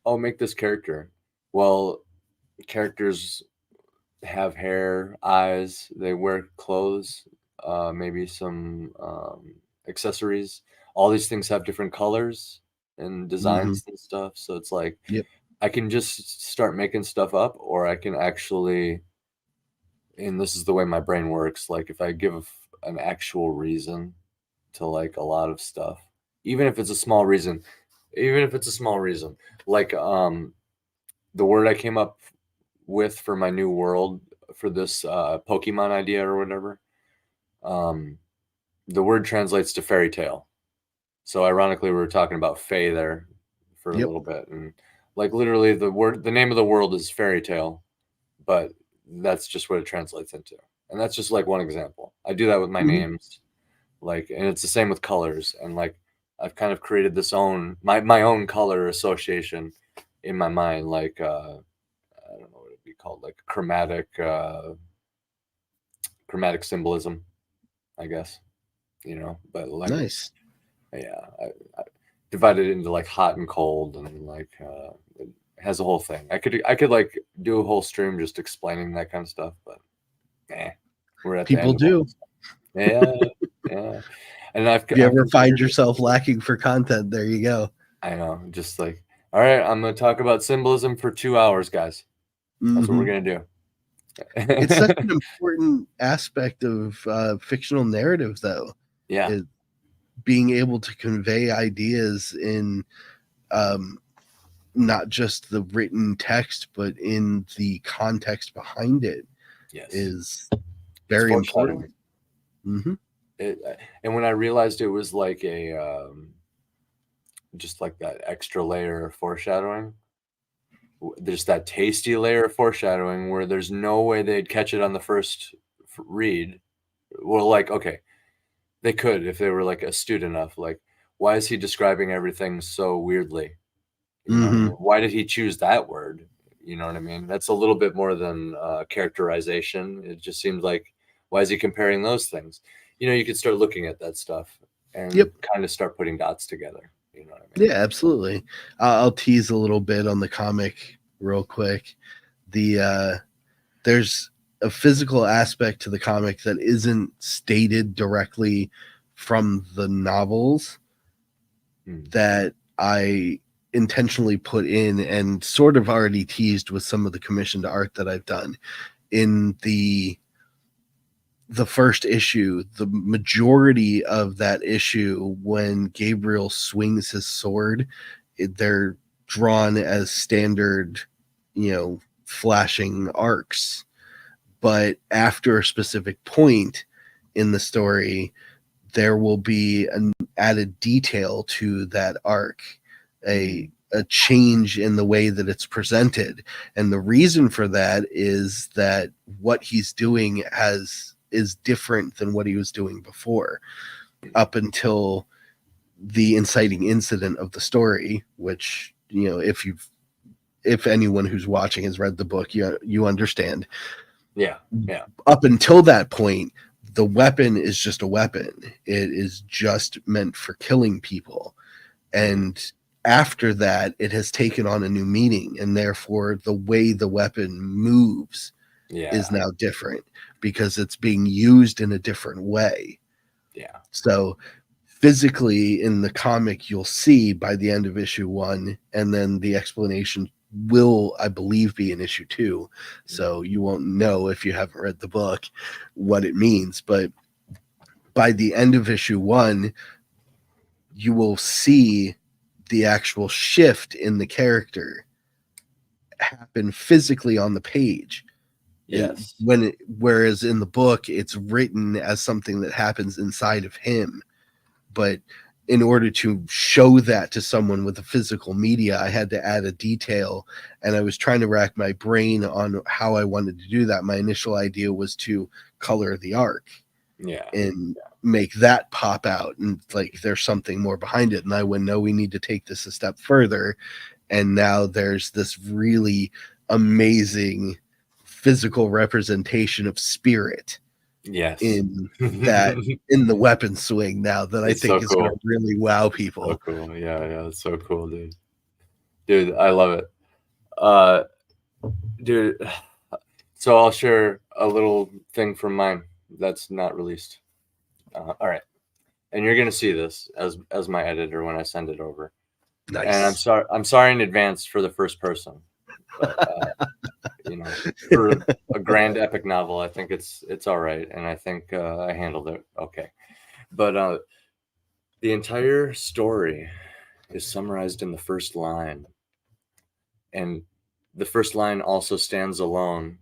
oh, make this character. Well, characters have hair, eyes, they wear clothes, maybe some accessories. All these things have different colors and designs and stuff. So it's like, I can just start making stuff up, or I can actually, and this is the way my brain works, like if I give an actual reason to like a lot of stuff, even if it's a small reason, like the word I came up with for my new world, for this Pokemon idea or whatever, the word translates to fairy tale. So ironically, we were talking about fae there for a little bit, and like literally the name of the world is fairy tale, but that's just what it translates into. And that's just like one example. I do that with my names, like, and it's the same with colors. And like, I've kind of created this my own color association in my mind, like, I don't know what it'd be called, like chromatic symbolism, I guess, but like, nice. Yeah. I divided it into like hot and cold, and like, it has a whole thing. I could like do a whole stream just explaining that kind of stuff, but we're at people do. Yeah. And if you ever find yourself lacking for content, there you go. I know, just like, all right, I'm gonna talk about symbolism for 2 hours, guys. That's what we're gonna do. It's such an important aspect of fictional narrative, though. Yeah, being able to convey ideas in not just the written text, but in the context behind it, is very important. And when I realized it was like a just like that extra layer of foreshadowing, there's that tasty layer of foreshadowing where there's no way they'd catch it on the first read. Well, like, okay, they could if they were like astute enough. Like, why is he describing everything so weirdly? Why did he choose that word? You know what I mean? That's a little bit more than characterization. It just seems like, why is he comparing those things? You could start looking at that stuff and kind of start putting dots together. You know what I mean? Yeah, absolutely. I'll tease a little bit on the comic real quick. There's a physical aspect to the comic that isn't stated directly from the novels that I intentionally put in and sort of already teased with some of the commissioned art that I've done. In the first issue, the majority of that issue, when Gabriel swings his sword, they're drawn as standard, flashing arcs. But after a specific point in the story, there will be an added detail to that arc, a change in the way that it's presented. And the reason for that is that what he's doing is different than what he was doing before, up until the inciting incident of the story, which, if anyone who's watching has read the book, you understand. Yeah. Up until that point, the weapon is just a weapon. It is just meant for killing people. And after that, it has taken on a new meaning, and therefore the way the weapon moves is now different because it's being used in a different way. Yeah. So physically in the comic, you'll see by the end of issue 1, and then the explanation will, I believe, be in issue 2. So you won't know if you haven't read the book what it means. But by the end of issue 1, you will see the actual shift in the character happen physically on the page. Yes. Whereas in the book, it's written as something that happens inside of him. But in order to show that to someone with a physical media, I had to add a detail, and I was trying to rack my brain on how I wanted to do that. My initial idea was to color the arc and make that pop out, and like there's something more behind it. And I went, no, we need to take this a step further. And now there's this really amazing physical representation of spirit in that in the weapon swing now that I think is going to really wow people. So cool. Yeah, it's so cool, dude, I love it. Dude, so I'll share a little thing from mine that's not released. All right, and you're gonna see this as my editor when I send it over. Nice. And I'm sorry in advance for the first person, but for a grand epic novel, I think it's all right, and I think I handled it okay. But the entire story is summarized in the first line, and the first line also stands alone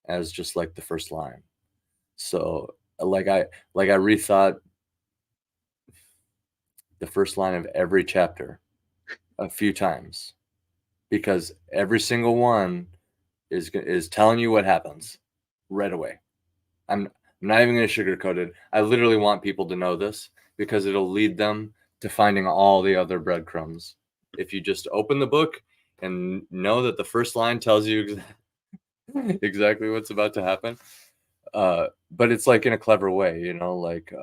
as just like the first line. So like I rethought the first line of every chapter a few times, because every single one is telling you what happens right away. I'm not even going to sugarcoat it. I literally want people to know this because it'll lead them to finding all the other breadcrumbs. If you just open the book and know that the first line tells you exactly what's about to happen, but it's like in a clever way, like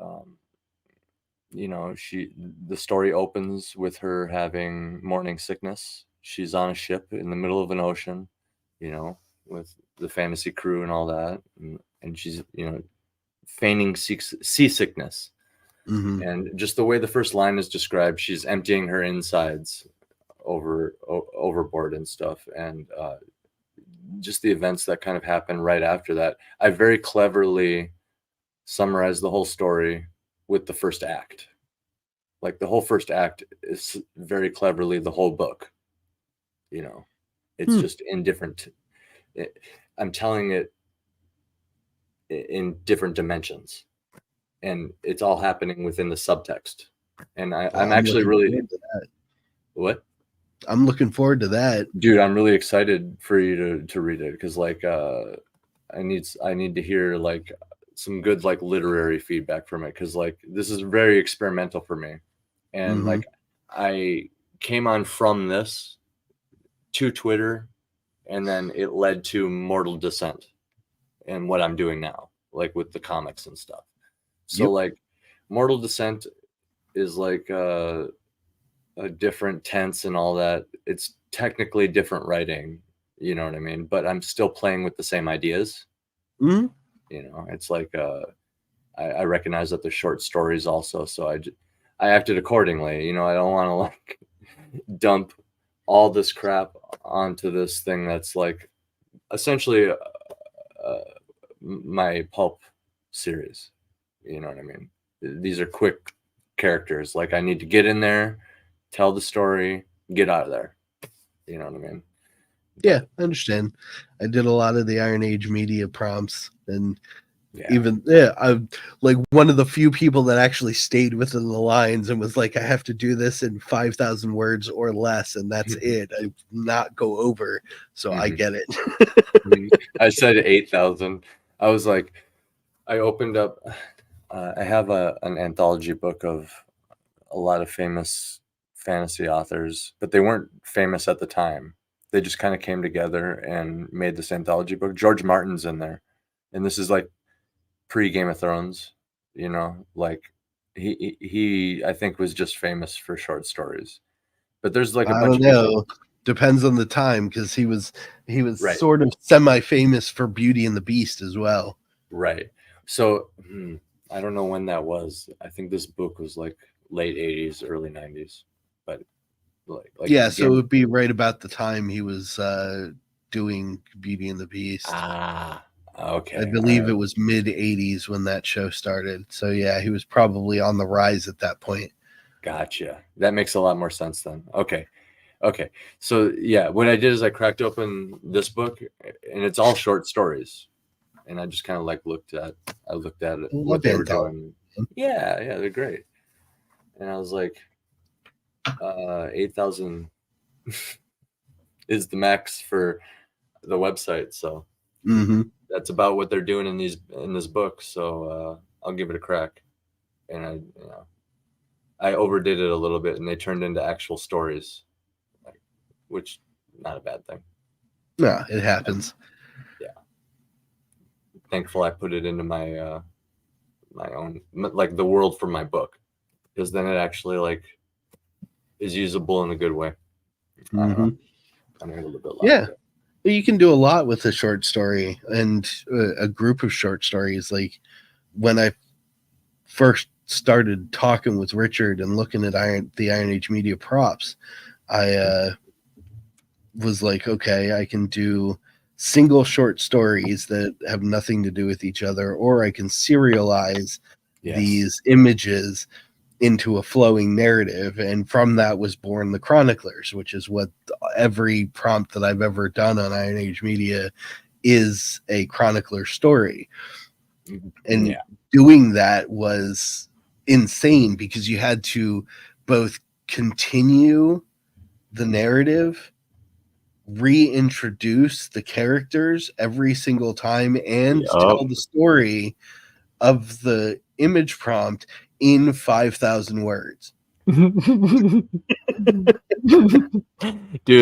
the story opens with her having morning sickness. She's on a ship in the middle of an ocean, with the fantasy crew and all that, and she's feigning seasickness. And just the way the first line is described, she's emptying her insides overboard and stuff, and just the events that kind of happen right after that. I very cleverly summarized the whole story with the first act. Like the whole first act is very cleverly the whole book. It's just in different. I'm telling it in different dimensions, and it's all happening within the subtext. And I'm actually really what? I'm looking forward to that, dude. I'm really excited for you to read it, because like I need to hear like some good like literary feedback from it, because like this is very experimental for me, and like I came on from this to Twitter, and then it led to Mortal Descent and what I'm doing now, like with the comics and stuff. So like Mortal Descent is like a different tense and all that. It's technically different writing, you know what I mean? But I'm still playing with the same ideas. It's like I recognize that they're short stories also, so I acted accordingly. I don't want to like dump all this crap onto this thing that's like essentially my pulp series. You know what I mean? These are quick characters. Like I need to get in there, tell the story, get out of there. You know what I mean? Yeah, I understand. I did a lot of the Iron Age media prompts, and I'm like one of the few people that actually stayed within the lines and was like, I have to do this in 5,000 words or less, and that's it. I not go over, so I get it. I said 8,000. I was like, I opened up. I have an anthology book of a lot of famous fantasy authors, but they weren't famous at the time. They just kind of came together and made this anthology book. George Martin's in there, and this is like pre Game of Thrones. Like he I think was just famous for short stories. But there's like a bunch of people. Depends on the time, because he was right. Sort of semi-famous for Beauty and the Beast as well. Right. So I don't know when that was. I think this book was like late 80s, early 90s. But like yeah, so it would be right about the time he was doing Beauty and the Beast. Okay. I believe it was mid 80s when that show started. So yeah, he was probably on the rise at that point. Gotcha. That makes a lot more sense then. Okay. So yeah, what I did is I cracked open this book, and it's all short stories. And I just kind of like looked at it, what they were doing. Yeah, they're great. And I was like, 8,000 is the max for the website. So that's about what they're doing in this book. So I'll give it a crack. And I overdid it a little bit, and they turned into actual stories, which not a bad thing. No, it happens. Yeah. Thankful I put it into my my own, like the world for my book, because then it actually like is usable in a good way. I don't know. I'm a little bit loud. Yeah. You can do a lot with a short story and a group of short stories. Like when I first started talking with Richard and looking at the Iron Age Media props, I was like, okay, I can do single short stories that have nothing to do with each other, or I can serialize these images into a flowing narrative. And from that was born the Chroniclers, which is what every prompt that I've ever done on Iron Age Media is a Chronicler story. And doing that was insane because you had to both continue the narrative, reintroduce the characters every single time, and tell the story of the image prompt in 5,000 words. Dude,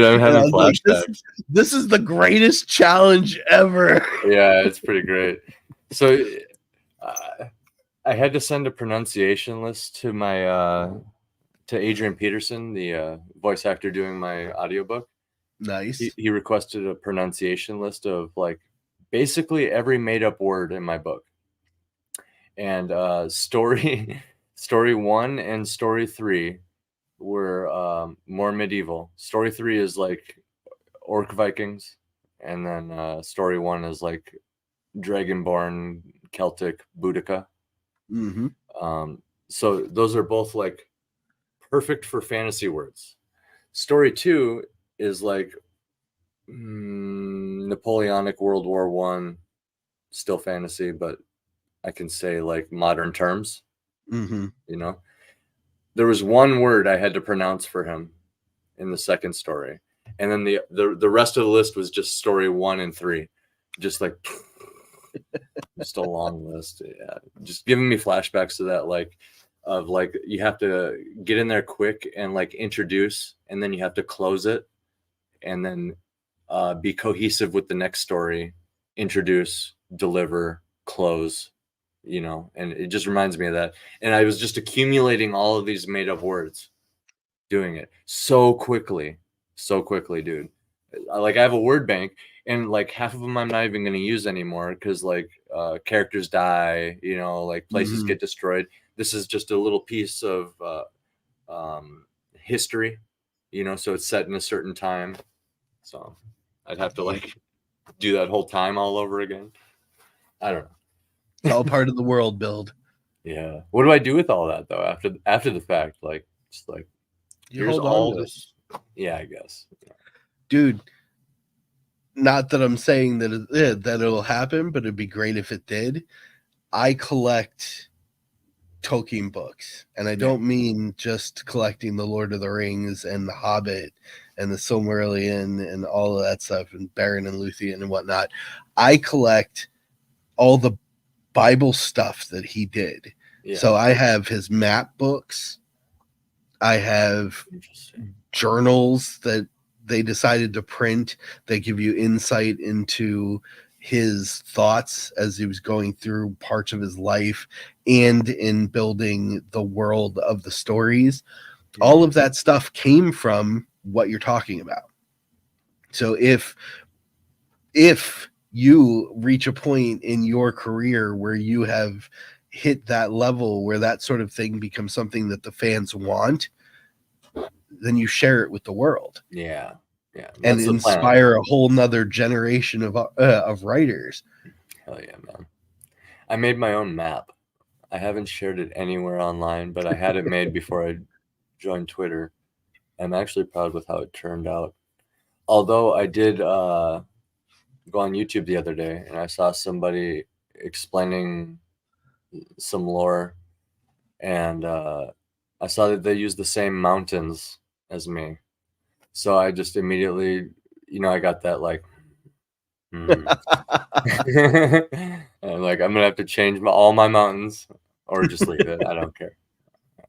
I'm having flashbacks. This is the greatest challenge ever. Yeah, it's pretty great. So I had to send a pronunciation list to my to Adrian Peterson, the voice actor doing my audiobook. Nice. He requested a pronunciation list of like basically every made-up word in my book. And story 1 and story 3 were more medieval. Story 3 is like Orc Vikings, and then story 1 is like Dragonborn Celtic Boudica. So those are both like perfect for fantasy words. Story 2 is like Napoleonic World War I, still fantasy, but I can say like modern terms. You know, there was one word I had to pronounce for him in the second story, and then the rest of the list was just story 1 and 3, just like just a long list. Yeah, just giving me flashbacks to that, like of like you have to get in there quick and like introduce, and then you have to close it, and then be cohesive with the next story, introduce, deliver, close. You know, and it just reminds me of that. And I was just accumulating all of these made up words, doing it so quickly, dude. Like I have a word bank, and like half of them I'm not even going to use anymore because like characters die, you know, like places get destroyed. This is just a little piece of history, you know, so it's set in a certain time. So I'd have to like do that whole time all over again. I don't know. It's all part of the world build. Yeah. What do I do with all that though after the fact? Like, just like you hold on to this. Yeah, I guess. Yeah. Dude, not that I'm saying that it'll happen, but it'd be great if it did. I collect Tolkien books, and I don't mean just collecting the Lord of the Rings and the Hobbit and the Silmarillion and all of that stuff, and Beren and Luthien and whatnot. I collect all the Bible stuff that he did. So I have his map books. I have journals that they decided to print. They give you insight into his thoughts as he was going through parts of his life and in building the world of the stories. All of that stuff came from what you're talking about. So if you reach a point in your career where you have hit that level where that sort of thing becomes something that the fans want, then you share it with the world. Yeah. And inspire a whole nother generation of writers. Hell yeah, man. I made my own map. I haven't shared it anywhere online, but I had it made before I joined Twitter. I'm actually proud with how it turned out. Although I did go on YouTube the other day and I saw somebody explaining some lore, and I saw that they used the same mountains as me. So I just immediately, I got that like, and like, I'm gonna have to change all my mountains or just leave it. I don't care.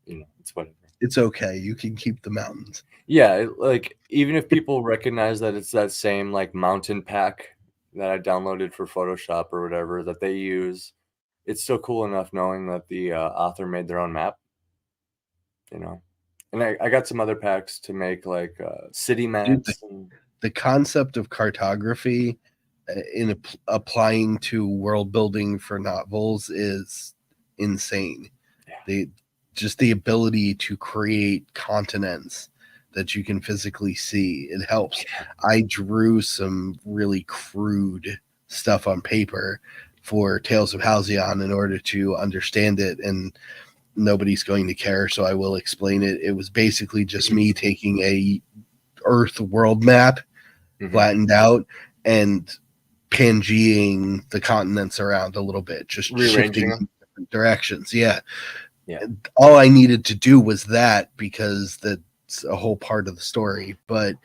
It's whatever. It's okay. You can keep the mountains. Yeah, like even if people recognize that it's that same like mountain pack that I downloaded for Photoshop or whatever that they use, it's still cool enough knowing that the author made their own map. And I got some other packs to make like city maps. The concept of cartography in applying to world building for novels is insane. Yeah. Just the ability to create continents that you can physically see, it helps. Yeah. I drew some really crude stuff on paper for Tales of Halcyon in order to understand it, and nobody's going to care, so I will explain it. It was basically just me taking a Earth world map, flattened out, and Pangeaing the continents around a little bit, just shifting in different directions. Yeah. All I needed to do was that, because that's a whole part of the story. But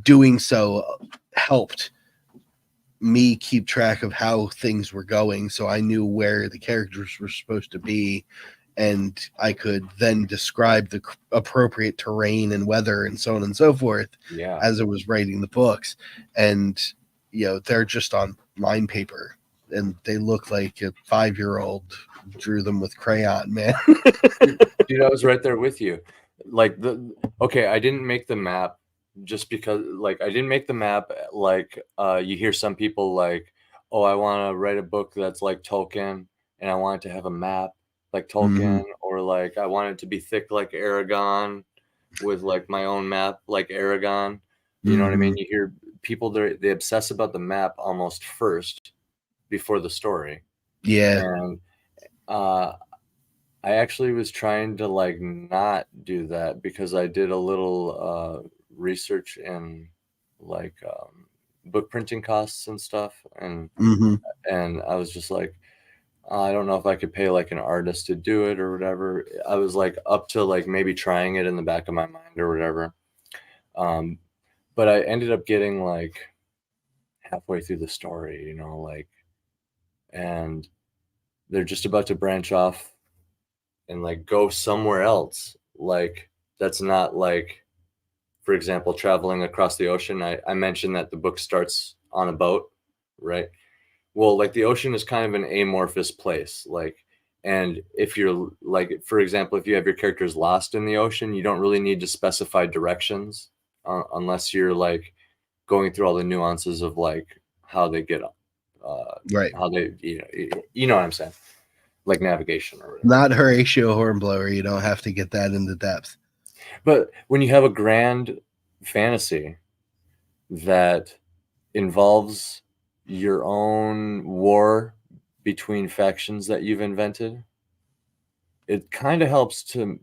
doing so helped me keep track of how things were going, so I knew where the characters were supposed to be, and I could then describe the appropriate terrain and weather and so on and so forth as I was writing the books. And they're just on line paper, and they look like a 5-year-old drew them with crayon, man. Dude, I was right there with you. Like I didn't make the map just because, like, I didn't make the map like you hear some people like, oh, I want to write a book that's like Tolkien, and I want it to have a map like Tolkien, or like I want it to be thick like Aragon with like my own map like Aragon. You know what I mean? You hear people, they obsess about the map almost first before the story. Yeah. And I actually was trying to like not do that, because I did a little research in like book printing costs and stuff, and I was just like, I don't know if I could pay like an artist to do it or whatever. I was like up to like maybe trying it in the back of my mind or whatever, but I ended up getting like halfway through the story, like, and they're just about to branch off and like go somewhere else, like that's not like, for example, traveling across the ocean. I mentioned that the book starts on a boat, right? Well, like the ocean is kind of an amorphous place, like, and if you're like, for example, if you have your characters lost in the ocean, you don't really need to specify directions unless you're like going through all the nuances of like how they get up, right? How they, you know what I'm saying? Like navigation or whatever. Not Horatio Hornblower. You don't have to get that into depth. But when you have a grand fantasy that involves your own war between factions that you've invented, it kind of helps to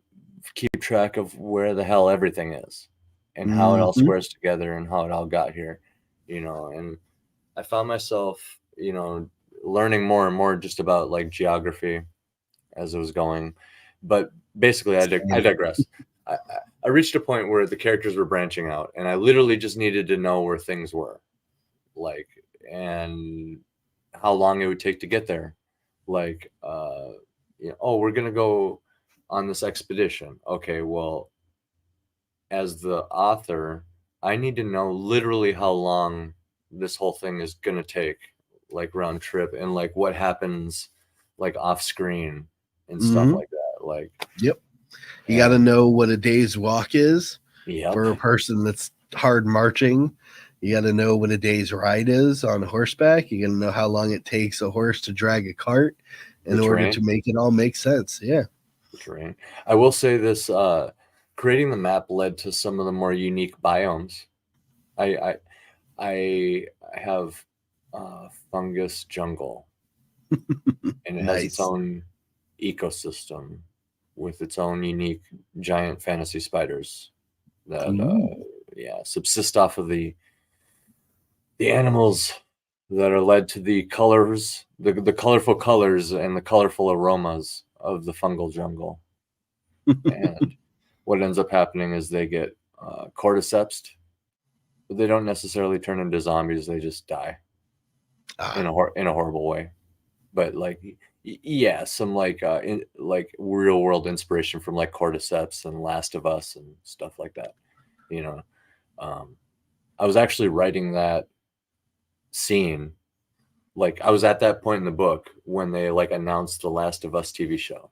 keep track of where the hell everything is and how it all squares together and how it all got here, and I found myself, learning more and more just about like geography as it was going. But basically, I digress. I reached a point where the characters were branching out, and I literally just needed to know where things were, like, and how long it would take to get there. Like, oh, we're gonna go on this expedition. Okay, well, as the author, I need to know literally how long this whole thing is gonna take, like round trip, and like what happens like off screen and stuff like that. Like, yep. You got to know what a day's walk is for a person that's hard marching. You got to know what a day's ride is on horseback. You got to know how long it takes a horse to drag a cart in order to make it all make sense. Yeah. Terrain. I will say this, creating the map led to some of the more unique biomes. I have fungus jungle, and it has its own ecosystem with its own unique giant fantasy spiders that subsist off of the animals that are led to the colors, the colorful colors and the colorful aromas of the fungal jungle. And what ends up happening is they get cordycepsed, but they don't necessarily turn into zombies. They just die in a horrible way. But like, yeah, some like real world inspiration from like cordyceps and Last of Us and stuff like that. You know, I was actually writing that scene. Like I was at that point in the book when they like announced the Last of Us TV show.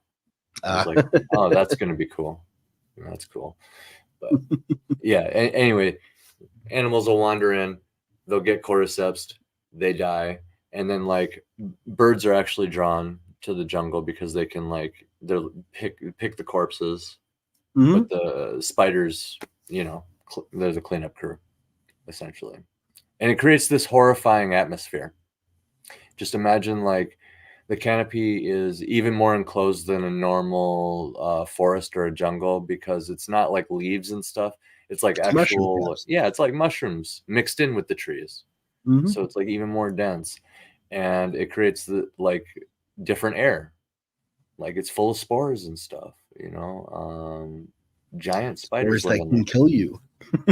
I was like, oh, that's going to be cool. That's cool. But yeah, anyway, animals will wander in, they'll get cordyceps, they die. And then like birds are actually drawn to the jungle because they can like they'll pick the corpses, but the spiders, you know, there's a cleanup crew essentially, and it creates this horrifying atmosphere. Just imagine like the canopy is even more enclosed than a normal forest or a jungle because it's not like leaves and stuff. It's like actual, it's like mushrooms mixed in with the trees. So it's like even more dense, and it creates the like different air. Like it's full of spores and stuff, you know. Giant spiders that can kill you.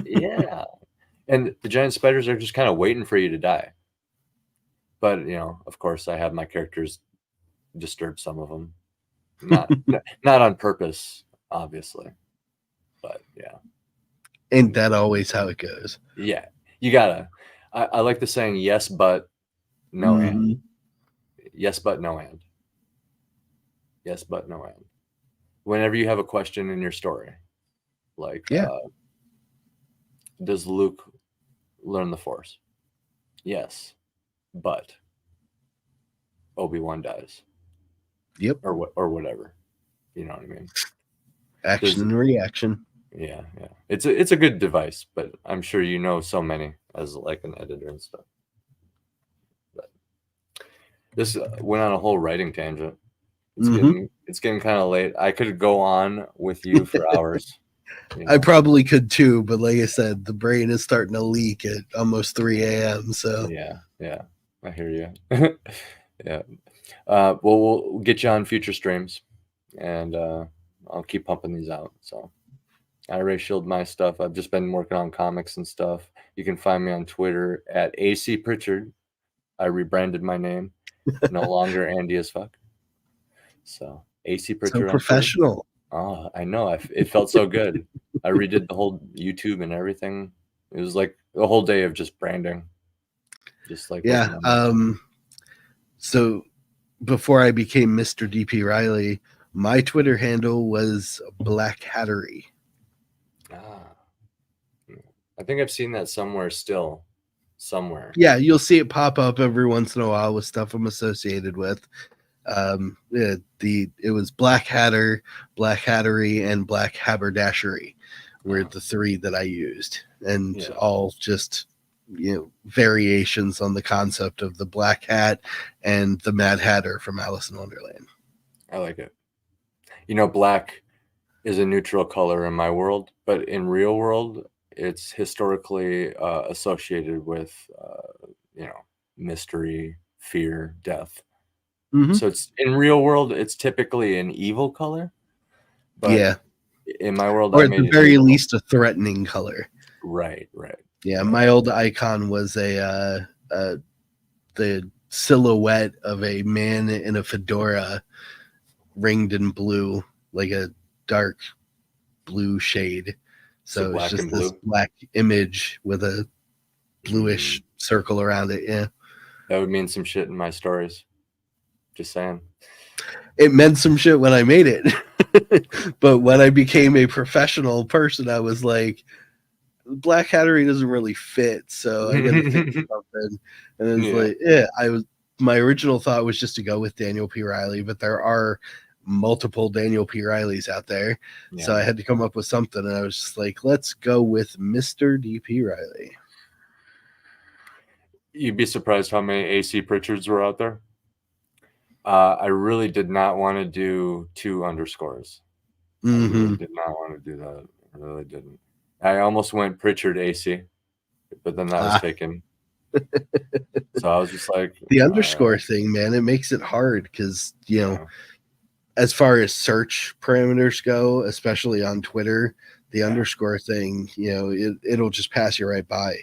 Yeah, and the giant spiders are just kind of waiting for you to die. But you know, of course, I have my characters disturb some of them, not on purpose, obviously. But yeah, ain't that always how it goes? Yeah, you gotta. I like the saying yes, but no and. Yes, but no and. Yes, but no and. Whenever you have a question in your story, like, does Luke learn the Force? Yes, but Obi-Wan dies. Yep. Or whatever. You know what I mean? Action and reaction. Yeah. It's a good device, but I'm sure you know so many as like an editor and stuff. But this went on a whole writing tangent. It's getting kind of late. I could go on with you for hours. You know? I probably could too, but like I said, the brain is starting to leak at almost 3 a.m. So yeah, I hear you. Yeah. Well, we'll get you on future streams, and I'll keep pumping these out. So I ratioed my stuff. I've just been working on comics and stuff. You can find me on Twitter at AC Pritchard. I rebranded my name. No longer Andy as fuck. So AC Pritchard. So professional. Oh, I know. It felt so good. I redid the whole YouTube and everything. It was like a whole day of just branding. Just like so before I became Mr. DP my Twitter handle was Black Hattery. I think I've seen that somewhere. Yeah, you'll see it pop up every once in a while with stuff I'm associated with. It was Black Hatter, Black Hattery, and Black Haberdashery were the three that I used, and all just variations on the concept of the Black Hat and the Mad Hatter from Alice in Wonderland. I like it. Black is a neutral color in my world, but in real world, it's historically associated with mystery, fear, death. So it's in real world, it's typically an evil color. But in my world, or at the very least, a threatening color. Right. Yeah, my old icon was the silhouette of a man in a fedora, ringed in blue, like a dark blue shade. So it's just this black image with a bluish circle around it. Yeah, that would mean some shit in my stories. Just saying. It meant some shit when I made it. But when I became a professional person, I was like, Black Hattery doesn't really fit, so I gotta think of something. And it's my original thought was just to go with Daniel P. Riley, but there are multiple Daniel P. Rileys out there. So I had to come up with something, and I was just like, let's go with Mr. D.P. Riley. You'd be surprised how many AC Pritchards were out there. I really did not want to do 2 underscores. I really did not want to do that. I really didn't. I almost went Pritchard AC, but then that was taken. So I was just like... The underscore thing, man, it makes it hard because, as far as search parameters go, especially on Twitter, the underscore thing, it'll just pass you right by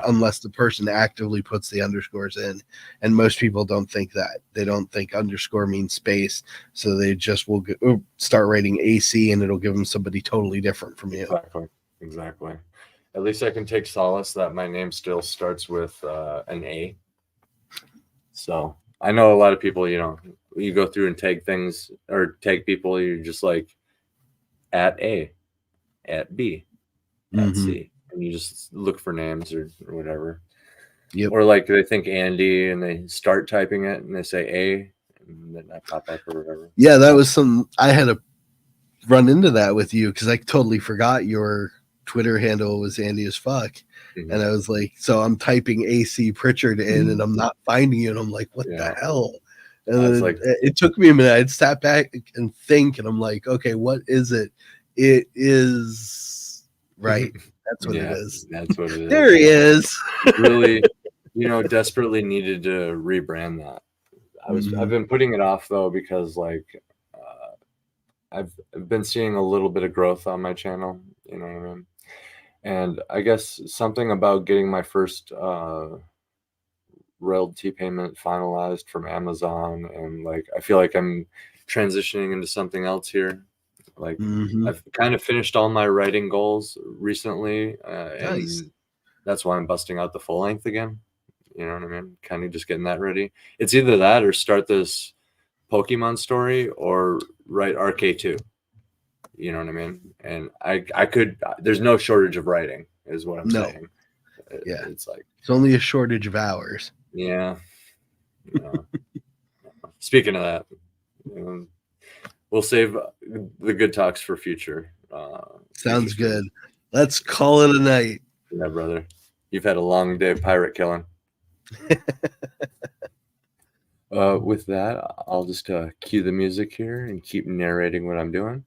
unless the person actively puts the underscores in. And most people don't think that. They don't think underscore means space. So they just will start writing AC and it'll give them somebody totally different from you. Exactly. At least I can take solace that my name still starts with an A. So I know a lot of people, you go through and tag things or tag people, you're just like at A, at B, at C, and you just look for names or whatever. Yep. Or like they think Andy and they start typing it and they say A and then that pop up or whatever. Yeah, that was I had to run into that with you because I totally forgot your Twitter handle was Andy as fuck. And I was like, so I'm typing AC Pritchard in and I'm not finding it. I'm like, what the hell? And then it took me a minute. I'd sat back and think, and I'm like, okay, what is it? It is right. That's what it is. That's what it is. There he is. Really, desperately needed to rebrand that. I've been putting it off though because I've been seeing a little bit of growth on my channel. You know what I mean? And I guess something about getting my first royalty payment finalized from Amazon, and I feel like I'm transitioning into something else here. I've kind of finished all my writing goals recently, nice. and that's why I'm busting out the full length again. You know what I mean? Kind of just getting that ready. It's either that or start this Pokemon story or write RK2. You know what I mean? And I could, there's no shortage of writing is what I'm saying. Yeah. It's only a shortage of hours. Yeah. Speaking of that, we'll save the good talks for future. Sounds good. Let's call it a night. Yeah, brother. You've had a long day of pirate killing. With that, I'll just cue the music here and keep narrating what I'm doing.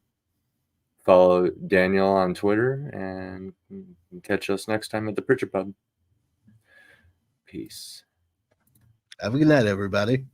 Follow Daniel on Twitter and catch us next time at the Pritchard Pub. Peace. Have a good night, everybody.